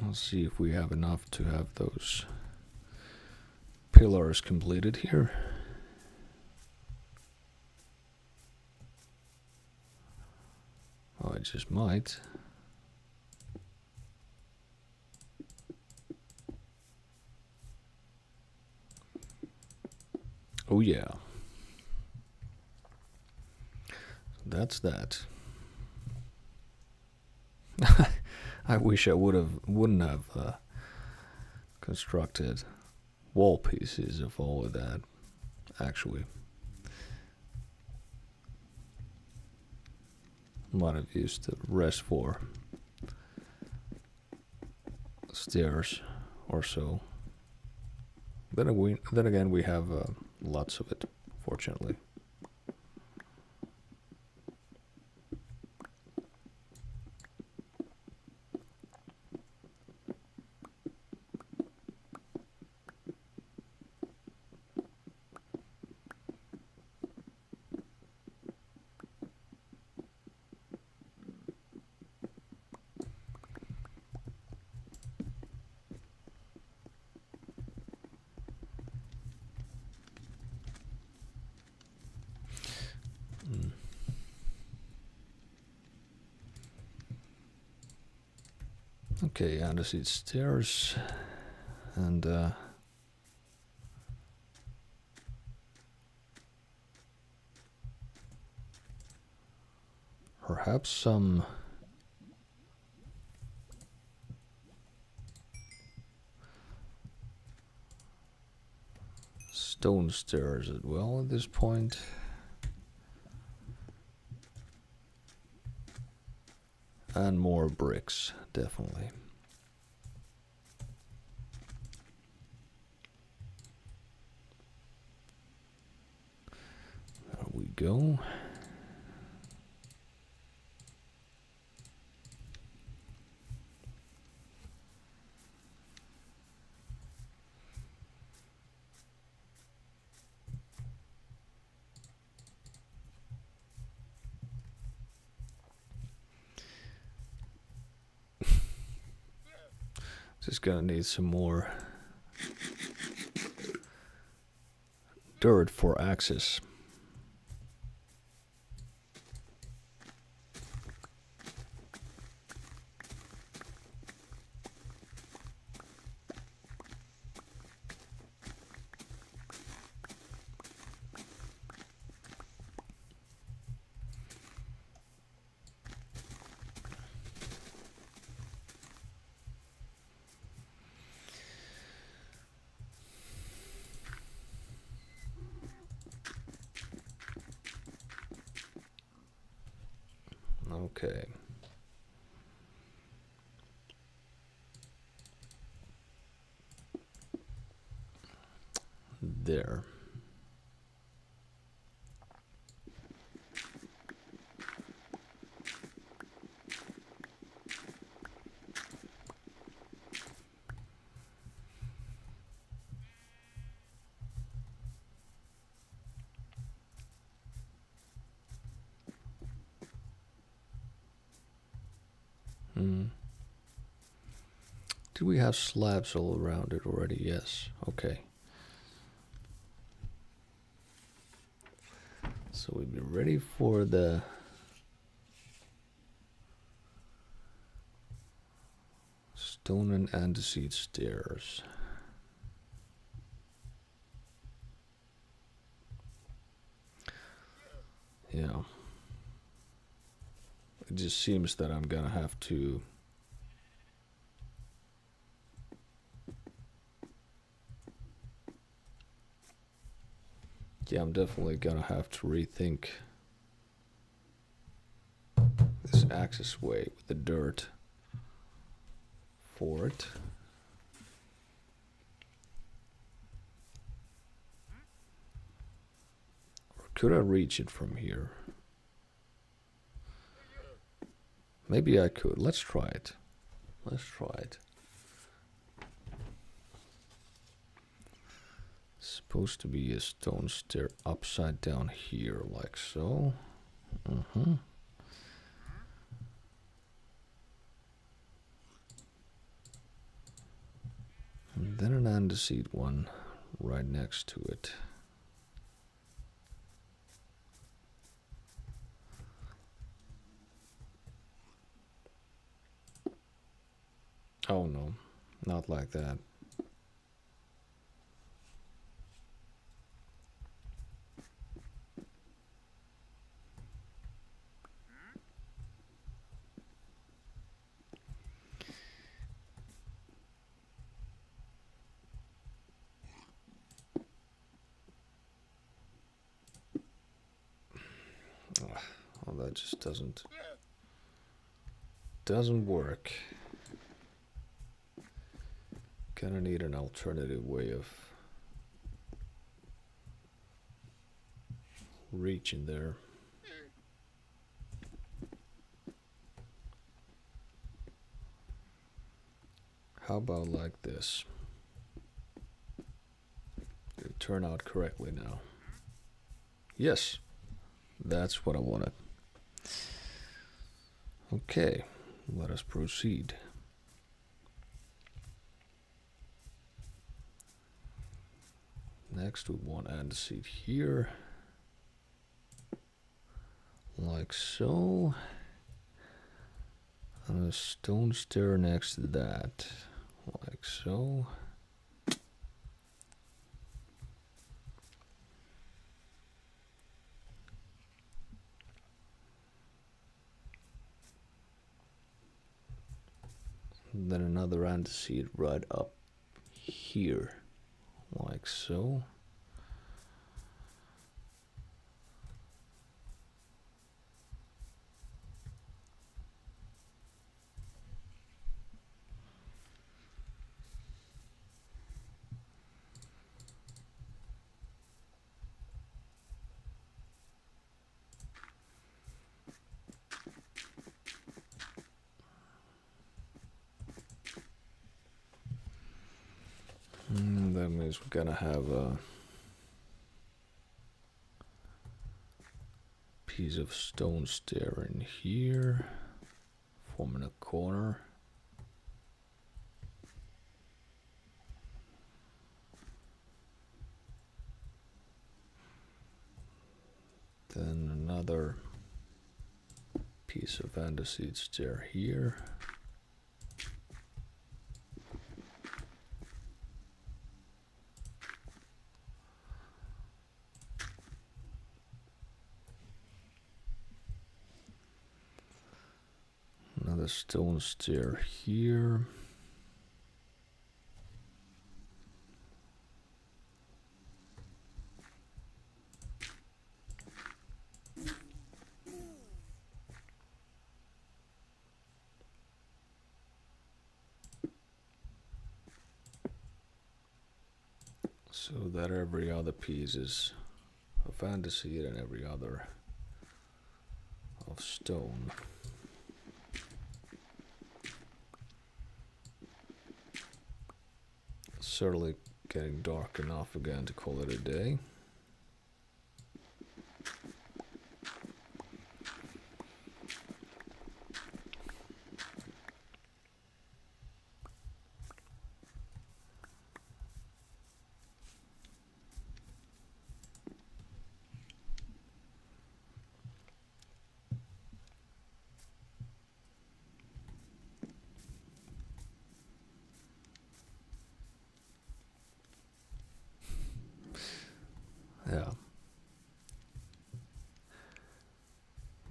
A: Let's see if we have enough to have those pillars completed here. Oh, I just might. Oh yeah. That's that. I wish I wouldn't have constructed wall pieces of all of that, actually. Might have used the rest for stairs or so. Then again, we have lots of it, fortunately. Okay, andesite stairs, and perhaps some stone stairs as well at this point. And more bricks, definitely. There we go. Just gonna need some more dirt for access. Okay. There. Do we have slabs all around it already? Yes. Okay. So we'd be ready for the stone and andesite stairs. Yeah. It just seems that I'm gonna have to I'm definitely gonna have to rethink this access way with the dirt for it. Or could I reach it from here? Maybe I could. Let's try it. Let's try it. Supposed to be a stone stair upside down here, like so. And then an andesite one right next to it. Oh no, not like that. Oh, that just doesn't work. Gonna need an alternative way of reaching there. How about like this? Did it turn out correctly now? Yes, that's what I wanted. Okay, let us proceed. Next we want andesite here, like so, and a stone stair next to that, like so. And then another andesite right up here, like so. And that means we're gonna have a piece of stone stair in here, forming a corner. Then another piece of andesite stair here. Another stone stair here. So that every other piece is of andesite and every other of stone. Certainly getting dark enough again to call it a day.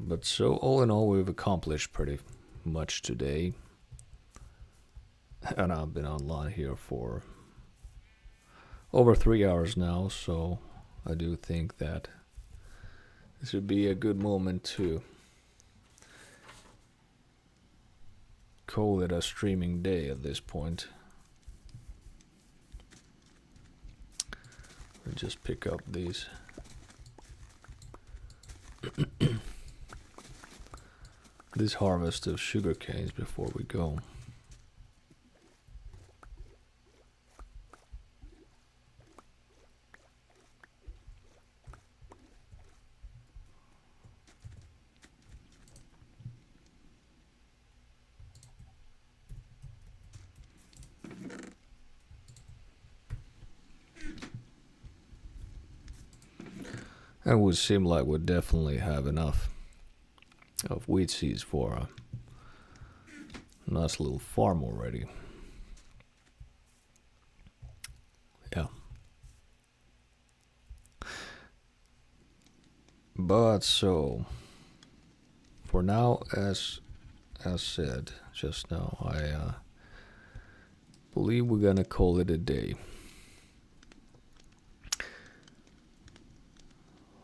A: But so all in all, we've accomplished pretty much today. And I've been online here for over 3 hours now, so I do think that this would be a good moment to call it a streaming day at this point. We'll just pick up these this harvest of sugar canes before we go. It would seem like we definitely have enough of wheat seeds for a nice little farm already. Yeah. But so, for now, as said just now, I believe we're gonna call it a day.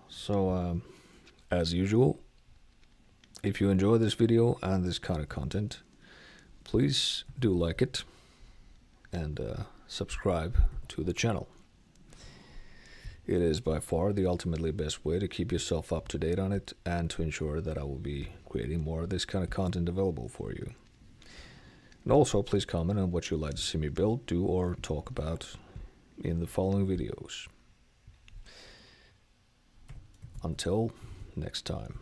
A: So, as usual, if you enjoy this video and this kind of content, please do like it and subscribe to the channel. It is by far the ultimately best way to keep yourself up to date on it and to ensure that I will be creating more of this kind of content available for you. And also, please comment on what you'd like to see me build, do, or talk about in the following videos. Until next time.